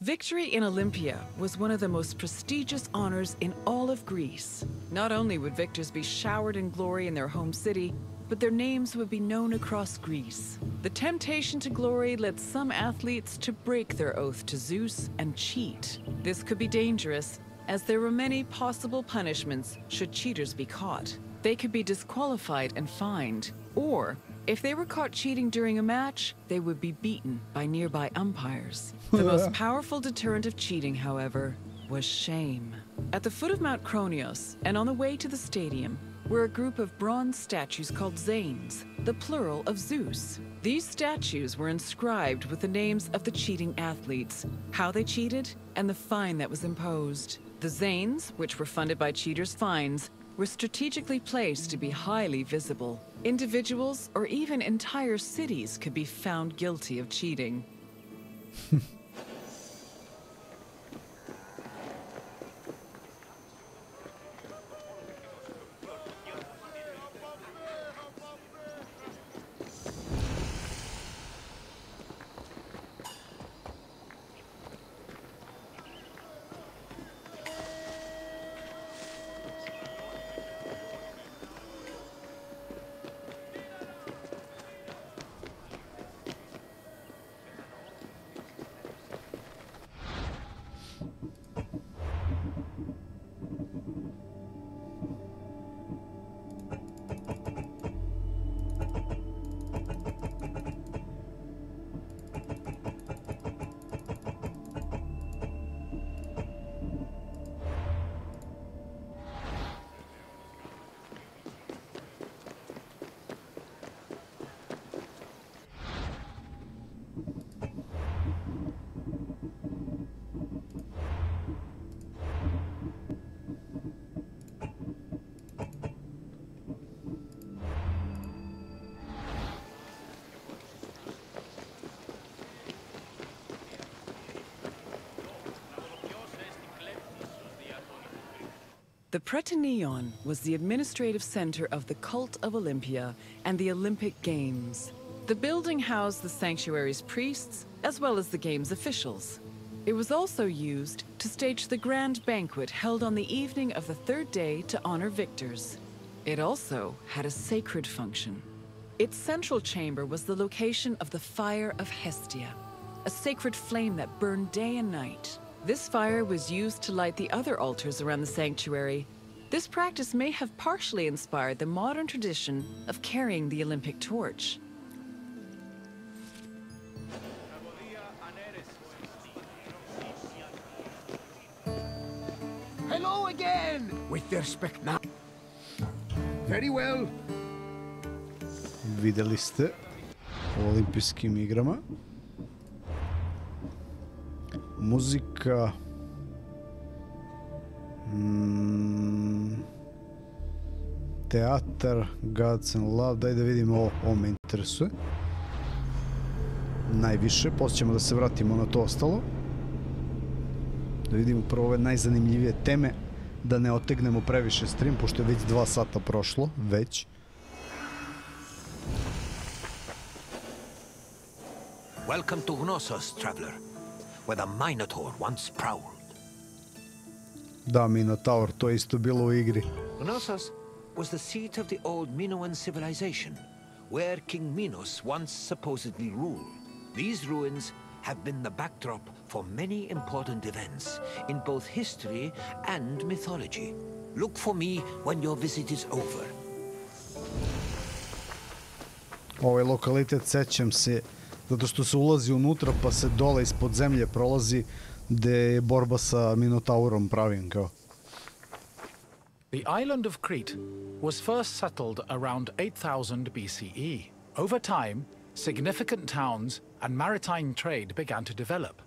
Victory in Olympia was one of the most prestigious honors in all of Greece. Not only would victors be showered in glory in their home city, but their names would be known across Greece. The temptation to glory led some athletes to break their oath to Zeus and cheat. This could be dangerous, as there were many possible punishments should cheaters be caught. They could be disqualified and fined, or if they were caught cheating during a match, they would be beaten by nearby umpires. The most powerful deterrent of cheating, however, was shame. At the foot of Mount Kronios, and on the way to the stadium, were a group of bronze statues called Zanes, the plural of Zeus. These statues were inscribed with the names of the cheating athletes, how they cheated, and the fine that was imposed. The Zanes, which were funded by cheaters' fines, were strategically placed to be highly visible. Individuals or even entire cities could be found guilty of cheating. The Prytaneon was the administrative center of the cult of Olympia and the Olympic Games. The building housed the sanctuary's priests, as well as the game's officials. It was also used to stage the grand banquet held on the evening of the third day to honor victors. It also had a sacred function. Its central chamber was the location of the Fire of Hestia, a sacred flame that burned day and night. This fire was used to light the other altars around the sanctuary. This practice may have partially inspired the modern tradition of carrying the Olympic torch. Hello again! With their spectacle. Very well. Videli ste o olimpijskim igrama. Muzika. Teatar, Gods and Love. Daj da vidimo, ovo me interesuje. Najviše, poslije ćemo da se vratimo na to ostalo. Da vidimo prvo ove najzanimljivije teme, da ne otegnemo previše stream, pošto je već 2 sata prošlo, već. Welcome to Knossos, traveler, where the Minotaur once prowled. Da, Minotaur, to je isto bilo u igri. Knossos was the seat of the old Minoan civilization, where King Minos once supposedly ruled. These ruins have been the backdrop for many important events in both history and mythology. Look for me when your visit is over. Ovaj lokalitet, sećam se, zato što se ulazi unutra pa se dole ispod zemlje prolazi, gde je borba sa Minotaurom pravim kao. The island of Crete was first settled around 8000 BCE. Over time, significant towns and maritime trade began to develop.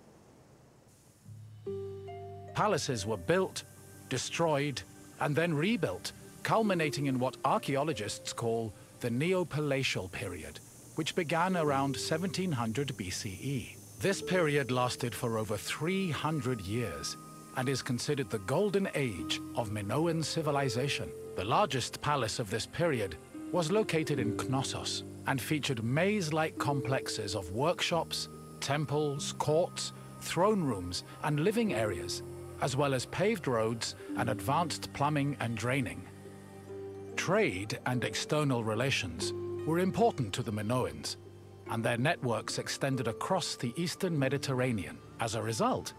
Palaces were built, destroyed, and then rebuilt, culminating in what archaeologists call the Neopalatial period, which began around 1700 BCE. This period lasted for over 300 years and is considered the golden age of Minoan civilization. The largest palace of this period was located in Knossos and featured maze-like complexes of workshops, temples, courts, throne rooms, and living areas, as well as paved roads and advanced plumbing and draining. Trade and external relations were important to the Minoans, and their networks extended across the eastern Mediterranean. As a result,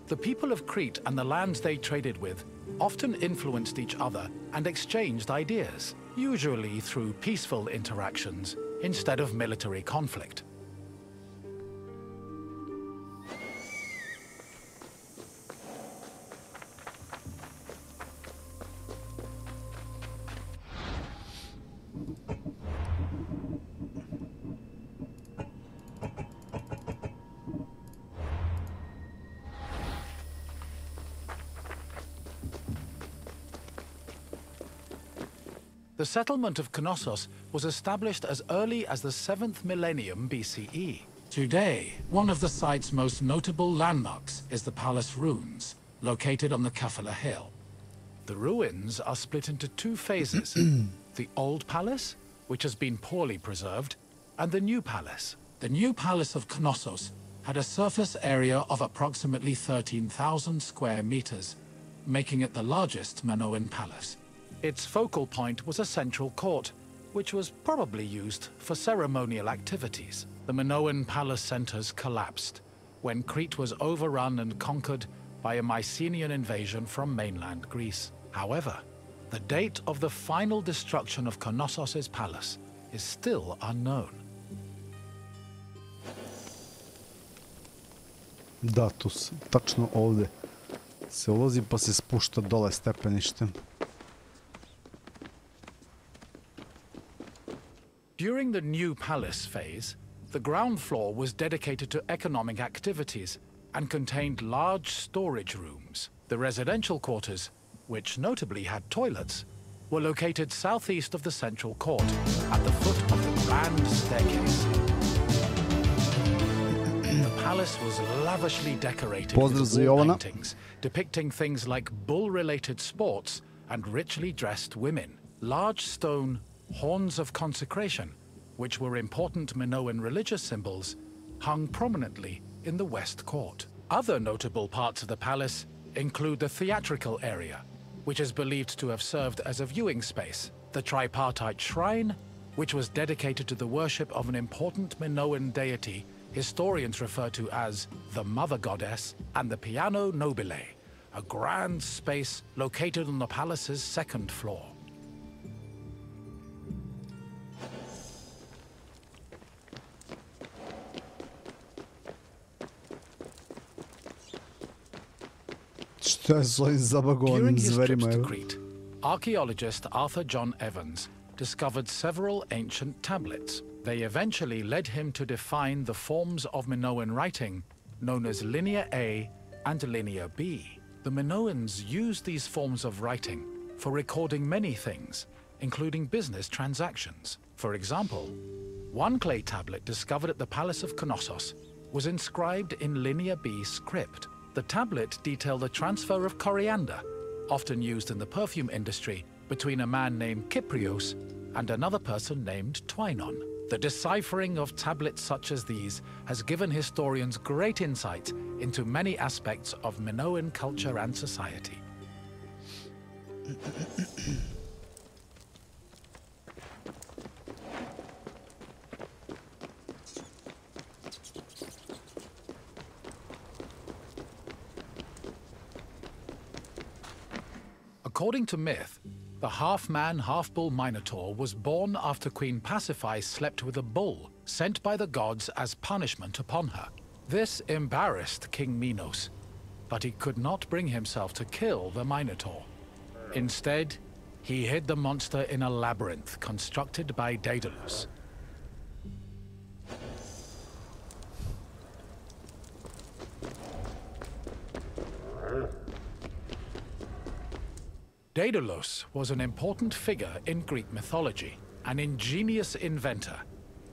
the people of Crete and the lands they traded with often influenced each other and exchanged ideas, usually through peaceful interactions instead of military conflict. The settlement of Knossos was established as early as the 7th millennium BCE. Today, one of the site's most notable landmarks is the palace ruins, located on the Kafala hill. The ruins are split into 2 phases, the old palace, which has been poorly preserved, and the new palace. The new palace of Knossos had a surface area of approximately 13,000 square meters, making it the largest Minoan palace. Its focal point was a central court, which was probably used for ceremonial activities. The Minoan palace centers collapsed when Crete was overrun and conquered by a Mycenaean invasion from mainland Greece. However, the date of the final destruction of Knossos' palace is still unknown. Da, tu se, tačno ovde se ulazi pa se spušta dole stepeništem. During the new palace phase, the ground floor was dedicated to economic activities and contained large storage rooms. The residential quarters, which notably had toilets, were located southeast of the central court, at the foot of the grand staircase. The palace was lavishly decorated with wall paintings, depicting things like bull-related sports and richly dressed women. Large stone horns of consecration, which were important Minoan religious symbols, hung prominently in the West Court. Other notable parts of the palace include the theatrical area, which is believed to have served as a viewing space, the tripartite shrine, which was dedicated to the worship of an important Minoan deity historians refer to as the Mother Goddess, and the Piano Nobile, a grand space located on the palace's second floor. During his trips to Crete, archaeologist Arthur John Evans discovered several ancient tablets. They eventually led him to define the forms of Minoan writing known as Linear A and Linear B. The Minoans used these forms of writing for recording many things, including business transactions. For example, one clay tablet discovered at the Palace of Knossos was inscribed in Linear B script. The tablet detailed the transfer of coriander, often used in the perfume industry, between a man named Kyprios and another person named Twinon. The deciphering of tablets such as these has given historians great insight into many aspects of Minoan culture and society. According to myth, the half-man, half-bull Minotaur was born after Queen Pasiphae slept with a bull sent by the gods as punishment upon her. This embarrassed King Minos, but he could not bring himself to kill the Minotaur. Instead, he hid the monster in a labyrinth constructed by Daedalus. Daedalus was an important figure in Greek mythology, an ingenious inventor.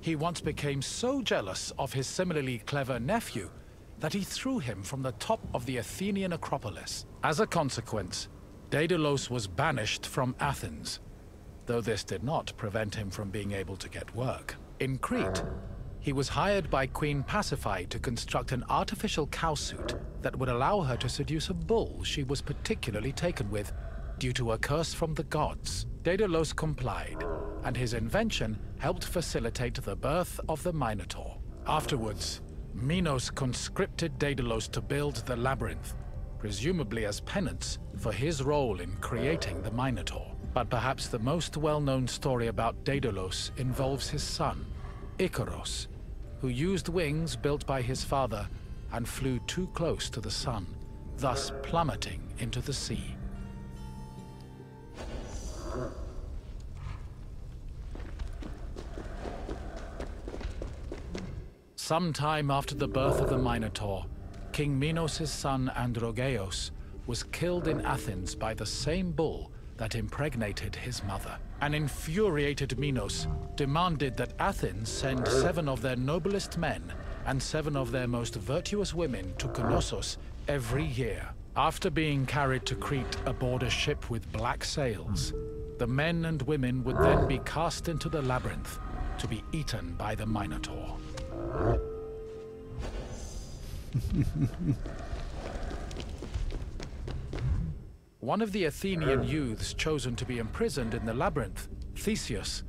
He once became so jealous of his similarly clever nephew that he threw him from the top of the Athenian Acropolis. As a consequence, Daedalus was banished from Athens, though this did not prevent him from being able to get work. In Crete, he was hired by Queen Pasiphae to construct an artificial cowsuit that would allow her to seduce a bull she was particularly taken with due to a curse from the gods. Daedalus complied, and his invention helped facilitate the birth of the Minotaur. Afterwards, Minos conscripted Daedalus to build the labyrinth, presumably as penance for his role in creating the Minotaur. But perhaps the most well-known story about Daedalus involves his son, Icaros, who used wings built by his father and flew too close to the sun, thus plummeting into the sea. Sometime after the birth of the Minotaur, King Minos' son Androgeos was killed in Athens by the same bull that impregnated his mother. An infuriated Minos demanded that Athens send 7 of their noblest men and 7 of their most virtuous women to Knossos every year. After being carried to Crete aboard a ship with black sails, the men and women would then be cast into the labyrinth to be eaten by the Minotaur. One of the Athenian youths chosen to be imprisoned in the labyrinth, Theseus,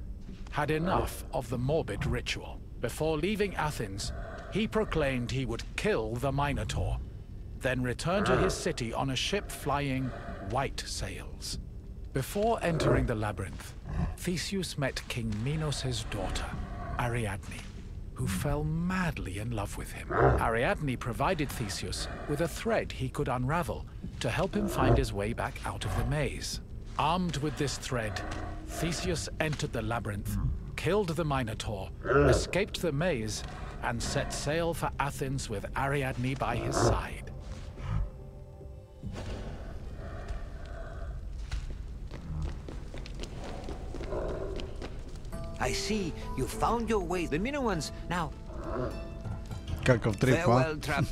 had enough of the morbid ritual. Before leaving Athens, he proclaimed he would kill the Minotaur, then return to his city on a ship flying white sails. Before entering the labyrinth, Theseus met King Minos' daughter, Ariadne, who fell madly in love with him. Ariadne provided Theseus with a thread he could unravel to help him find his way back out of the maze. Armed with this thread, Theseus entered the labyrinth, killed the Minotaur, escaped the maze, and set sail for Athens with Ariadne by his side. I see you found your way. The Minoans now. Kakav trip, Farewell, trap.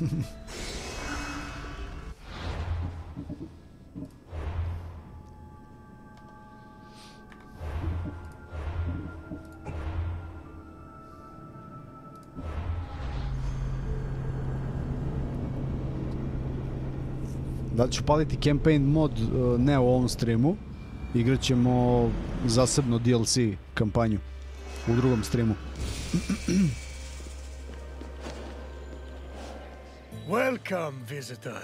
Da ću paliti campaign mod, ne u ovom streamu. Igrat ćemo zasebno DLC kampanju u drugom streamu. Welcome, visitor,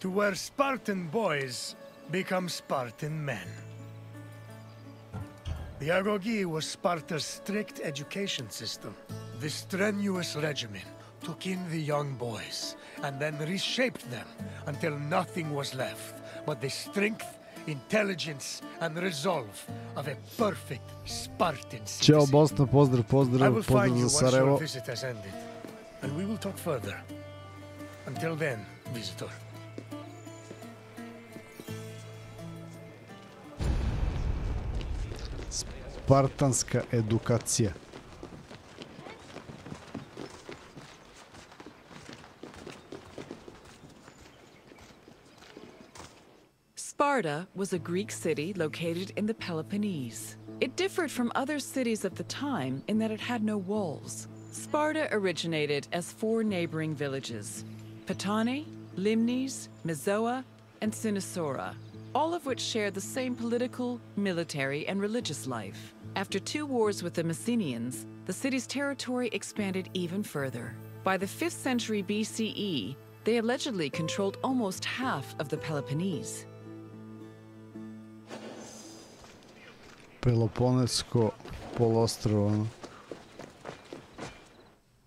to where Spartan boys become Spartan men. The agoge was Sparta's strict education system. The strenuous regimen took in the young boys and then reshaped them until nothing was left but the strength, intelligence, and resolve of a perfect Spartan citizen. Ćao Bosna, pozdrav za Sarajevo. Your visit has ended, and we will talk further. Until then, visitor. Spartanska edukacija. Sparta was a Greek city located in the Peloponnese. It differed from other cities of the time in that it had no walls. Sparta originated as 4 neighboring villages: Patane, Limnes, Mizoa, and Cynosura, all of which shared the same political, military, and religious life. After 2 wars with the Messenians, the city's territory expanded even further. By the 5th century BCE, they allegedly controlled almost half of the Peloponnese. Peloponesko poluostrvo.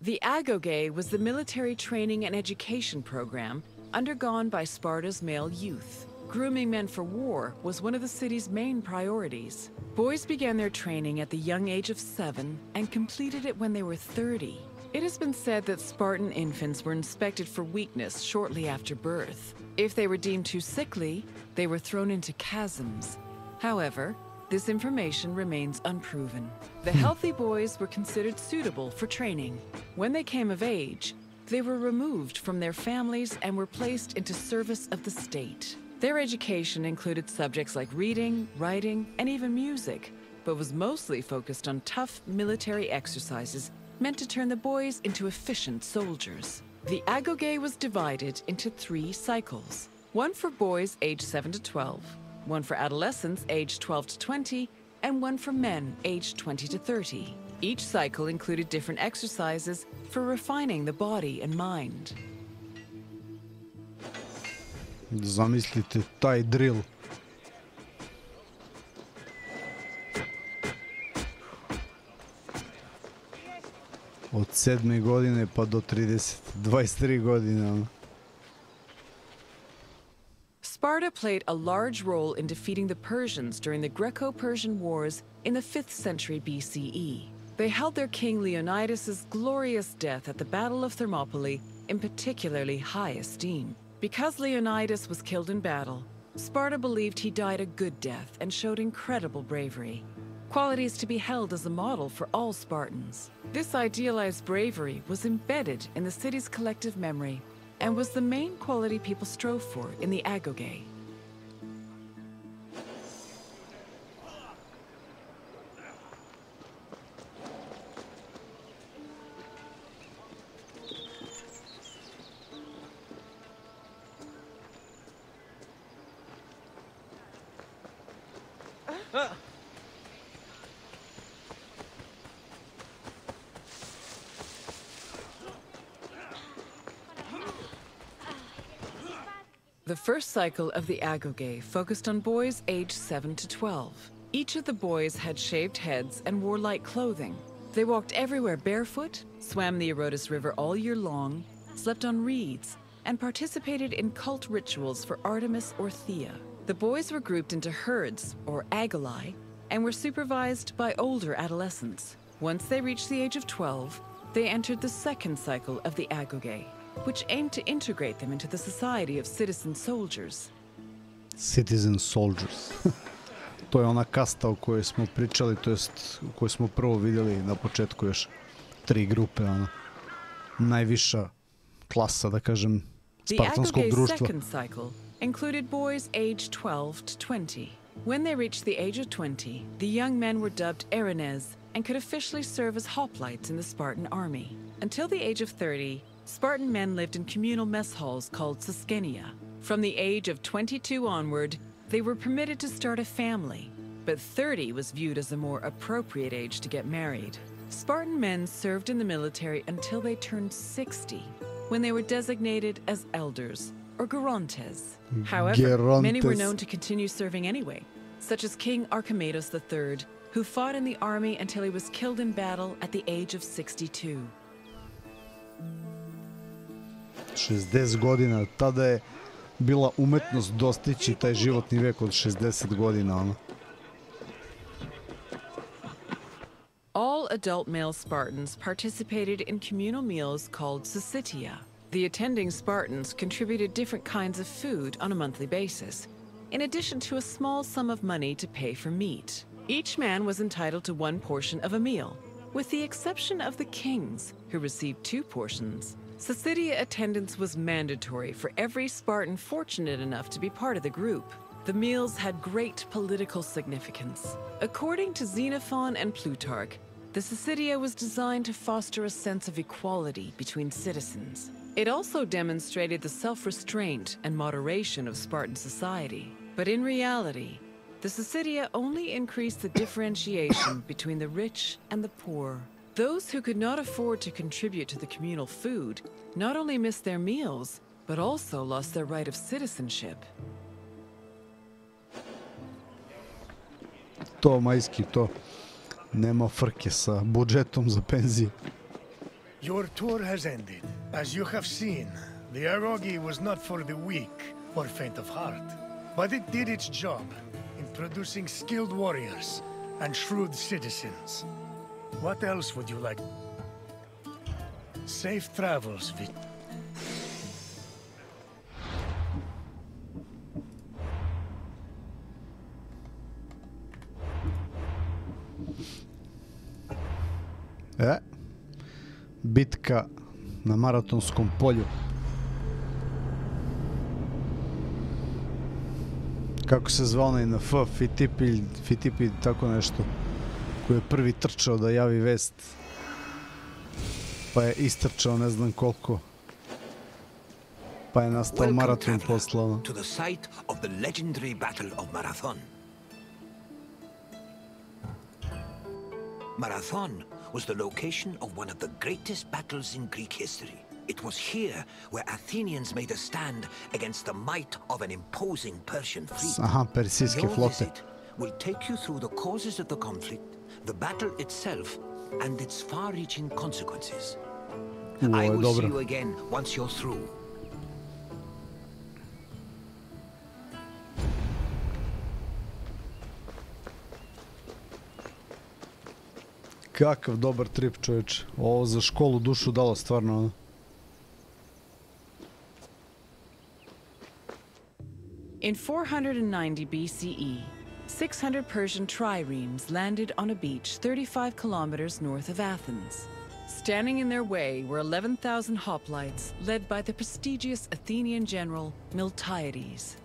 The agoge was the military training and education program undergone by Sparta's male youth. Grooming men for war was one of the city's main priorities. Boys began their training at the young age of 7 and completed it when they were 30. It has been said that Spartan infants were inspected for weakness shortly after birth. If they were deemed too sickly, they were thrown into chasms. However, this information remains unproven. The healthy boys were considered suitable for training. When they came of age, they were removed from their families and were placed into service of the state. Their education included subjects like reading, writing, and even music, but was mostly focused on tough military exercises meant to turn the boys into efficient soldiers. The agoge was divided into 3 cycles: one for boys aged 7 to 12, one for adolescents aged 12 to 20, and one for men aged 20 to 30. Each cycle included different exercises for refining the body and mind. Zamislite taj drill. Od 7. godine pa do 23 godine. Sparta played a large role in defeating the Persians during the Greco-Persian Wars in the 5th century BCE. They held their king Leonidas's glorious death at the Battle of Thermopylae in particularly high esteem. Because Leonidas was killed in battle, Sparta believed he died a good death and showed incredible bravery, qualities to be held as a model for all Spartans. This idealized bravery was embedded in the city's collective memory and was the main quality people strove for in the agoge. The first cycle of the agoge focused on boys aged 7 to 12. Each of the boys had shaved heads and wore light clothing. They walked everywhere barefoot, swam the Eurotas River all year long, slept on reeds, and participated in cult rituals for Artemis or Thea. The boys were grouped into herds, or agoli, and were supervised by older adolescents. Once they reached the age of 12, they entered the second cycle of the agoge, which aimed to integrate them into the society of citizen soldiers. Citizen soldiers. To je ona kasta o kojoj smo pričali, to jest u kojoj smo prvo vidjeli na početku još 3 grupe, ona najviša klasa, da kažem, spartanskog društva. The agoge's second cycle included boys aged 12 to 20. When they reached the age of 20, the young men were dubbed Erines and could officially serve as hoplites in the Spartan army. Until the age of 30, Spartan men lived in communal mess halls called Saskeneia. From the age of 22 onward, they were permitted to start a family, but 30 was viewed as a more appropriate age to get married. Spartan men served in the military until they turned 60, when they were designated as elders, or gerontes. However, many were known to continue serving anyway, such as King Archimedes III, who fought in the army until he was killed in battle at the age of 62. 60 godina, tada je bila umetnost dostići taj životni vek od 60 godina, ono. All adult male Spartans participated in communal meals called syssitia. The attending Spartans contributed different kinds of food on a monthly basis, in addition to a small sum of money to pay for meat. Each man was entitled to one portion of a meal, with the exception of the kings, who received 2 portions. Syssitia attendance was mandatory for every Spartan fortunate enough to be part of the group. The meals had great political significance. According to Xenophon and Plutarch, the syssitia was designed to foster a sense of equality between citizens. It also demonstrated the self-restraint and moderation of Spartan society. But in reality, the syssitia only increased the differentiation between the rich and the poor. Those who could not afford to contribute to the communal food not only missed their meals, but also lost their right of citizenship. To majski, to. Nema frke sa budžetom za penzije. Your tour has ended. As you have seen, the eroge was not for the weak or faint of heart, but it did its job in producing skilled warriors and shrewd citizens. What else would you like? Safe travels, Bitka na maratonskom polju. Kako se zvao onaj na F, Fitipi, tako nešto, koji je prvi trčao da javi vest, pa je istrčao ne znam koliko, pa je nastao maraton posla. To the site of the legendary battle of Marathon. Marathon was the location of one of the greatest battles in Greek history. It was here where Athenians made a stand against the might of an imposing Persian fleet. Persijske Your flote. visit will take you through the causes of the conflict, the battle itself, and its far-reaching consequences. I will see you again once you're through. Kakav dobar trip, čovječ. Ovo za školu dušu dalo stvarno, ono. In 490 BCE, 600 Persian triremes landed on a beach 35 kilometers north of Athens. Standing in their way were 11,000 hoplites led by the prestigious Athenian general Miltiades.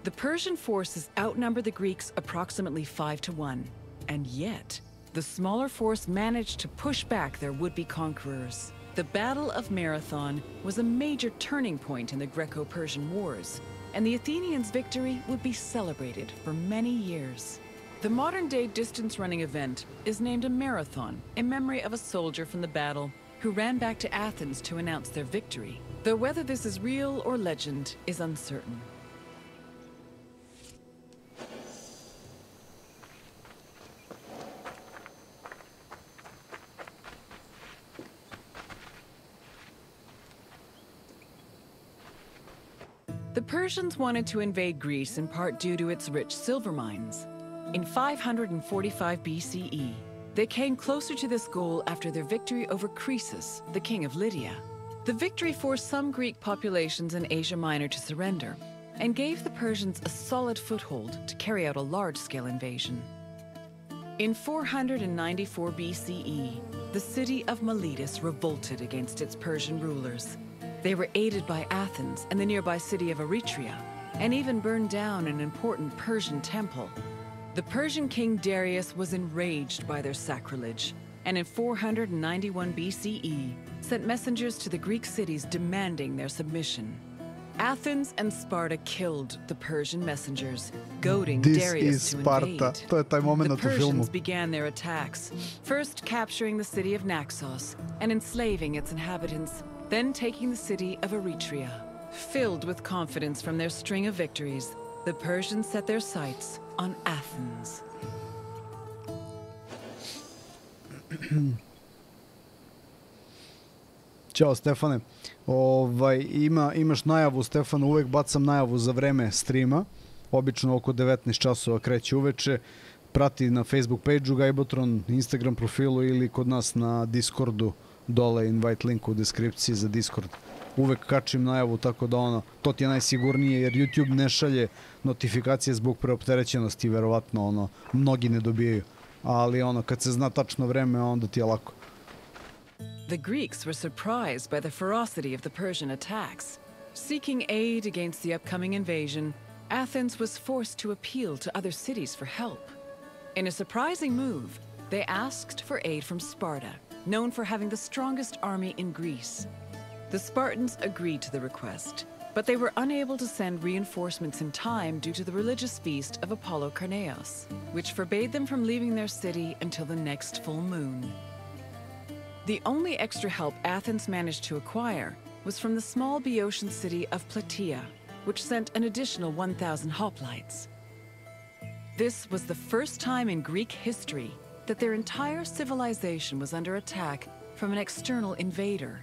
The Persian forces outnumbered the Greeks approximately 5-1, and yet the smaller force managed to push back their would-be conquerors. The Battle of Marathon was a major turning point in the Greco-Persian Wars, and the Athenians' victory would be celebrated for many years. The modern-day distance-running event is named a marathon in memory of a soldier from the battle who ran back to Athens to announce their victory, though whether this is real or legend is uncertain. The Persians wanted to invade Greece in part due to its rich silver mines. In 545 BCE, they came closer to this goal after their victory over Croesus, the king of Lydia. The victory forced some Greek populations in Asia Minor to surrender and gave the Persians a solid foothold to carry out a large-scale invasion. In 494 BCE, the city of Miletus revolted against its Persian rulers. They were aided by Athens and the nearby city of Eretria, and even burned down an important Persian temple. The Persian king Darius was enraged by their sacrilege, and in 491 BCE, sent messengers to the Greek cities demanding their submission. Athens and Sparta killed the Persian messengers, goading This Darius is to Sparta. invade. To je taj moment The u filmu. Persians began their attacks, first capturing the city of Naxos and enslaving its inhabitants, then taking the city of Eretria. Filled with confidence from their string of victories, the Persians set their sights on Athens. Ćao Stefane. Imaš najavu, Stefane, uvek bacam najavu za vreme streama. Obično oko 19 časova kreće uveče. Prati na Facebook page-u GAJBOTRON, Instagram profilu ili kod nas na Discordu. Dole invite link u deskripciji za Discord. Uvek kačim najavu, tako da to ti je najsigurnije, jer YouTube ne šalje notifikacije zbog preopterećenosti, verovatno mnogi ne dobijaju. Ali kad se zna tačno vreme, onda ti je lako. The Greeks were surprised by the ferocity of the Persian attacks. Seeking aid against the upcoming invasion, Athens was forced to appeal to other cities for help. In a surprising move, they asked for aid from Sparta, known for having the strongest army in Greece. The Spartans agreed to the request, but they were unable to send reinforcements in time due to the religious feast of Apollo Karneos, which forbade them from leaving their city until the next full moon. The only extra help Athens managed to acquire was from the small Boeotian city of Plataea, which sent an additional 1,000 hoplites. This was the first time in Greek history that their entire civilization was under attack from an external invader.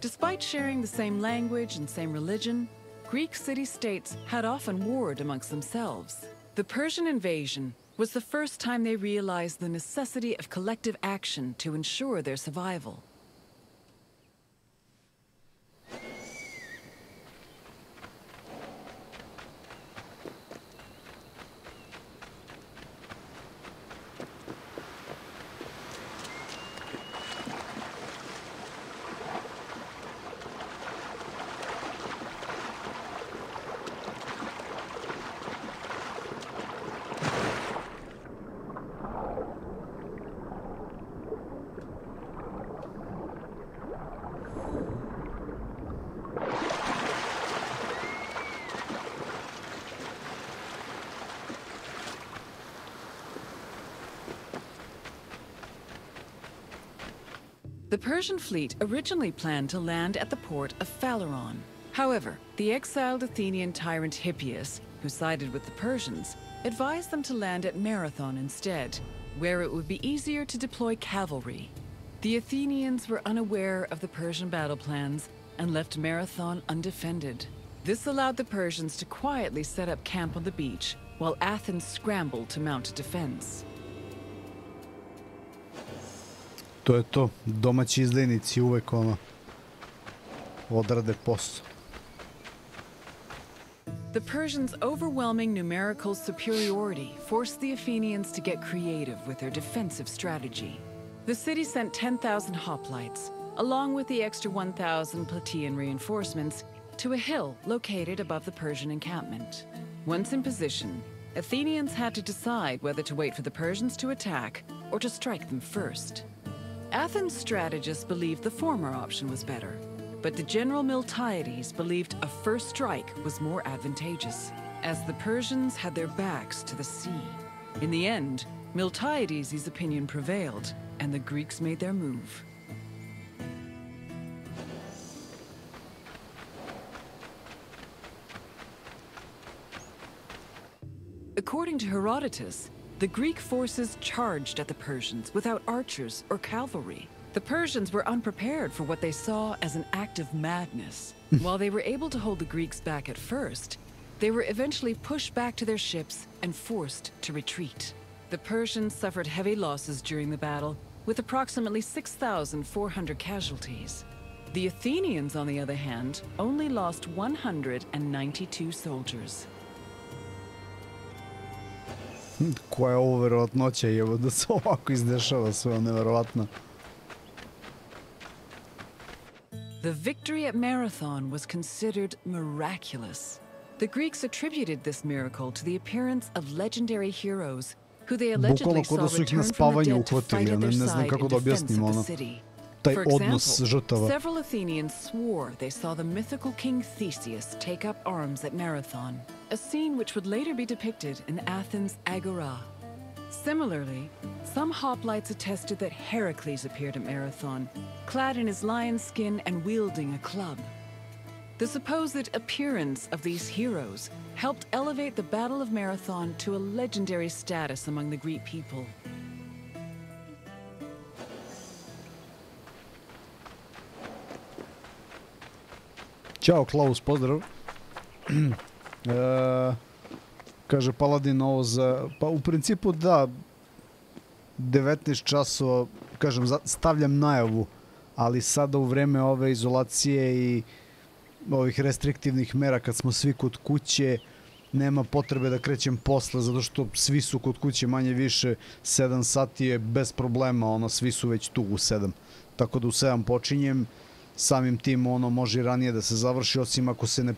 Despite sharing the same language and same religion, Greek city-states had often warred amongst themselves. The Persian invasion was the first time they realized the necessity of collective action to ensure their survival. The Persian fleet originally planned to land at the port of Phaleron. However, the exiled Athenian tyrant Hippias, who sided with the Persians, advised them to land at Marathon instead, where it would be easier to deploy cavalry. The Athenians were unaware of the Persian battle plans and left Marathon undefended. This allowed the Persians to quietly set up camp on the beach, while Athens scrambled to mount a defense. To je to. Domaći izdajnici uvek odrade posao. The Persians' overwhelming numerical superiority forced the Athenians to get creative with their defensive strategy. The city sent 10,000 hoplites, along with the extra 1,000 Plataean reinforcements, to a hill located above the Persian encampment. Once in position, Athenians had to decide whether to wait for the Persians to attack or to strike them first. Athens' strategists believed the former option was better, but the general Miltiades believed a first strike was more advantageous, as the Persians had their backs to the sea. In the end, Miltiades' opinion prevailed, and the Greeks made their move. According to Herodotus, the Greek forces charged at the Persians without archers or cavalry. The Persians were unprepared for what they saw as an act of madness. While they were able to hold the Greeks back at first, they were eventually pushed back to their ships and forced to retreat. The Persians suffered heavy losses during the battle, with approximately 6,400 casualties. The Athenians, on the other hand, only lost 192 soldiers. Koja je ovo verovatnoća, evo da se ovako izdešava sve, neverovatno. The victory at Marathon was considered miraculous. The Greeks attributed this miracle to the appearance of legendary heroes who they allegedly saw return from the dead to fight at their side in defense of the city. taj For odnos example, žrtava. several Athenians swore they saw the mythical king Theseus take up arms at Marathon, a scene which would later be depicted in Athens' Agora. Similarly, some hoplites attested that Heracles appeared at Marathon, clad in his lion's skin and wielding a club. The supposed appearance of these heroes helped elevate the Battle of Marathon to a legendary status among the Greek people. Ćao, Klaus, pozdrav. Kaže Paladin ovo za... Pa u principu da, 19 časova, kažem, stavljam najavu, ali sada u vreme ove izolacije i ovih restriktivnih mera kad smo svi kod kuće, nema potrebe da krećem posle, zato što svi su kod kuće manje više, 7 sati je bez problema, ono, svi su već tu u 7. Tako da u 7 počinjem, samim tim ono može i ranije da se završi, osim ako se ne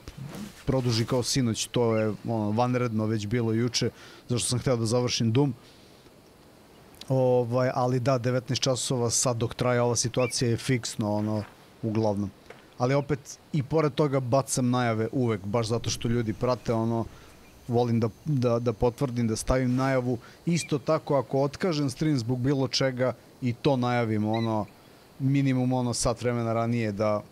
produži kao sinoć, to je ono vanredno već bilo juče, zašto sam hteo da završim Doom. Ali da, 19 časova sad dok traje ova situacija je fiksno, ono, uglavnom. Ali opet i pored toga bacam najave uvek, baš zato što ljudi prate, ono, volim da potvrdim, da stavim najavu. Isto tako ako otkažem stream zbog bilo čega i to najavim, ono, minimum ono sat vremena ranije, da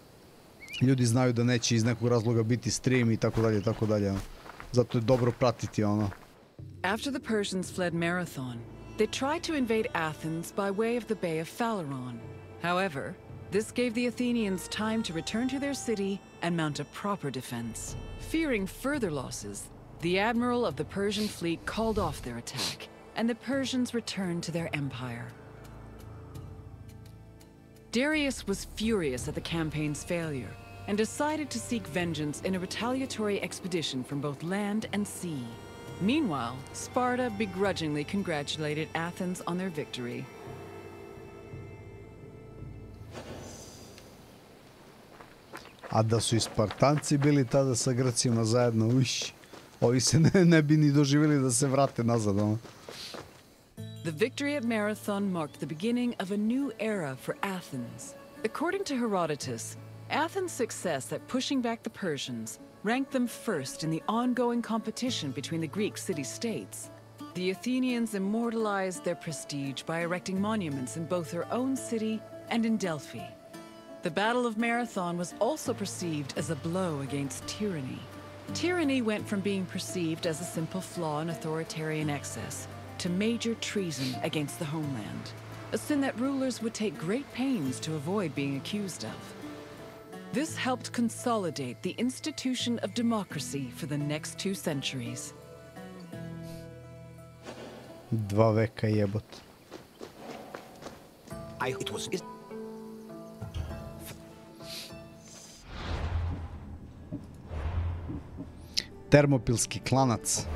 ljudi znaju da neće iz nekog razloga biti stream i tako dalje, tako dalje. Zato je dobro pratiti ono. After the Persians fled Marathon, they tried to invade Athens by way of the Bay of Phaleron. However, this gave the Athenians time to return to their city and mount a proper defense. Fearing further losses, the admiral of the Persian fleet called off their attack, and the Persians returned to their empire. Darius was furious at the campaign's failure and decided to seek vengeance in a retaliatory expedition from both land and sea. Meanwhile, Sparta begrudgingly congratulated Athens on their victory. A da su i Spartanci bili tada sa Grcima zajedno, ovi se ne bi ni doživjeli da se vrate nazad. The victory at Marathon marked the beginning of a new era for Athens. According to Herodotus, Athens' success at pushing back the Persians ranked them first in the ongoing competition between the Greek city-states. The Athenians immortalized their prestige by erecting monuments in both their own city and in Delphi. The Battle of Marathon was also perceived as a blow against tyranny. Tyranny went from being perceived as a simple flaw in authoritarian excess to major treason against the homeland, a sin that rulers would take great pains to avoid being accused of. This helped consolidate the institution of democracy for the next 2 centuries. 2 veka jebot. It was... Termopilski klanac.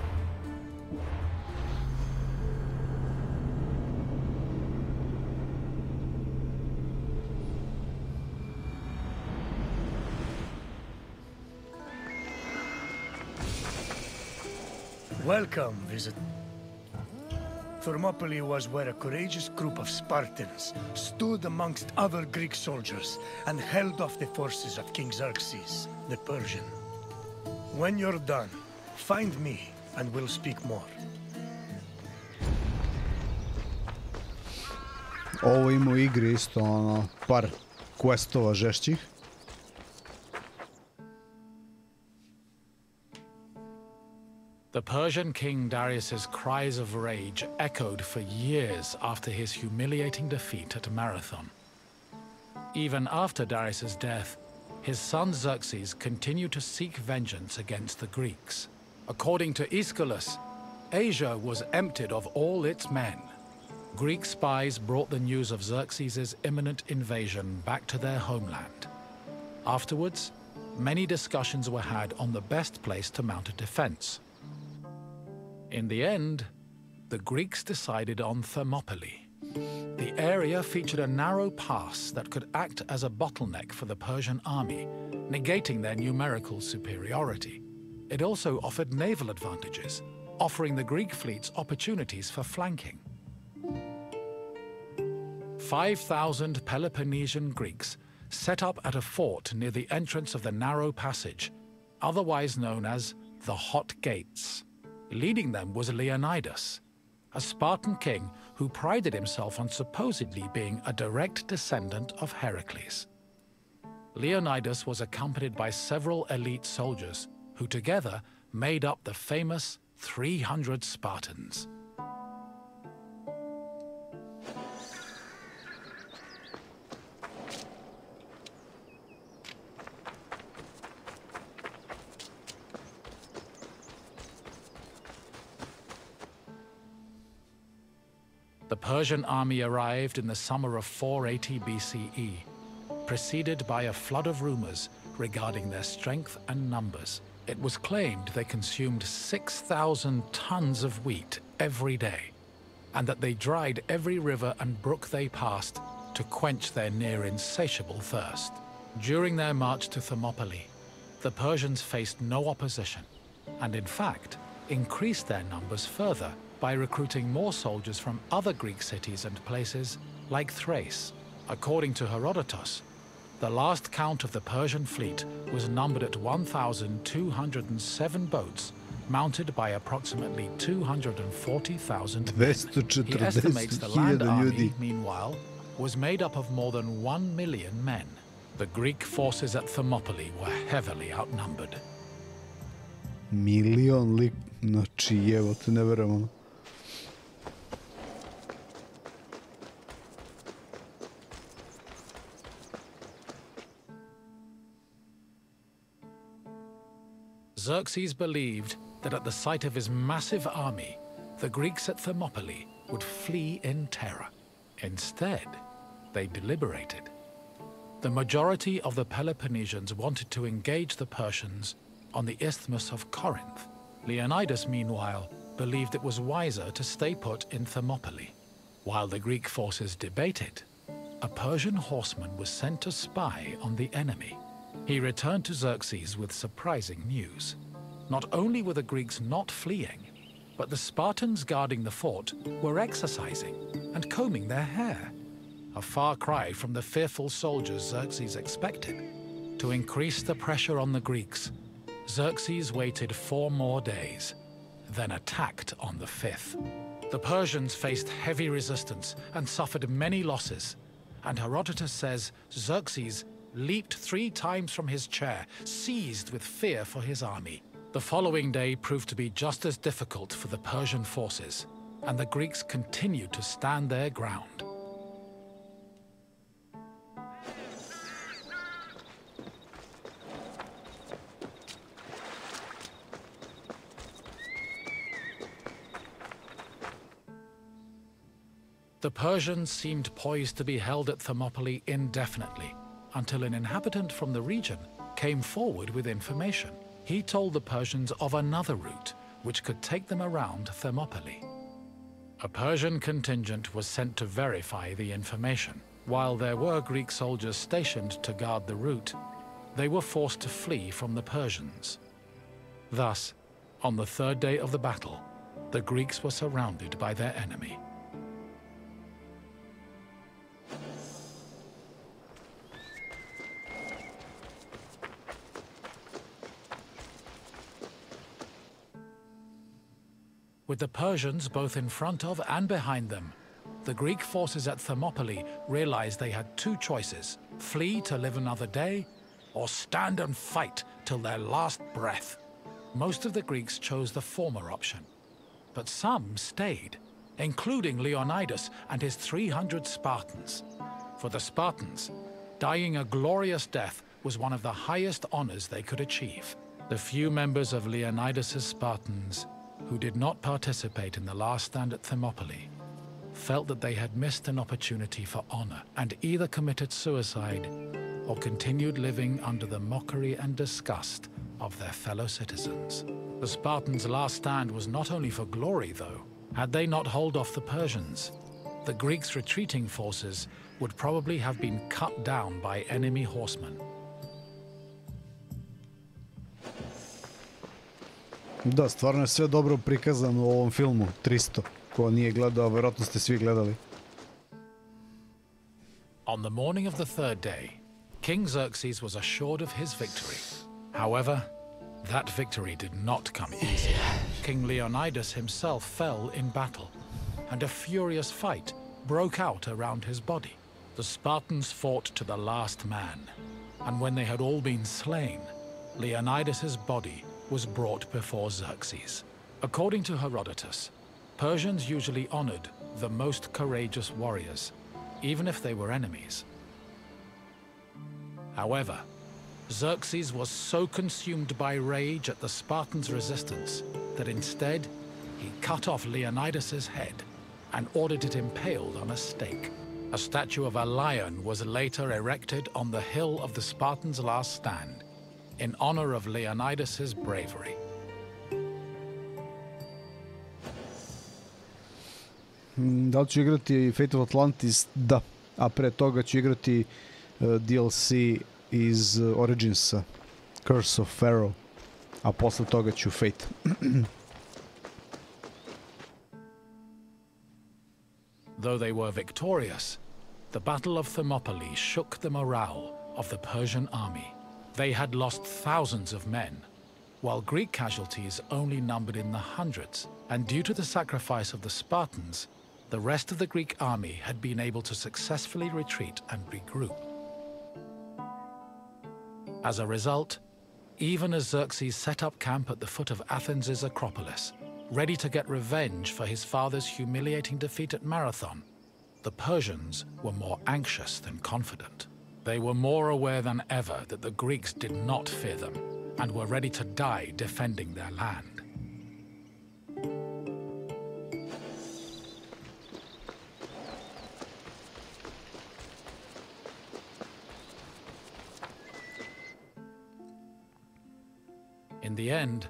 Welcome, visitor. Thermopylae was where a courageous group of Spartans stood amongst other Greek soldiers and held off the forces of King Xerxes, the Persian. When you're done, find me and we'll speak more. Ovo ima u igri isto ono par questova žešćih. The Persian king Darius's cries of rage echoed for years after his humiliating defeat at Marathon. Even after Darius's death, his son Xerxes continued to seek vengeance against the Greeks. According to Aeschylus, Asia was emptied of all its men. Greek spies brought the news of Xerxes' imminent invasion back to their homeland. Afterwards, many discussions were had on the best place to mount a defense. In the end, the Greeks decided on Thermopylae. The area featured a narrow pass that could act as a bottleneck for the Persian army, negating their numerical superiority. It also offered naval advantages, offering the Greek fleets opportunities for flanking. 5,000 Peloponnesian Greeks set up at a fort near the entrance of the narrow passage, otherwise known as the Hot Gates. Leading them was Leonidas, a Spartan king who prided himself on supposedly being a direct descendant of Heracles. Leonidas was accompanied by several elite soldiers who together made up the famous 300 Spartans. The Persian army arrived in the summer of 480 BCE, preceded by a flood of rumors regarding their strength and numbers. It was claimed they consumed 6,000 tons of wheat every day, and that they dried every river and brook they passed to quench their near insatiable thirst. During their march to Thermopylae, the Persians faced no opposition, and in fact increased their numbers further by recruiting more soldiers from other Greek cities and places like Thrace. According to Herodotus, the last count of the Persian fleet was numbered at 1,207 boats, mounted by approximately 240,000 men. He estimates the land army, meanwhile, was made up of more than 1 million men. The Greek forces at Thermopylae were heavily outnumbered. Milion lik, znači evo te ne verujemo. Xerxes believed that at the sight of his massive army, the Greeks at Thermopylae would flee in terror. Instead, they deliberated. The majority of the Peloponnesians wanted to engage the Persians on the Isthmus of Corinth. Leonidas, meanwhile, believed it was wiser to stay put in Thermopylae. While the Greek forces debated, a Persian horseman was sent to spy on the enemy. He returned to Xerxes with surprising news. Not only were the Greeks not fleeing, but the Spartans guarding the fort were exercising and combing their hair. A far cry from the fearful soldiers Xerxes expected. To increase the pressure on the Greeks, Xerxes waited 4 more days, then attacked on the 5th. The Persians faced heavy resistance and suffered many losses, and Herodotus says Xerxes leaped 3 times from his chair, seized with fear for his army. The following day proved to be just as difficult for the Persian forces, and the Greeks continued to stand their ground. The Persians seemed poised to be held at Thermopylae indefinitely, until an inhabitant from the region came forward with information. He told the Persians of another route which could take them around Thermopylae. A Persian contingent was sent to verify the information. While there were Greek soldiers stationed to guard the route, they were forced to flee from the Persians. Thus, on the 3rd day of the battle, the Greeks were surrounded by their enemy. With the Persians both in front of and behind them, the Greek forces at Thermopylae realized they had 2 choices: flee to live another day, or stand and fight till their last breath. Most of the Greeks chose the former option, but some stayed, including Leonidas and his 300 Spartans. For the Spartans, dying a glorious death was one of the highest honors they could achieve. The few members of Leonidas's Spartans who did not participate in the last stand at Thermopylae felt that they had missed an opportunity for honor and either committed suicide or continued living under the mockery and disgust of their fellow citizens. The Spartans' last stand was not only for glory, though. Had they not held off the Persians, the Greeks' retreating forces would probably have been cut down by enemy horsemen. Da, stvarno je sve dobro prikazano u ovom filmu 300. Ko nije gledao, vjerojatno ste svi gledali. On the morning of the third day, King Xerxes was assured of his victory. However, that victory did not come easy. King Leonidas himself fell in battle, and a furious fight broke out around his body. The Spartans fought to the last man, and when they had all been slain, Leonidas's body was brought before Xerxes. According to Herodotus, Persians usually honored the most courageous warriors, even if they were enemies. However, Xerxes was so consumed by rage at the Spartans' resistance that instead he cut off Leonidas's head and ordered it impaled on a stake. A statue of a lion was later erected on the hill of the Spartans' last stand in honor of Leonidas's bravery. Da li ću igrati Fate of Atlantis? Da. A pre toga ću igrati DLC iz Originsa, Curse of Pharaoh. A posle toga ću Fate. Though they were victorious, the Battle of Thermopylae shook the morale of the Persian army. They had lost thousands of men, while Greek casualties only numbered in the hundreds, and due to the sacrifice of the Spartans, the rest of the Greek army had been able to successfully retreat and regroup. As a result, even as Xerxes set up camp at the foot of Athens' Acropolis, ready to get revenge for his father's humiliating defeat at Marathon, the Persians were more anxious than confident. They were more aware than ever that the Greeks did not fear them and were ready to die defending their land. In the end,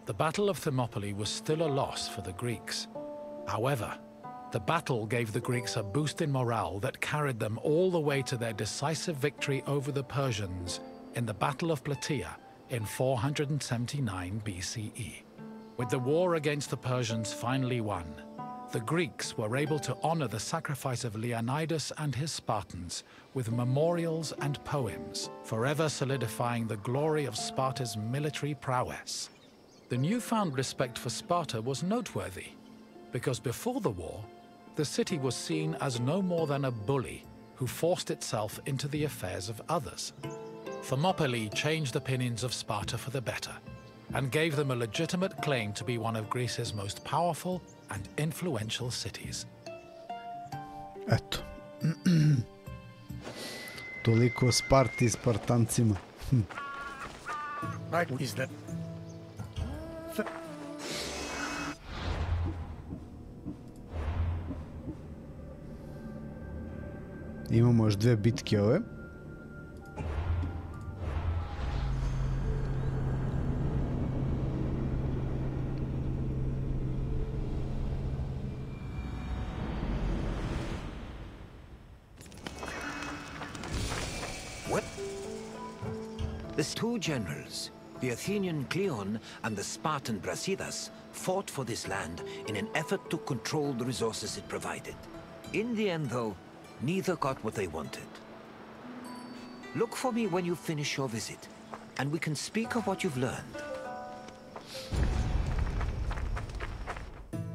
the Battle of Thermopylae was still a loss for the Greeks. However, the battle gave the Greeks a boost in morale that carried them all the way to their decisive victory over the Persians in the Battle of Plataea in 479 BCE. With the war against the Persians finally won, the Greeks were able to honor the sacrifice of Leonidas and his Spartans with memorials and poems, forever solidifying the glory of Sparta's military prowess. The newfound respect for Sparta was noteworthy, because before the war, the city was seen as no more than a bully who forced itself into the affairs of others. Thermopylae changed opinions of Sparta for the better, and gave them a legitimate claim to be one of Greece's most powerful and influential cities. Eto. Toliko o Sparti i Spartancima. Right, is that... Imamo još dve bitke ove. What? The two generals, the Athenian Cleon and the Spartan Brasidas, fought for this land in an effort to control the resources it provided. In the end, though, neither got what they wanted. Look for me when you finish your visit, and we can speak of what you've learned.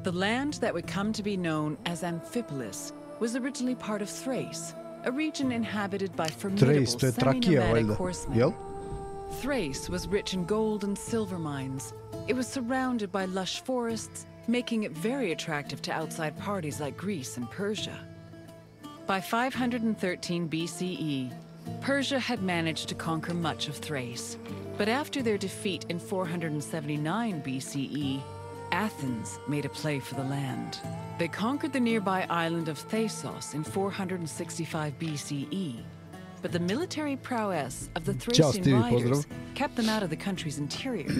The land that would come to be known as Amphipolis was originally part of Thrace, a region inhabited by formidable Thrace, to je Trakija, semi-nomadic valjda. horsemen. Jel? Thrace was rich in gold and silver mines. It was surrounded by lush forests, making it very attractive to outside parties like Greece and Persia. By 513 BCE, Persia had managed to conquer much of Thrace. But after their defeat in 479 BCE, Athens made a play for the land. They conquered the nearby island of Thasos in 465 BCE. But the military prowess of the Thracian Stevie, riders pozdrav. kept them out of the country's interior.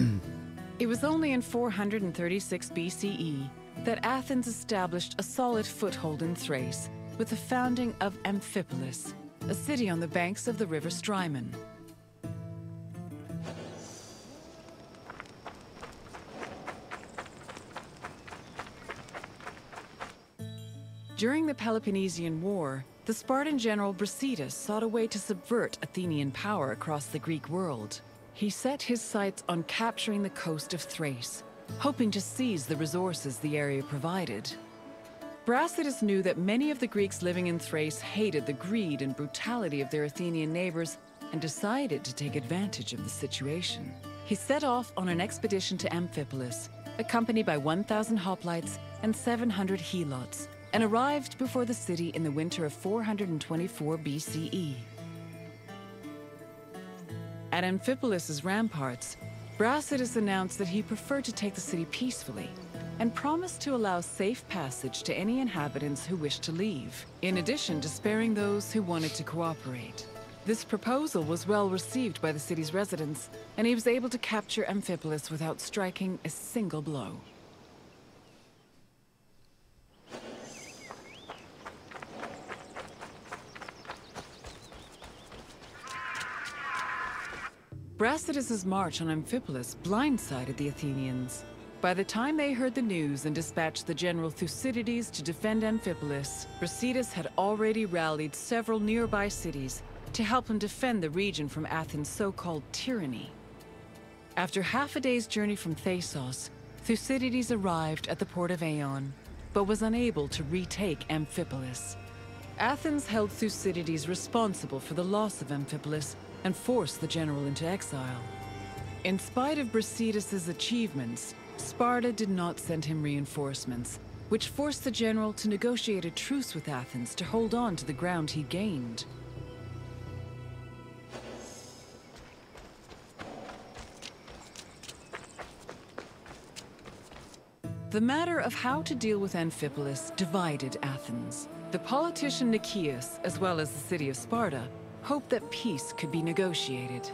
It was only in 436 BCE that Athens established a solid foothold in Thrace with the founding of Amphipolis, a city on the banks of the river Strymon. During the Peloponnesian War, the Spartan general Brasidas sought a way to subvert Athenian power across the Greek world. He set his sights on capturing the coast of Thrace, hoping to seize the resources the area provided. Brasidas knew that many of the Greeks living in Thrace hated the greed and brutality of their Athenian neighbors and decided to take advantage of the situation. He set off on an expedition to Amphipolis, accompanied by 1,000 hoplites and 700 helots, and arrived before the city in the winter of 424 BCE. At Amphipolis' ramparts, Brasidas announced that he preferred to take the city peacefully and promised to allow safe passage to any inhabitants who wished to leave, in addition to sparing those who wanted to cooperate. This proposal was well received by the city's residents, and he was able to capture Amphipolis without striking a single blow. Brasidas' march on Amphipolis blindsided the Athenians. By the time they heard the news and dispatched the general Thucydides to defend Amphipolis, Brasidas had already rallied several nearby cities to help him defend the region from Athens' so-called tyranny. After half a day's journey from Thasos, Thucydides arrived at the port of Aeon, but was unable to retake Amphipolis. Athens held Thucydides responsible for the loss of Amphipolis and forced the general into exile. In spite of Brasidas' achievements, Sparta did not send him reinforcements, which forced the general to negotiate a truce with Athens to hold on to the ground he gained. The matter of how to deal with Amphipolis divided Athens. The politician Nicias, as well as the city of Sparta, hoped that peace could be negotiated.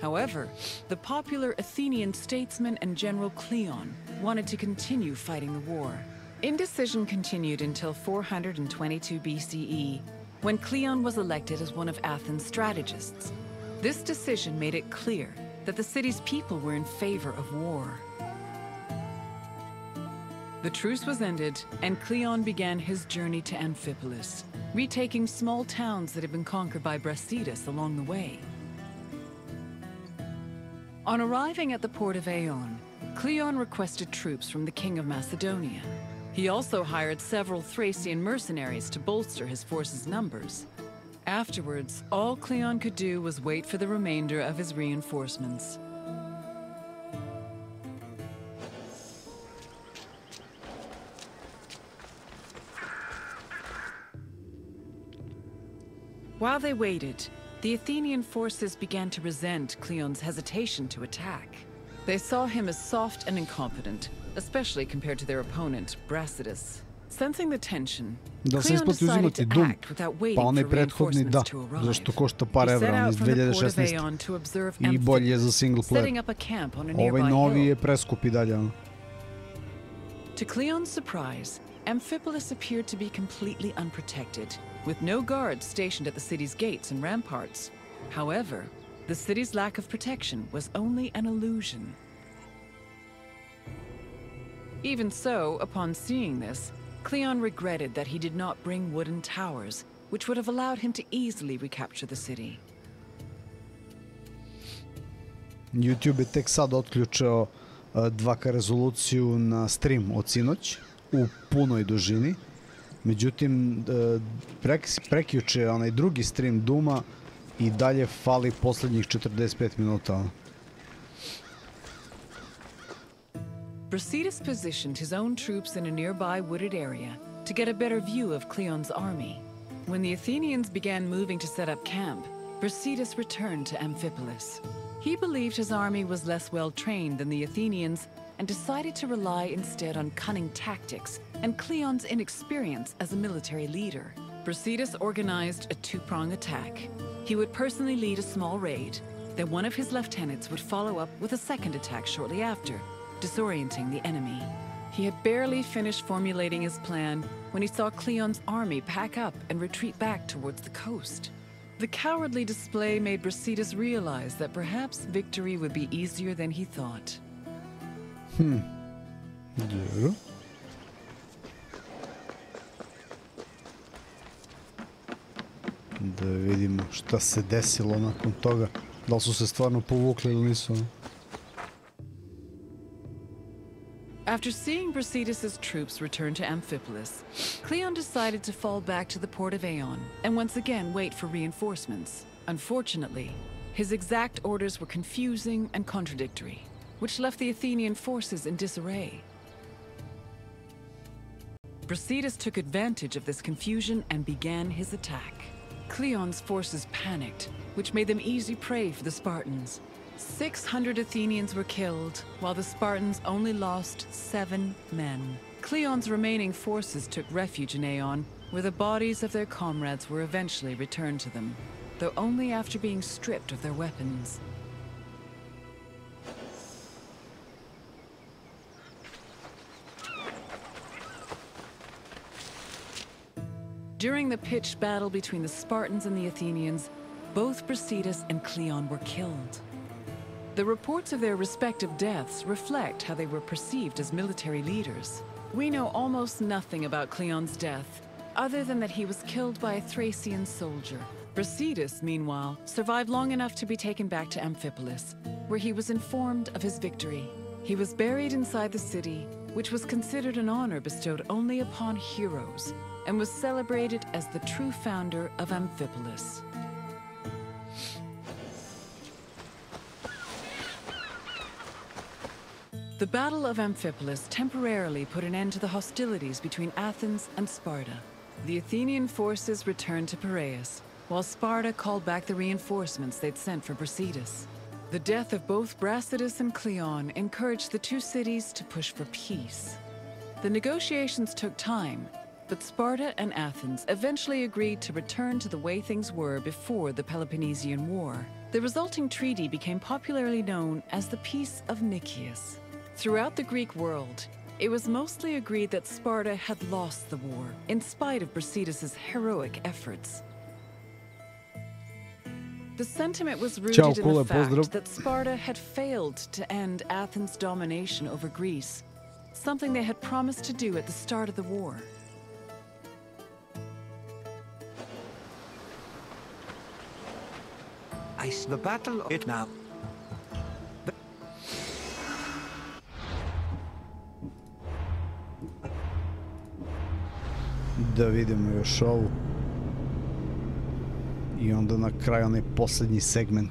However, the popular Athenian statesman and general Cleon wanted to continue fighting the war. Indecision continued until 422 BCE, when Cleon was elected as one of Athens' strategists. This decision made it clear that the city's people were in favor of war. The truce was ended, and Cleon began his journey to Amphipolis, retaking small towns that had been conquered by Brasidas along the way. On arriving at the port of Aeon, Cleon requested troops from the king of Macedonia. He also hired several Thracian mercenaries to bolster his force's numbers. Afterwards, all Cleon could do was wait for the remainder of his reinforcements. While they waited, the Athenian forces began to resent Cleon's hesitation to attack. They saw him as soft and incompetent, especially compared to their opponent, Brasidas. Sensing the tension, Cleon decided to act without waiting for reinforcements to arrive. He set out from the port of Aeon to observe Amphipolis, setting up a camp on a nearby hill. To Cleon's surprise, Amphipolis appeared to be completely unprotected, with no guards stationed at the city's gates and ramparts. However, the city's lack of protection was only an illusion. Even so, upon seeing this, Cleon regretted that he did not bring wooden towers, which would have allowed him to easily recapture the city. YouTube je tek sad otključao 2K rezoluciju na stream od sinoć u punoj dužini. Međutim, prekjuče onaj drugi stream Duma i dalje fali posljednjih 45 minuta. Brasidas positioned his own troops in a nearby wooded area to get a better view of Cleon's army. When the Athenians began moving to set up camp, Brasidas returned to Amphipolis. He believed his army was less well-trained than the Athenians and decided to rely instead on cunning tactics and Cleon's inexperience as a military leader. Brasidas organized a two-prong attack. He would personally lead a small raid, then one of his lieutenants would follow up with a second attack shortly after, disorienting the enemy. He had barely finished formulating his plan when he saw Cleon's army pack up and retreat back towards the coast. The cowardly display made Brasidas realize that perhaps victory would be easier than he thought. Yeah. Da vidimo šta se desilo nakon toga. Da li su se stvarno povukli ili nisu? After seeing Brasidas' troops return to Amphipolis, Cleon decided to fall back to the port of Aeon and once again wait for reinforcements. Unfortunately, his exact orders were confusing and contradictory, which left the Athenian forces in disarray. Brasidas took advantage of this confusion and began his attack. Cleon's forces panicked, which made them easy prey for the Spartans. 600 Athenians were killed, while the Spartans only lost 7 men. Cleon's remaining forces took refuge in Aeon, where the bodies of their comrades were eventually returned to them, though only after being stripped of their weapons. During the pitched battle between the Spartans and the Athenians, both Brasidas and Cleon were killed. The reports of their respective deaths reflect how they were perceived as military leaders. We know almost nothing about Cleon's death, other than that he was killed by a Thracian soldier. Brasidas, meanwhile, survived long enough to be taken back to Amphipolis, where he was informed of his victory. He was buried inside the city, which was considered an honor bestowed only upon heroes, and was celebrated as the true founder of Amphipolis. The Battle of Amphipolis temporarily put an end to the hostilities between Athens and Sparta. The Athenian forces returned to Piraeus, while Sparta called back the reinforcements they'd sent for Brasidas. The death of both Brasidas and Cleon encouraged the two cities to push for peace. The negotiations took time, but Sparta and Athens eventually agreed to return to the way things were before the Peloponnesian War. The resulting treaty became popularly known as the Peace of Nicias. Throughout the Greek world, it was mostly agreed that Sparta had lost the war, in spite of Brasidas' heroic efforts. The sentiment was rooted in the fact that Sparta had failed to end Athens' domination over Greece, something they had promised to do at the start of the war. The battle of it now. Da vidimo još ovu. I onda na kraju onaj posljednji segment.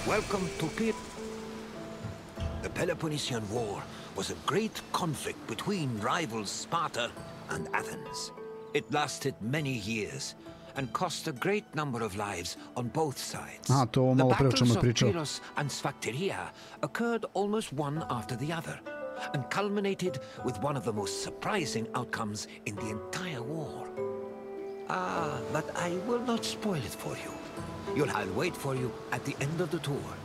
Welcome to The Peloponnesian War was a great conflict between rivals Sparta and Athens. It lasted many years and cost a great number of lives on both sides. To the malo battles of pričao. Pylos and Sphacteria occurred almost one after the other, and culminated with one of the most surprising outcomes in the entire war. But I will not spoil it for you. I'll wait for you at the end of the tour.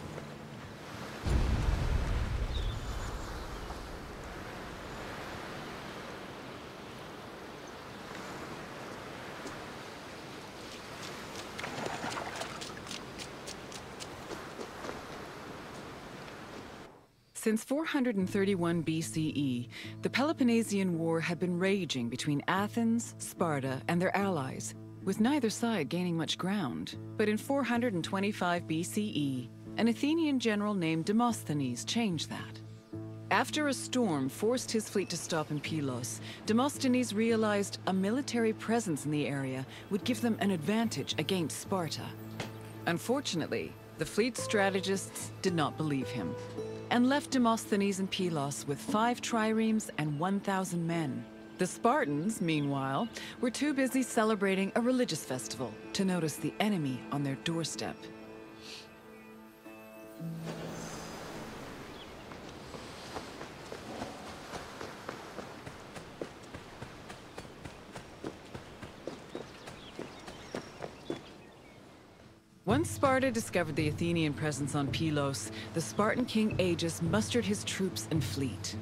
Since 431 BCE, the Peloponnesian War had been raging between Athens, Sparta, and their allies, with neither side gaining much ground. But in 425 BCE, an Athenian general named Demosthenes changed that. After a storm forced his fleet to stop in Pylos, Demosthenes realized a military presence in the area would give them an advantage against Sparta. Unfortunately, the fleet strategists did not believe him, and left Demosthenes in Pylos with 5 triremes and 1,000 men. The Spartans, meanwhile, were too busy celebrating a religious festival to notice the enemy on their doorstep. Once Sparta discovered the Athenian presence on Pylos, the Spartan king Agis mustered his troops and fleet.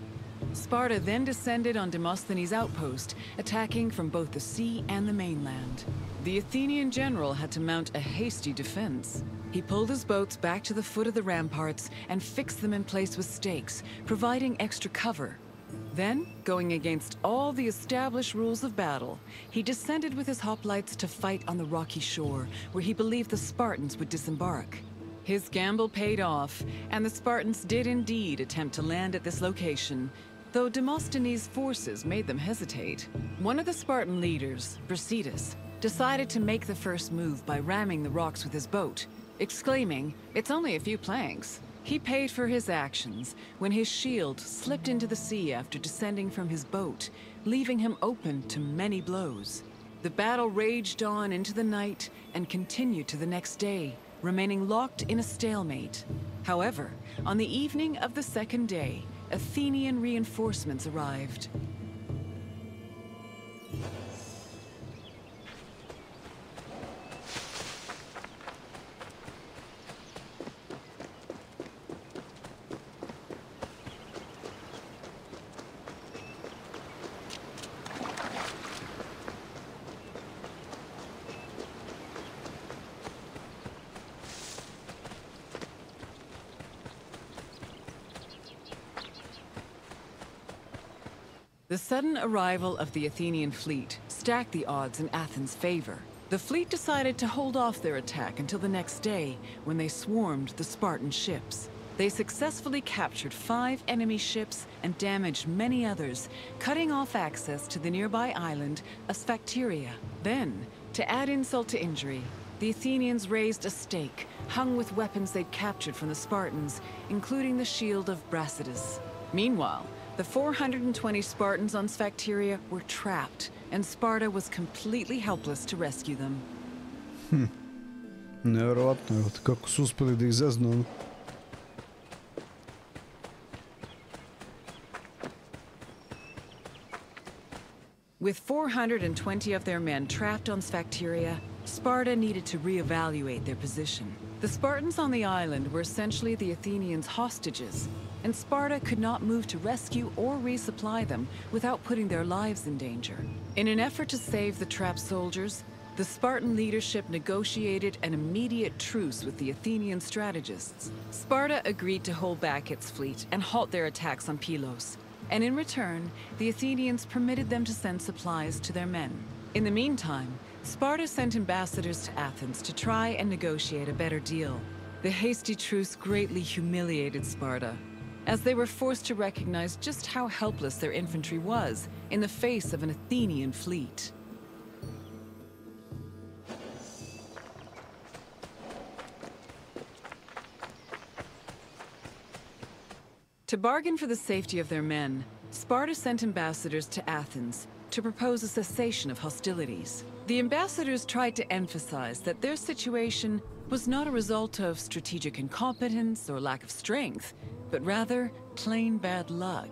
Sparta then descended on Demosthenes' outpost, attacking from both the sea and the mainland. The Athenian general had to mount a hasty defense. He pulled his boats back to the foot of the ramparts and fixed them in place with stakes, providing extra cover. Then, going against all the established rules of battle, he descended with his hoplites to fight on the rocky shore, where he believed the Spartans would disembark. His gamble paid off, and the Spartans did indeed attempt to land at this location, though Demosthenes' forces made them hesitate. One of the Spartan leaders, Brasidas, decided to make the first move by ramming the rocks with his boat, exclaiming, "It's only a few planks." He paid for his actions when his shield slipped into the sea after descending from his boat, leaving him open to many blows. The battle raged on into the night and continued to the next day, remaining locked in a stalemate. However, on the evening of the second day, Athenian reinforcements arrived. The sudden arrival of the Athenian fleet stacked the odds in Athens' favor. The fleet decided to hold off their attack until the next day, when they swarmed the Spartan ships. They successfully captured 5 enemy ships and damaged many others, cutting off access to the nearby island of Sphacteria. Then, to add insult to injury, the Athenians raised a stake hung with weapons they'd captured from the Spartans, including the shield of Brasidas. Meanwhile, the 420 Spartans on Sphacteria were trapped, and Sparta was completely helpless to rescue them. Nevjerovatno je, kako su uspeli da ih zeznu. With 420 of their men trapped on Sphacteria, Sparta needed to reevaluate their position. The Spartans on the island were essentially the Athenians' hostages, and Sparta could not move to rescue or resupply them without putting their lives in danger. In an effort to save the trapped soldiers, the Spartan leadership negotiated an immediate truce with the Athenian strategists. Sparta agreed to hold back its fleet and halt their attacks on Pylos, and in return, the Athenians permitted them to send supplies to their men. In the meantime, Sparta sent ambassadors to Athens to try and negotiate a better deal. The hasty truce greatly humiliated Sparta, as they were forced to recognize just how helpless their infantry was in the face of an Athenian fleet. To bargain for the safety of their men, Sparta sent ambassadors to Athens to propose a cessation of hostilities. The ambassadors tried to emphasize that their situation was not a result of strategic incompetence or lack of strength, but rather plain bad luck.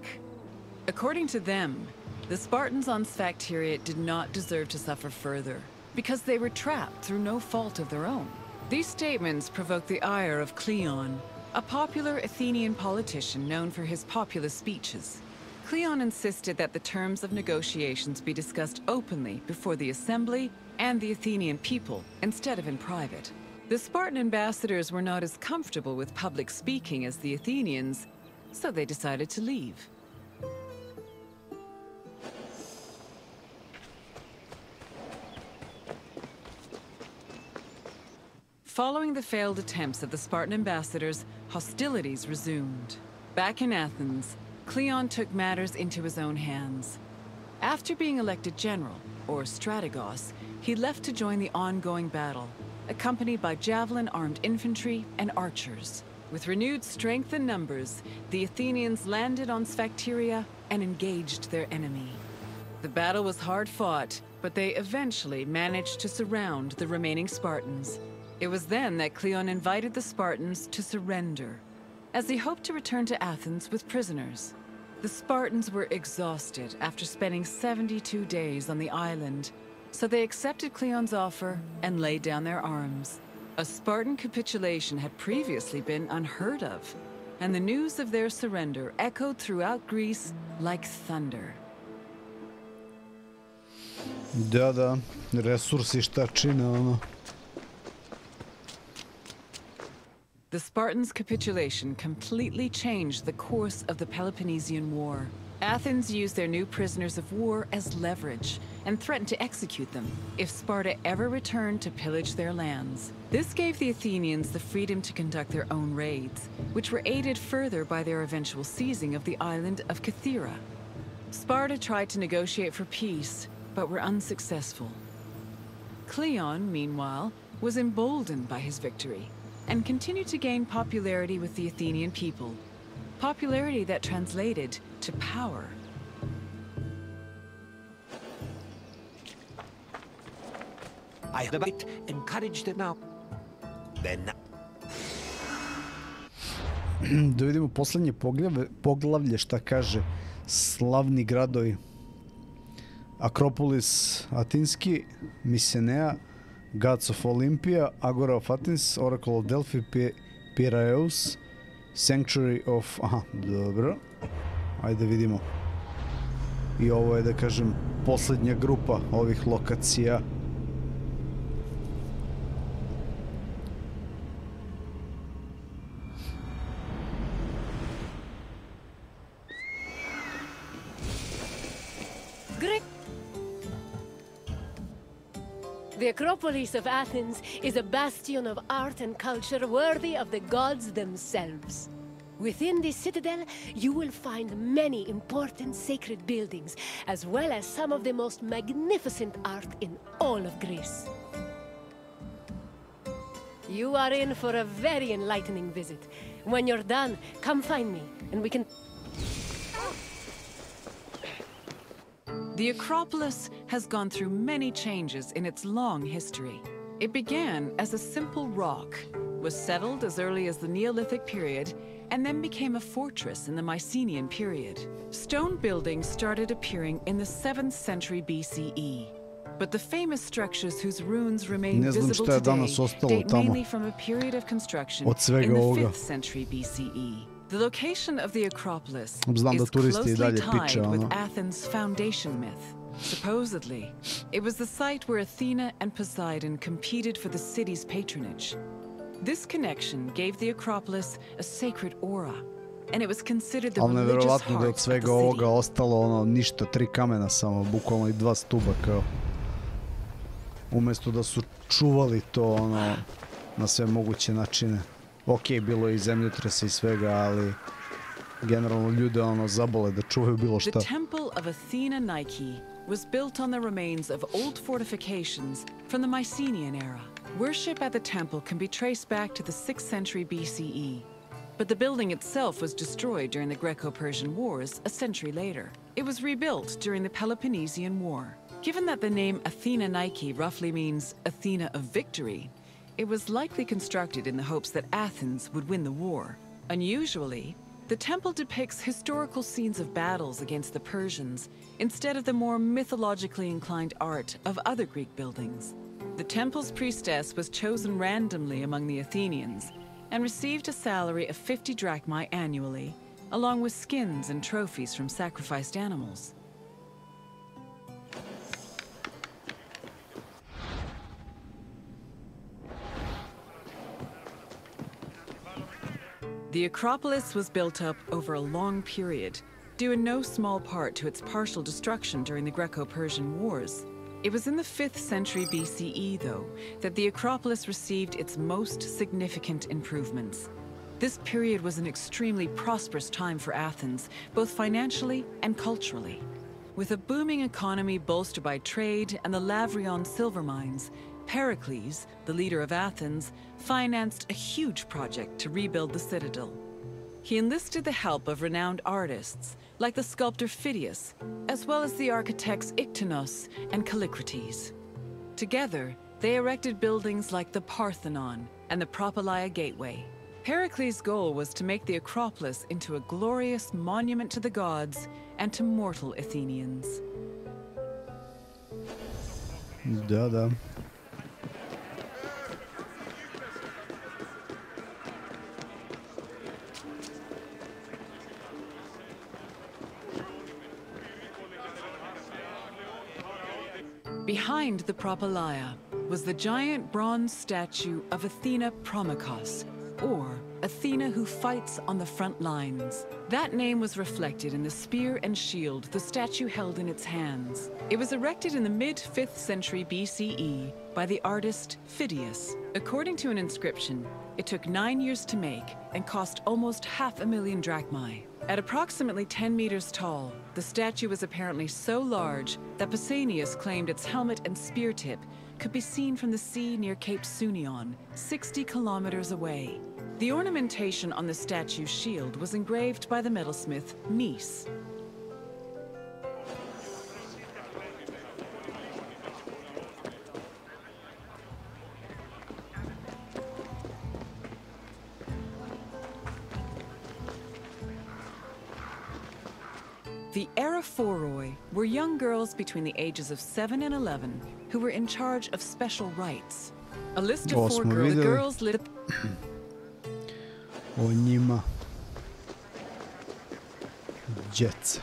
According to them, the Spartans on Sphacteria did not deserve to suffer further, because they were trapped through no fault of their own. These statements provoked the ire of Cleon, a popular Athenian politician known for his populist speeches. Cleon insisted that the terms of negotiations be discussed openly before the assembly and the Athenian people, instead of in private. The Spartan ambassadors were not as comfortable with public speaking as the Athenians, so they decided to leave. Following the failed attempts of the Spartan ambassadors, hostilities resumed. Back in Athens, Cleon took matters into his own hands. After being elected general, or strategos, he left to join the ongoing battle, accompanied by javelin-armed infantry and archers. With renewed strength and numbers, the Athenians landed on Sphacteria and engaged their enemy. The battle was hard-fought, but they eventually managed to surround the remaining Spartans. It was then that Cleon invited the Spartans to surrender, as he hoped to return to Athens with prisoners. The Spartans were exhausted after spending 72 days on the island, so they accepted Cleon's offer and laid down their arms. A Spartan capitulation had previously been unheard of, and the news of their surrender echoed throughout Greece like thunder. Da, resursi šta čine, ono. The Spartans' capitulation completely changed the course of the Peloponnesian War. Athens used their new prisoners of war as leverage and threatened to execute them if Sparta ever returned to pillage their lands. This gave the Athenians the freedom to conduct their own raids, which were aided further by their eventual seizing of the island of Kythera. Sparta tried to negotiate for peace, but were unsuccessful. Cleon, meanwhile, was emboldened by his victory and continued to gain popularity with the Athenian people. Popularity that translated to power. I have encouraged it now. Then Da vidimo poslednje poglavlje šta kaže. Slavni gradovi. Akropolis Atinski, Misenea, Gods of Olympia, Agora of Athens, Oracle of Delphi, Piraeus, Sanctuary of... Aha, dobro. Ajde vidimo. I ovo je, da kažem, poslednja grupa ovih lokacija. The Acropolis of Athens is a bastion of art and culture worthy of the gods themselves. Within this citadel, you will find many important sacred buildings, as well as some of the most magnificent art in all of Greece. You are in for a very enlightening visit. When you're done, come find me, and we can... The Acropolis has gone through many changes in its long history. It began as a simple rock, was settled as early as the Neolithic period, and then became a fortress in the Mycenaean period. Stone buildings started appearing in the 7th century BCE. But the famous structures whose ruins remain visible today date mainly from a period of construction in the 5th century BCE. The location of the Acropolis is closely tied with Athens' foundation myth. Supposedly, it was the site where Athena and Poseidon competed for the city's patronage. This connection gave the Acropolis a sacred aura, and it was considered the religious heart of the city. Ostalo ništa, 3 kamena samo, bukvalno i 2 stuba kao. Umesto da su čuvali to na sve moguće načine. Okej, bilo je i zemljotresa i svega, ali generalno ljude zabole da čuvaju bilo šta. The temple of Athena Nike was built on the remains of old fortifications from the Mycenaean era. Worship at the temple can be traced back to the 6th century BCE, but the building itself was destroyed during the Greco-Persian Wars a century later. It was rebuilt during the Peloponnesian War. Given that the name Athena Nike roughly means Athena of victory, it was likely constructed in the hopes that Athens would win the war. Unusually, the temple depicts historical scenes of battles against the Persians instead of the more mythologically inclined art of other Greek buildings. The temple's priestess was chosen randomly among the Athenians and received a salary of 50 drachmae annually, along with skins and trophies from sacrificed animals. The Acropolis was built up over a long period, due in no small part to its partial destruction during the Greco-Persian Wars. It was in the 5th century BCE, though, that the Acropolis received its most significant improvements. This period was an extremely prosperous time for Athens, both financially and culturally. With a booming economy bolstered by trade and the Lavrion silver mines, Pericles, the leader of Athens, financed a huge project to rebuild the citadel. He enlisted the help of renowned artists, like the sculptor Phidias, as well as the architects Iktinos and Callicrates. Together, they erected buildings like the Parthenon and the Propylaea Gateway. Pericles' goal was to make the Acropolis into a glorious monument to the gods and to mortal Athenians. Da. Behind the Propylaea was the giant bronze statue of Athena Promachos, or Athena who fights on the front lines. That name was reflected in the spear and shield the statue held in its hands. It was erected in the mid-5th century BCE by the artist Phidias. According to an inscription, it took 9 years to make and cost almost 500,000 drachmae. At approximately 10 meters tall, the statue was apparently so large that Pausanias claimed its helmet and spear tip could be seen from the sea near Cape Sunion, 60 kilometers away. The ornamentation on the statue's shield was engraved by the metalsmith Mies. The Eraphoroi were young girls between the ages of 7 and 11 who were in charge of special rites. A list of 4 girls. The girls lived. O njima. Djeca.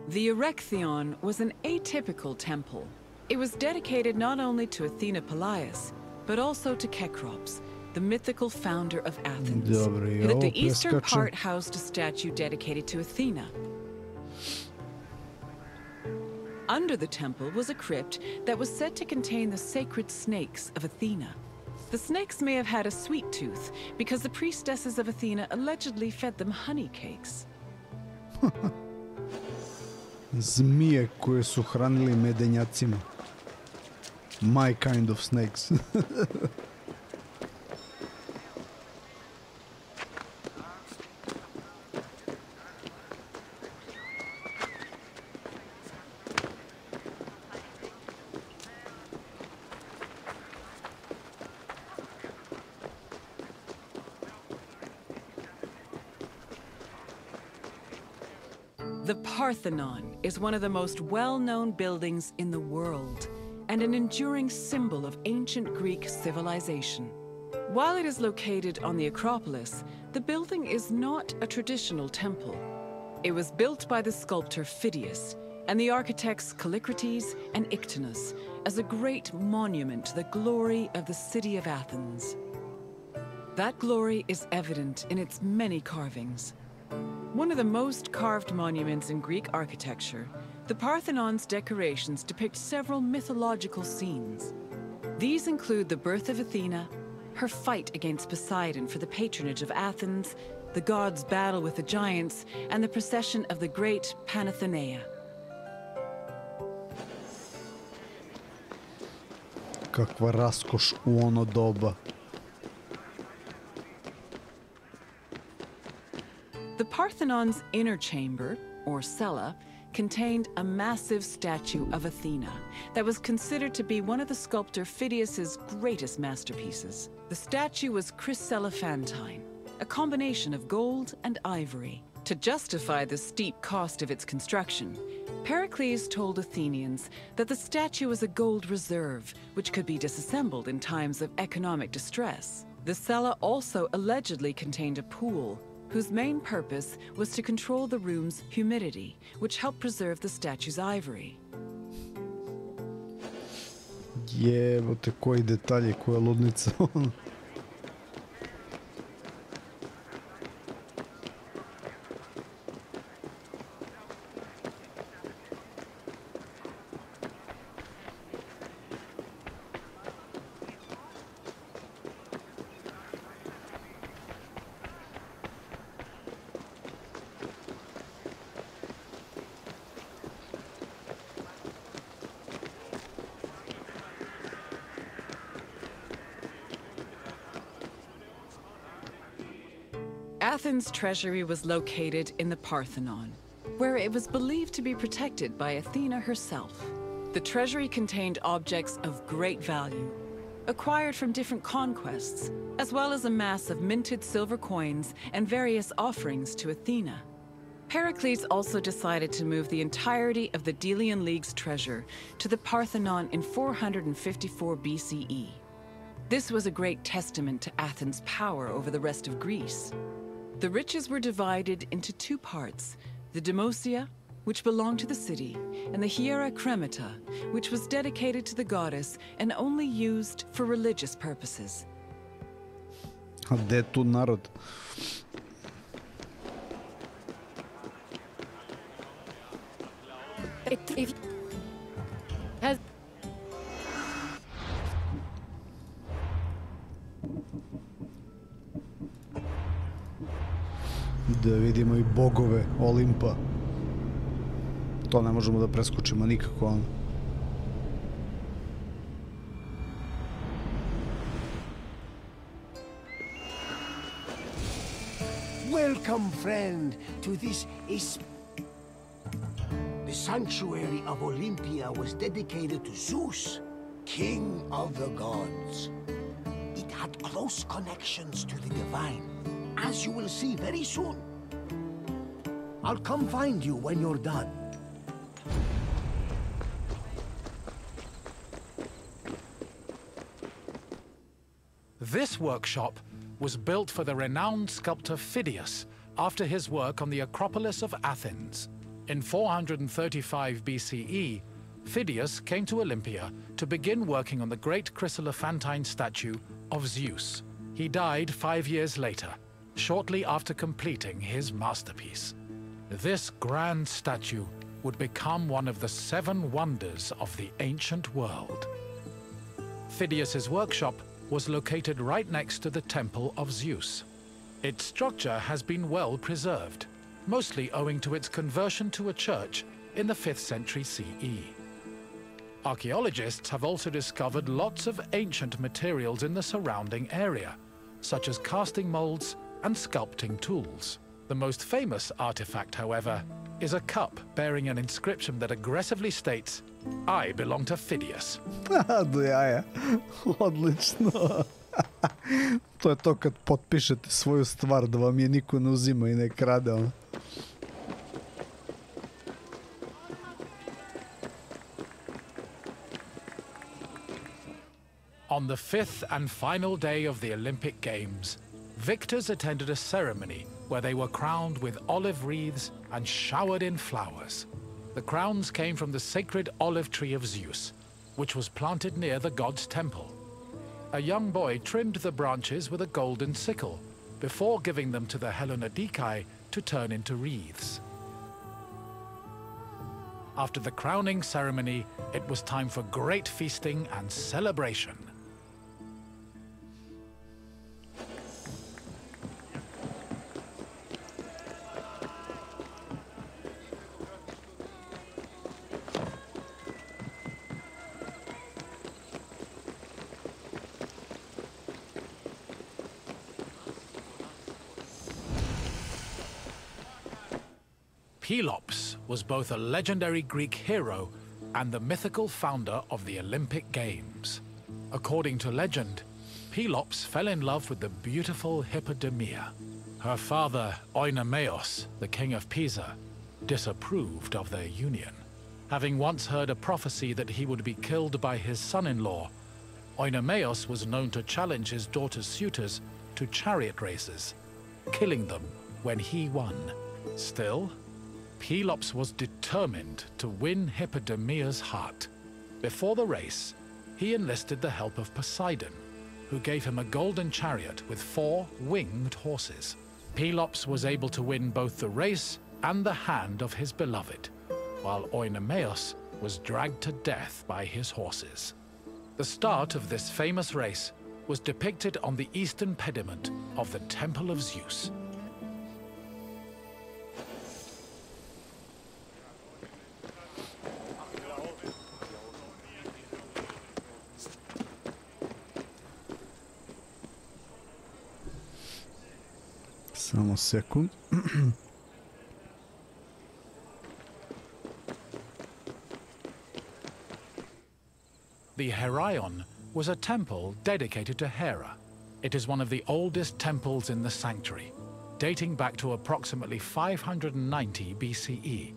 The Erechtheion was an atypical temple. It was dedicated not only to Athena Polias, but also to Kekrops, the mythical founder of Athens. The eastern part housed a statue dedicated to Athena. Under the temple was a crypt that was said to contain the sacred snakes of Athena. The snakes may have had a sweet tooth because the priestesses of Athena allegedly fed them honey cakes. Zmije koje su hranili medenjacima. My kind of snakes. The Parthenon is one of the most well-known buildings in the world and an enduring symbol of ancient Greek civilization. While it is located on the Acropolis, the building is not a traditional temple. It was built by the sculptor Phidias and the architects Callicrates and Ictinus as a great monument to the glory of the city of Athens. That glory is evident in its many carvings. One of the most carved monuments in Greek architecture, the Parthenon's decorations depict several mythological scenes. These include the birth of Athena, her fight against Poseidon for the patronage of Athens, the gods' battle with the giants, and the procession of the great Panathenaea. Kakva raskoš u ono doba. The Parthenon's inner chamber, or cella, contained a massive statue of Athena that was considered to be one of the sculptor Phidias's greatest masterpieces. The statue was chryselephantine, a combination of gold and ivory. To justify the steep cost of its construction, Pericles told Athenians that the statue was a gold reserve, which could be disassembled in times of economic distress. The cella also allegedly contained a pool, whose main purpose was to control the room's humidity, which helped preserve the statue's ivory. Jebote, koji detalji, koja ludnica. Athens' treasury was located in the Parthenon, where it was believed to be protected by Athena herself. The treasury contained objects of great value, acquired from different conquests, as well as a mass of minted silver coins and various offerings to Athena. Pericles also decided to move the entirety of the Delian League's treasure to the Parthenon in 454 BCE. This was a great testament to Athens' power over the rest of Greece. The riches were divided into two parts, the Demosia, which belonged to the city, and the Hiera Cremata, which was dedicated to the goddess and only used for religious purposes. A gde je tu narod? Da vidimo i bogove Olimpa. To ne možemo da preskočimo nikako, ono. Welcome, friend, to this The sanctuary of Olympia was dedicated to Zeus, king of the gods. It had close connections to the divine, as you will see very soon. I'll come find you when you're done. This workshop was built for the renowned sculptor Phidias after his work on the Acropolis of Athens. In 435 BCE, Phidias came to Olympia to begin working on the great chryselephantine statue of Zeus. He died 5 years later, shortly after completing his masterpiece. This grand statue would become one of the 7 wonders of the ancient world. Phidias's workshop was located right next to the Temple of Zeus. Its structure has been well preserved, mostly owing to its conversion to a church in the 5th century CE. Archaeologists have also discovered lots of ancient materials in the surrounding area, such as casting molds and sculpting tools. The most famous artifact, however, is a cup bearing an inscription that aggressively states, "I belong to Phidias." Do jaja. Odlično. To je to kad potpišete svoju stvar da vam je niko ne uzima i ne krade. On the 5th and final day of the Olympic Games, victors attended a ceremony where they were crowned with olive wreaths and showered in flowers. The crowns came from the sacred olive tree of Zeus, which was planted near the god's temple. A young boy trimmed the branches with a golden sickle before giving them to the Hellanodikai to turn into wreaths. After the crowning ceremony, it was time for great feasting and celebration. Pelops was both a legendary Greek hero and the mythical founder of the Olympic Games. According to legend, Pelops fell in love with the beautiful Hippodamia. Her father, Oenomaus, the king of Pisa, disapproved of their union. Having once heard a prophecy that he would be killed by his son-in-law, Oenomaus was known to challenge his daughter's suitors to chariot races, killing them when he won. Still, Pelops was determined to win Hippodamia's heart. Before the race, he enlisted the help of Poseidon, who gave him a golden chariot with 4 winged horses. Pelops was able to win both the race and the hand of his beloved, while Oenomaus was dragged to death by his horses. The start of this famous race was depicted on the eastern pediment of the Temple of Zeus. Samo sekund. The Heraion was a temple dedicated to Hera. It is one of the oldest temples in the sanctuary, dating back to approximately 590 BCE.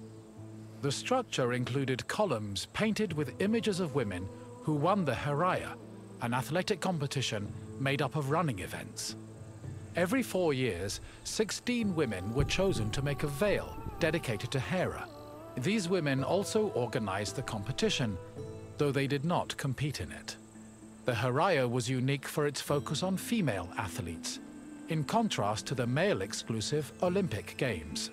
The structure included columns painted with images of women who won the Heraia, an athletic competition made up of running events. Every 4 years, 16 women were chosen to make a veil dedicated to Hera. These women also organized the competition, though they did not compete in it. The Heraia was unique for its focus on female athletes, in contrast to the male-exclusive Olympic Games.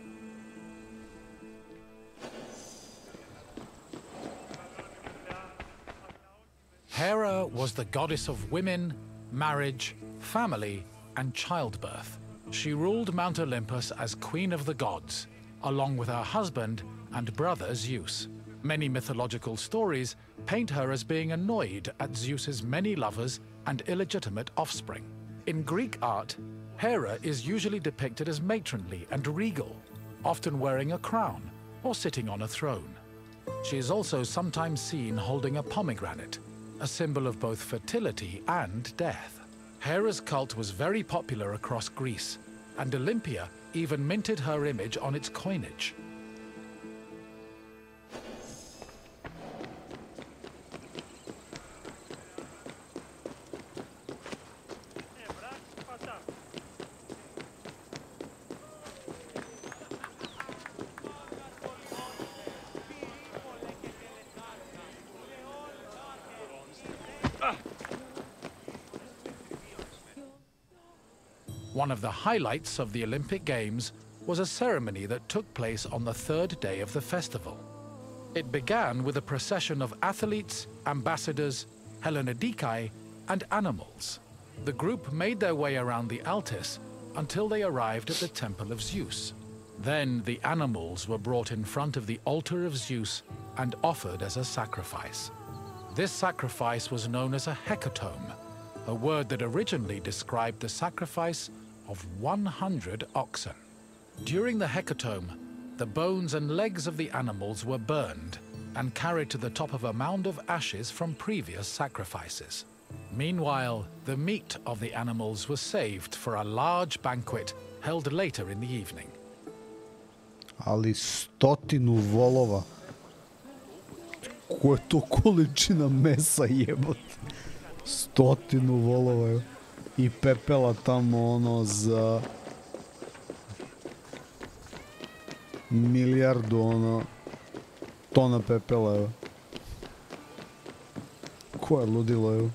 Hera was the goddess of women, marriage, family, and childbirth. She ruled Mount Olympus as Queen of the Gods, along with her husband and brother Zeus. Many mythological stories paint her as being annoyed at Zeus's many lovers and illegitimate offspring. In Greek art, Hera is usually depicted as matronly and regal, often wearing a crown or sitting on a throne. She is also sometimes seen holding a pomegranate, a symbol of both fertility and death. Hera's cult was very popular across Greece, and Olympia even minted her image on its coinage. One of the highlights of the Olympic Games was a ceremony that took place on the 3rd day of the festival. It began with a procession of athletes, ambassadors, Hellenodikai, and animals. The group made their way around the Altis until they arrived at the Temple of Zeus. Then the animals were brought in front of the altar of Zeus and offered as a sacrifice. This sacrifice was known as a hecatome, a word that originally described the sacrifice of 100 oxen. During the hecatome, the bones and legs of the animals were burned and carried to the top of a mound of ashes from previous sacrifices. Meanwhile, the meat of the animals was saved for a large banquet held later in the evening. Ali 100 volova. Koja je to količina mesa, jebote? 100 volova je. I pepela tamo ono za milijardu ono tona pepela je. Koje ludilo je.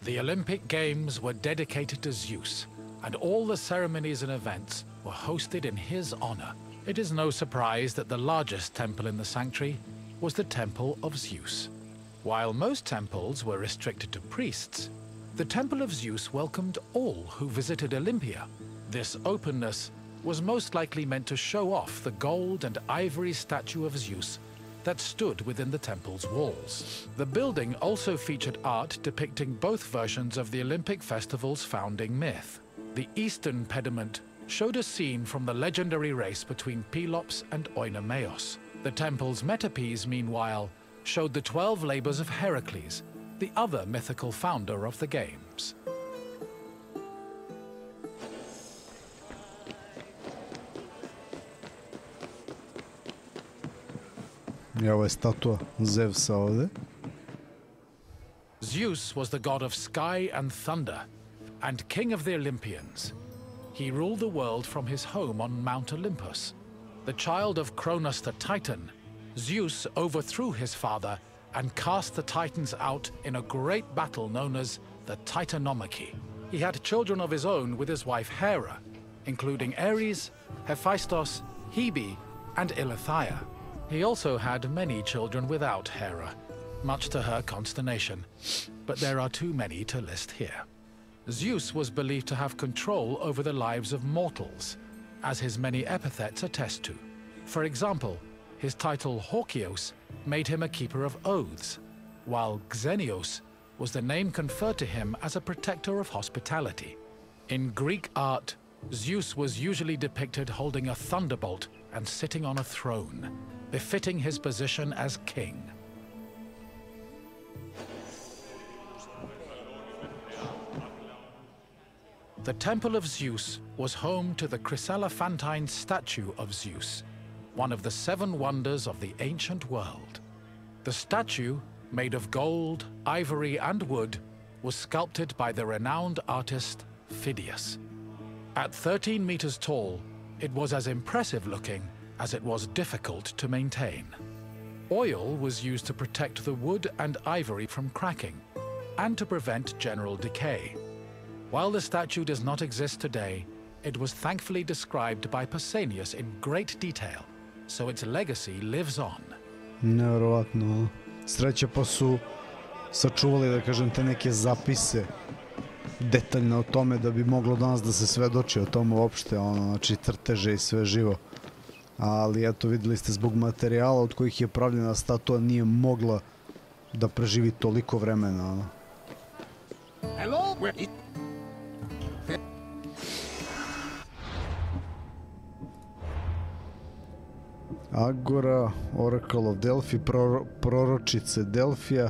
The Olympic Games were dedicated to Zeus, and all the ceremonies and events were hosted in his honor. It is no surprise that the largest temple in the sanctuary was the Temple of Zeus. While most temples were restricted to priests, the Temple of Zeus welcomed all who visited Olympia. This openness was most likely meant to show off the gold and ivory statue of Zeus that stood within the temple's walls. The building also featured art depicting both versions of the Olympic festival's founding myth. The eastern pediment showed a scene from the legendary race between Pelops and Oinomaos. The temple's metapiece, meanwhile, showed the 12 labors of Heracles, the other mythical founder of the Games. Evo je statua Zevsa ovde. Zeus was the god of sky and thunder, and king of the Olympians. He ruled the world from his home on Mount Olympus. The child of Cronus the Titan, Zeus overthrew his father and cast the Titans out in a great battle known as the Titanomachy. He had children of his own with his wife Hera, including Ares, Hephaestus, Hebe, and Eileithyia. He also had many children without Hera, much to her consternation, but there are too many to list here. Zeus was believed to have control over the lives of mortals, as his many epithets attest to. For example, his title Horkios made him a keeper of oaths, while Xenios was the name conferred to him as a protector of hospitality. In Greek art, Zeus was usually depicted holding a thunderbolt and sitting on a throne, befitting his position as king. The Temple of Zeus was home to the chryselephantine statue of Zeus, one of the 7 wonders of the ancient world. The statue, made of gold, ivory, and wood, was sculpted by the renowned artist Phidias. At 13 meters tall, it was as impressive looking as it was difficult to maintain. Oil was used to protect the wood and ivory from cracking and to prevent general decay. While the statue does not exist today, it was thankfully described by Pausanias in great detail, so its legacy lives on. Nevjerovatno. Sreća pa su sačuvali, da kažem, te neke zapise detaljno o tome da bi moglo danas da se svedoči o tome uopšte, znači crteže i sve živo. Ali eto, videli ste, zbog materijala od kojih je pravljena statua nije mogla da preživi toliko vremena. Hello? Agora, Oracle of Delphi, proročice Delfija,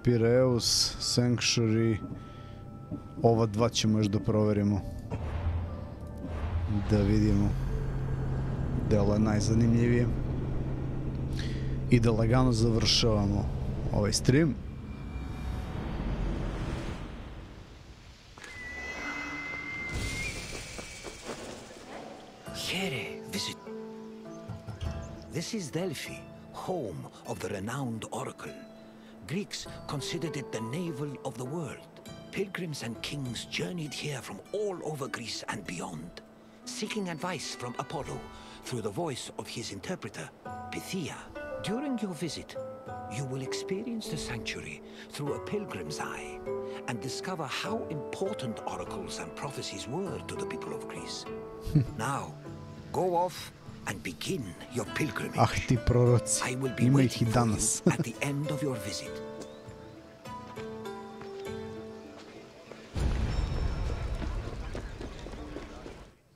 Piraeus, Sanctuary. Ova dva ćemo još da proverimo. Da vidimo. Delo je najzanimljivije. I da lagano završavamo ovaj stream. Here, visit. This is Delphi, home of the renowned oracle. Greeks considered it the navel of the world. Pilgrims and kings journeyed here from all over Greece and beyond, seeking advice from Apollo through the voice of his interpreter, Pythia. During your visit, you will experience the sanctuary through a pilgrim's eye and discover how important oracles and prophecies were to the people of Greece. Now, go off and begin your pilgrimage. Ah, ti proroci, I will be ima ih i waiting for danas. you at the end of your visit.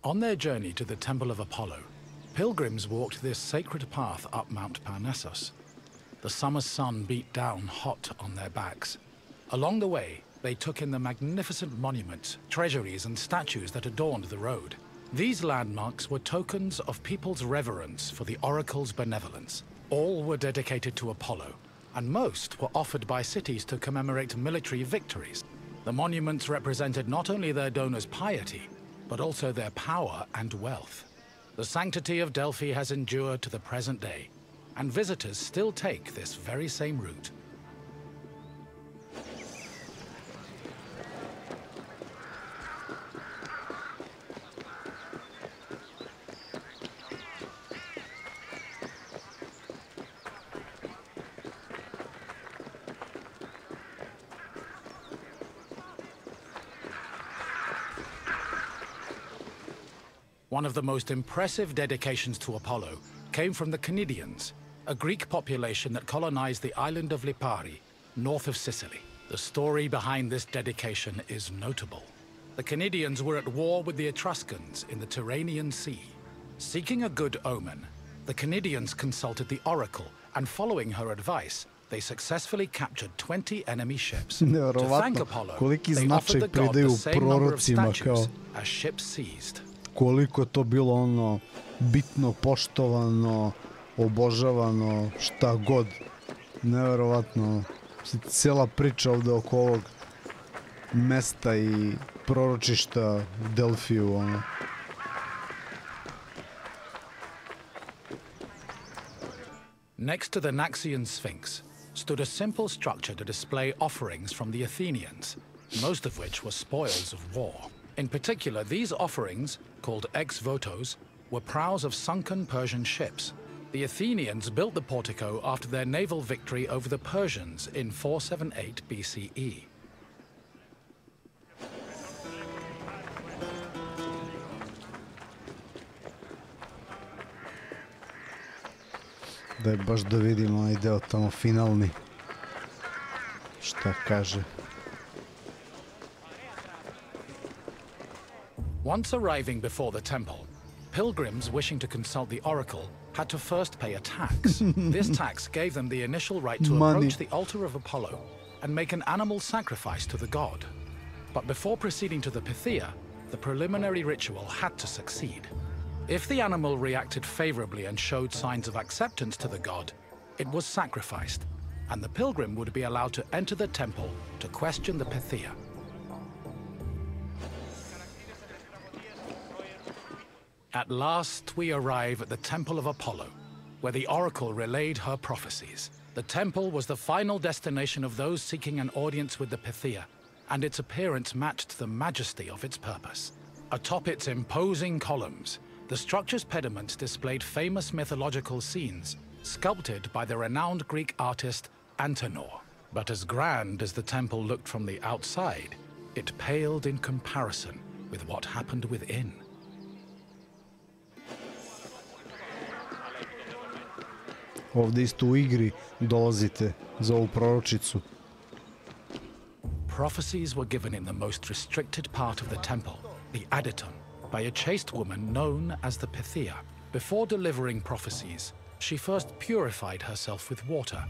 On their journey to the Temple of Apollo, pilgrims walked this sacred path up Mount Parnassus. The summer sun beat down hot on their backs. Along the way, they took in the magnificent monuments, treasuries, and statues that adorned the road. These landmarks were tokens of people's reverence for the oracle's benevolence. All were dedicated to Apollo, and most were offered by cities to commemorate military victories. The monuments represented not only their donors' piety, but also their power and wealth. The sanctity of Delphi has endured to the present day, and visitors still take this very same route. One of the most impressive dedications to Apollo came from the Cnidians, a Greek population that colonized the island of Lipari, north of Sicily. The story behind this dedication is notable. The Cnidians were at war with the Etruscans in the Tyrrhenian Sea. Seeking a good omen, the Cnidians consulted the oracle, and following her advice, they successfully captured 20 enemy ships. To thank Apollo, they offered the god the same number of statues as ships seized. Koliko je to bilo bitno, poštovano, obožavano, šta god. Neverovatno. Cijela priča ovde oko ovog mesta i proročišta u Delfiju. Next to the Naxian Sphinx stood a simple structure to display offerings from the Athenians, most of which were spoils of war. In particular, these offerings, called ex-votos, were prows of sunken Persian ships. The Athenians built the portico after their naval victory over the Persians in 478 BCE. Daj baš da vidimo onaj deo tamo finalni. Šta kaže? Once arriving before the temple, pilgrims wishing to consult the oracle had to first pay a tax. This tax gave them the initial right to approach the altar of Apollo and make an animal sacrifice to the god. But before proceeding to the Pythia, the preliminary ritual had to succeed. If the animal reacted favorably and showed signs of acceptance to the god, it was sacrificed, and the pilgrim would be allowed to enter the temple to question the Pythia. At last, we arrive at the Temple of Apollo, where the oracle relayed her prophecies. The temple was the final destination of those seeking an audience with the Pythia, and its appearance matched the majesty of its purpose. Atop its imposing columns, the structure's pediments displayed famous mythological scenes, sculpted by the renowned Greek artist Antenor. But as grand as the temple looked from the outside, it paled in comparison with what happened within. Ovdje isto u igri dolazite za ovu proročicu. Prophecies were given in the most restricted part of the temple, the adyton, by a chaste woman known as the Pythia. Before delivering prophecies, she first purified herself with water,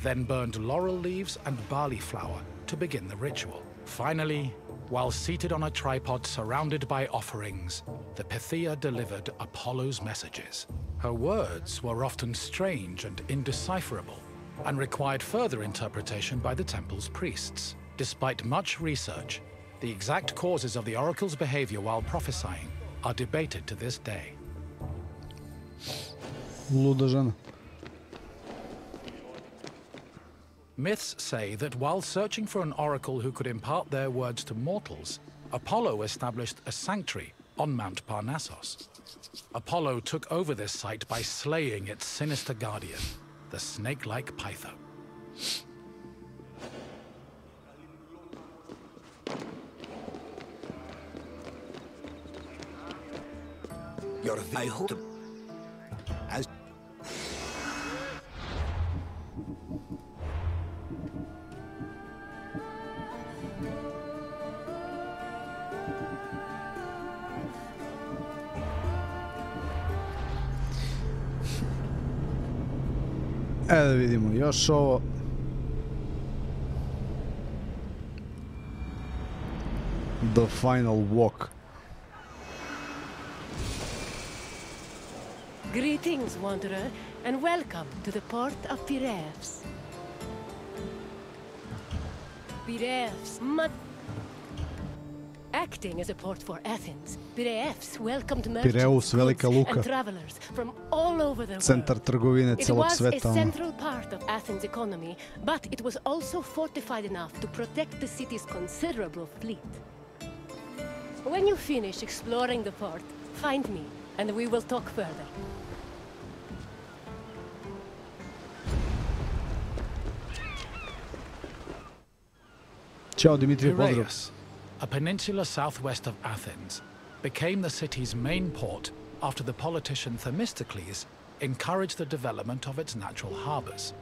then burned laurel leaves and barley flour to begin the ritual. Finally, while seated on a tripod surrounded by offerings, the Pythia delivered Apollo's messages. Her words were often strange and indecipherable, and required further interpretation by the temple's priests. Despite much research, the exact causes of the oracle's behavior while prophesying are debated to this day. Luda žena. Myths say that while searching for an oracle who could impart their words to mortals, Apollo established a sanctuary on Mount Parnassus. Apollo took over this site by slaying its sinister guardian, the snake-like Python. I hope as Da vidimo još ovo. The final walk. Greetings, wanderer, and welcome to the port of Piraeus. Piraeus, acting as a port for Athens, Piraeus welcomed merchants, velika goods, luka. and travelers from all over the Centar world. trgovine It celog was a sveta. central part of Athens' economy, but it was also fortified enough to protect the city's considerable fleet. When you finish exploring the port, find me, and we will talk further. Ćao Dimitrije, pozdrav. Piraeus, a peninsula southwest of Athens, became the city's main port after the politician Themistocles encouraged the development of its natural harbors.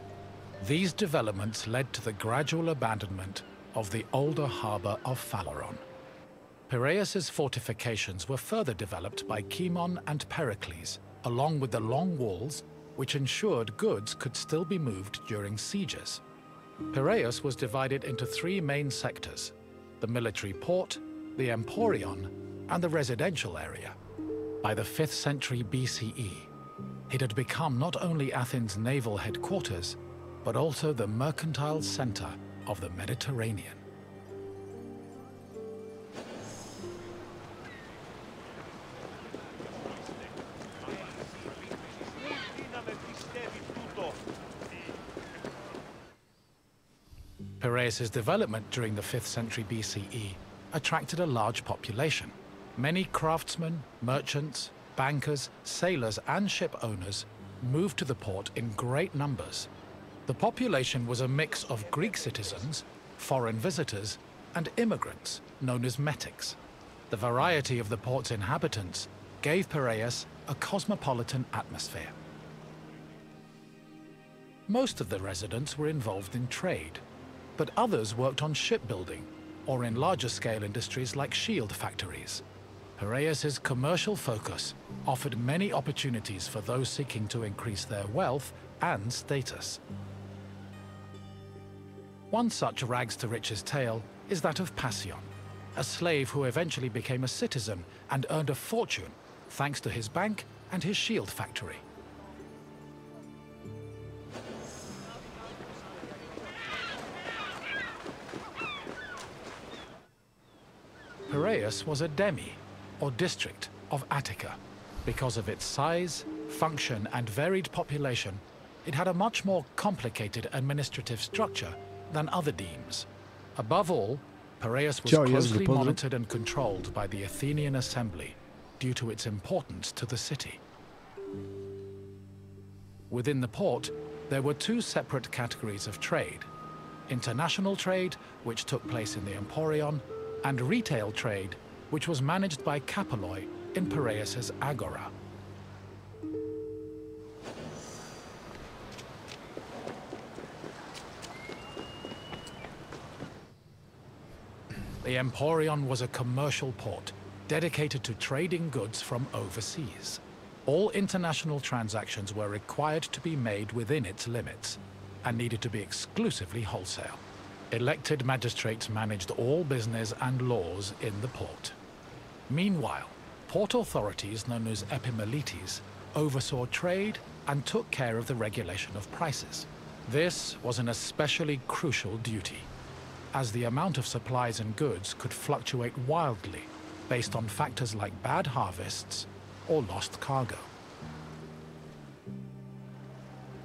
These developments led to the gradual abandonment of the older harbor of Phaleron. Piraeus's fortifications were further developed by Cimon and Pericles, along with the long walls, which ensured goods could still be moved during sieges. Piraeus was divided into three main sectors: the military port, the emporion, and the residential area. By the 5th century BCE, it had become not only Athens' naval headquarters, but also the mercantile center of the Mediterranean. Piraeus's development during the 5th century BCE attracted a large population. Many craftsmen, merchants, bankers, sailors, and ship owners moved to the port in great numbers. The population was a mix of Greek citizens, foreign visitors, and immigrants, known as metics. The variety of the port's inhabitants gave Piraeus a cosmopolitan atmosphere. Most of the residents were involved in trade, but others worked on shipbuilding or in larger-scale industries like shield factories. Piraeus's commercial focus offered many opportunities for those seeking to increase their wealth and status. One such rags-to-riches tale is that of Passion, a slave who eventually became a citizen and earned a fortune thanks to his bank and his shield factory. Piraeus was a demi, or district, of Attica. Because of its size, function, and varied population, it had a much more complicated administrative structure than other demes. Above all, Piraeus was closely monitored and controlled by the Athenian assembly due to its importance to the city. Within the port, there were two separate categories of trade: international trade, which took place in the Emporion, and retail trade, which was managed by Kapoloi in Piraeus's agora. The Emporion was a commercial port dedicated to trading goods from overseas. All international transactions were required to be made within its limits and needed to be exclusively wholesale. Elected magistrates managed all business and laws in the port. Meanwhile, port authorities known as epimeletes oversaw trade and took care of the regulation of prices. This was an especially crucial duty, as the amount of supplies and goods could fluctuate wildly based on factors like bad harvests or lost cargo.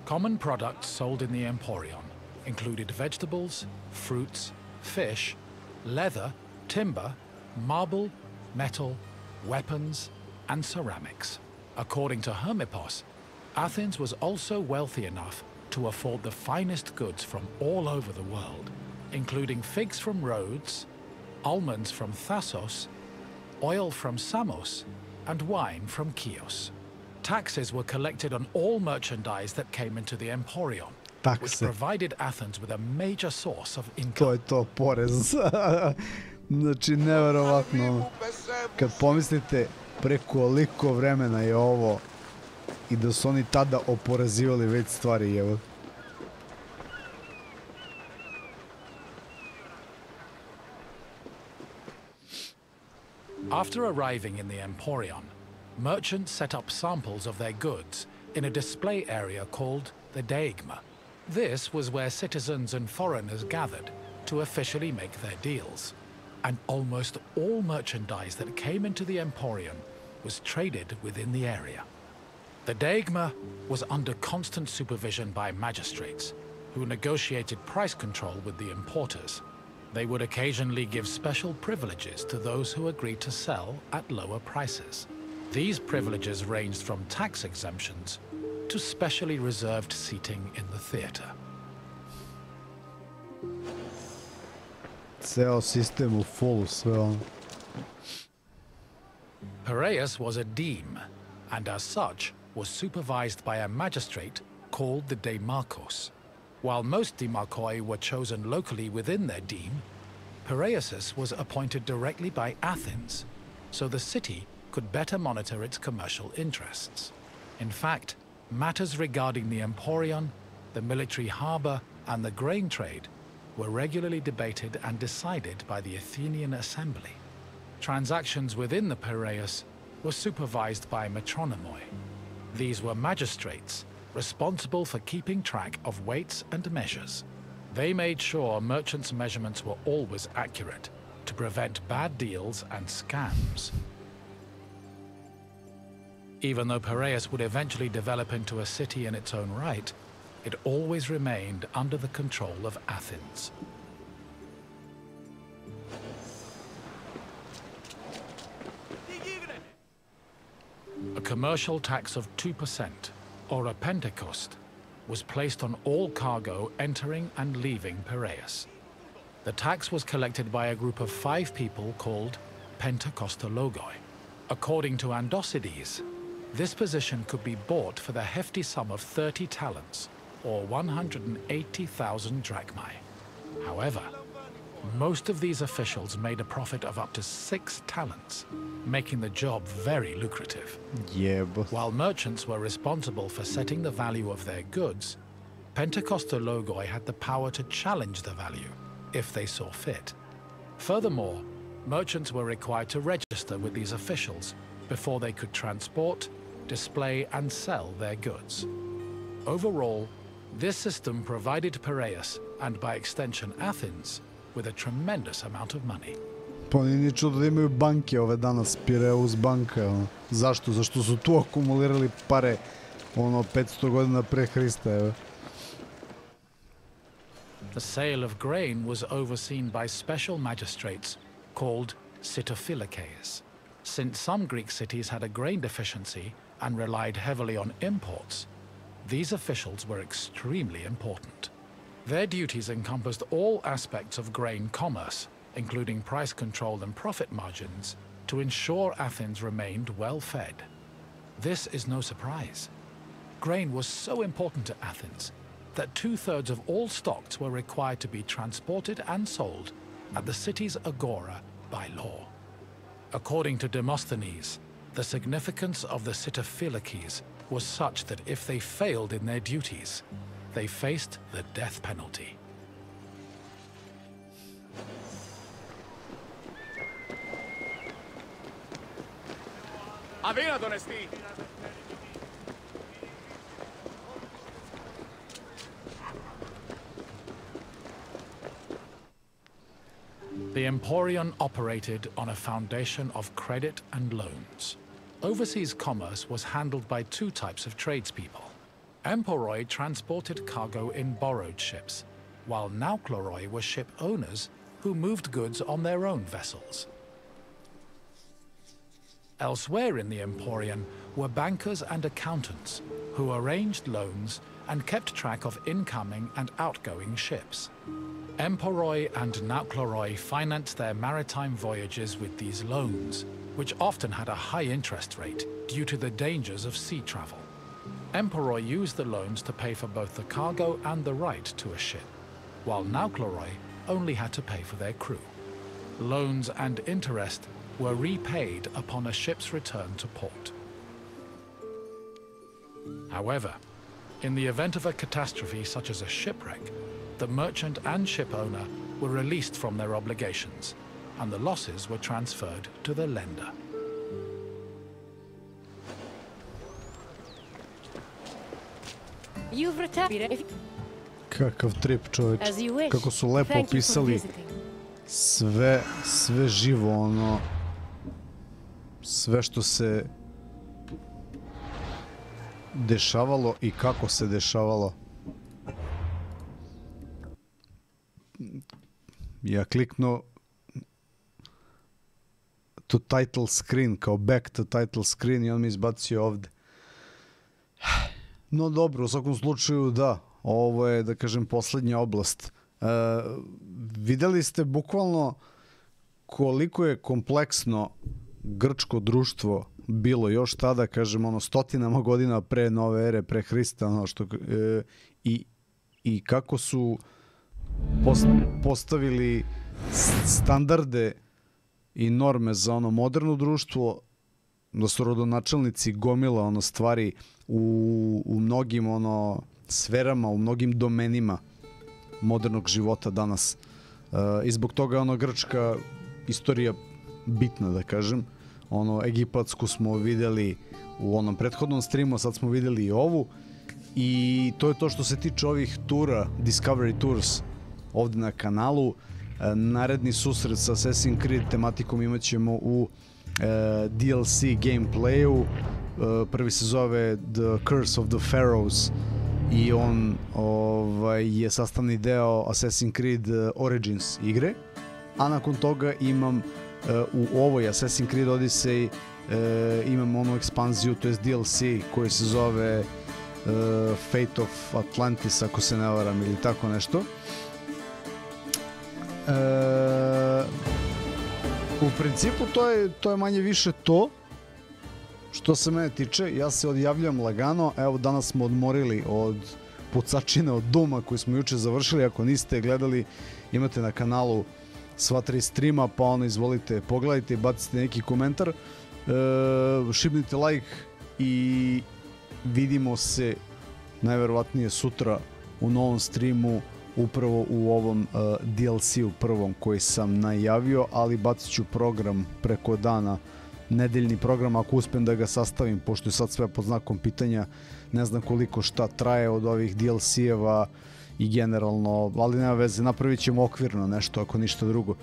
Common products sold in the Emporion included vegetables, fruits, fish, leather, timber, marble, metal, weapons, and ceramics. According to Hermippos, Athens was also wealthy enough to afford the finest goods from all over the world, including figs from Rhodes, almonds from Thassos, oil from Samos, and wine from Chios. Taxes were collected on all merchandise that came into the Emporion, which provided Athens with a major source of income. To je to, porez. Znači, neverovatno. Kad pomislite preko koliko vremena je ovo i da su oni tada oporezivali već stvari, evo. After arriving in the Emporion, merchants set up samples of their goods in a display area called the deigma. This was where citizens and foreigners gathered to officially make their deals, and almost all merchandise that came into the Emporion was traded within the area. The deigma was under constant supervision by magistrates, who negotiated price control with the importers. They would occasionally give special privileges to those who agreed to sell at lower prices. These privileges ranged from tax exemptions to specially reserved seating in the theater. Ceo sistem u fullu, sve ono. Piraeus was a deme, and as such was supervised by a magistrate called the Demarchos. While most demarchoi were chosen locally within their deme, Piraeus was appointed directly by Athens, so the city could better monitor its commercial interests. In fact, matters regarding the Emporion, the military harbor, and the grain trade were regularly debated and decided by the Athenian assembly. Transactions within the Piraeus were supervised by metronomoi. These were magistrates responsible for keeping track of weights and measures. They made sure merchants' measurements were always accurate to prevent bad deals and scams. Even though Piraeus would eventually develop into a city in its own right, it always remained under the control of Athens. A commercial tax of 2%, or a pentecost, was placed on all cargo entering and leaving Piraeus. The tax was collected by a group of 5 people called pentekostologoi. According to Andocides, this position could be bought for the hefty sum of 30 talents, or 180,000 drachmae. However, most of these officials made a profit of up to 6 talents, making the job very lucrative. Yeah, but... While merchants were responsible for setting the value of their goods, pentekostologoi had the power to challenge the value if they saw fit. Furthermore, merchants were required to register with these officials before they could transport, display, and sell their goods. Overall, this system provided Piraeus, and by extension Athens, with a tremendous amount of money. Pa nije čudo da imaju banke ove danas, Pireus banka. Zašto? Zašto su tu akumulirali pare 500 godina pre Hrista, evo. The sale of grain was overseen by special magistrates called sitophilikeis. Since some Greek cities had a grain deficiency and relied heavily on imports, these officials were extremely important. Their duties encompassed all aspects of grain commerce, including price control and profit margins, to ensure Athens remained well-fed. This is no surprise. Grain was so important to Athens that 2/3 of all stocks were required to be transported and sold at the city's agora by law. According to Demosthenes, the significance of the sitophilikeis was such that if they failed in their duties, they faced the death penalty. The Emporion operated on a foundation of credit and loans. Overseas commerce was handled by two types of tradespeople. Emporoi transported cargo in borrowed ships, while naukleroi were ship owners who moved goods on their own vessels. Elsewhere in the Emporion were bankers and accountants who arranged loans and kept track of incoming and outgoing ships. Emporoi and naukleroi financed their maritime voyages with these loans, which often had a high interest rate due to the dangers of sea travel. Emporoi used the loans to pay for both the cargo and the right to a ship, while naukleroi only had to pay for their crew. Loans and interest were repaid upon a ship's return to port. However, in the event of a catastrophe such as a shipwreck, the merchant and ship owner were released from their obligations, and the losses were transferred to the lender. You've returned. Kakav trip, čoveč. Kako su lepo opisali sve živo, sve što se dešavalo i kako se dešavalo. Ja kliknuo to title screen, kao back to title screen, i on mi izbacio ovde. No dobro, u svakom slučaju da, ovo je, da kažem, poslednja oblast. Videli ste bukvalno koliko je kompleksno grčko društvo bilo još tada, kažem, stotinama godina pre nove ere, pre Hrista, i kako su postavili standarde i norme za moderno društvo, da su rodonačelnici gomila stvari u mnogim sferama, u mnogim domenima modernog života danas. I zbog toga je grčka istorija bitna, da kažem. Egipatsku smo videli u onom prethodnom streamu, sad smo videli i ovu. I to je to što se tiče ovih tura, Discovery Tours, ovde na kanalu. Naredni susret sa Assassin's Creed tematikom imat ćemo u DLC gameplayu. Prvi se zove The Curse of the Pharaohs i on je sastavni deo Assassin's Creed Origins igre. A nakon toga imam u ovoj Assassin's Creed Odyssey imam onu ekspanziju, to je DLC koji se zove Fate of Atlantis, ako se ne varam, ili tako nešto. U principu to je manje više to što se mene tiče. Ja se odjavljam lagano. Evo, danas smo odmorili od pucačine od Duma koju smo juče završili. Ako niste gledali, imate na kanalu sva 3 streama, pa izvolite, pogledajte i bacite neki komentar, šibnite like i vidimo se najverovatnije sutra u novom streamu, upravo u ovom DLC-u prvom koji sam najavio, ali bacit ću program preko dana, nedeljni program, ako uspem da ga sastavim, pošto je sad sve pod znakom pitanja, ne znam koliko šta traje od ovih DLC-eva i generalno, ali nema veze, napravit ćemo okvirno nešto ako ništa drugo.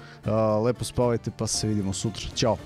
Lepo spavajte pa se vidimo sutra. Ćao!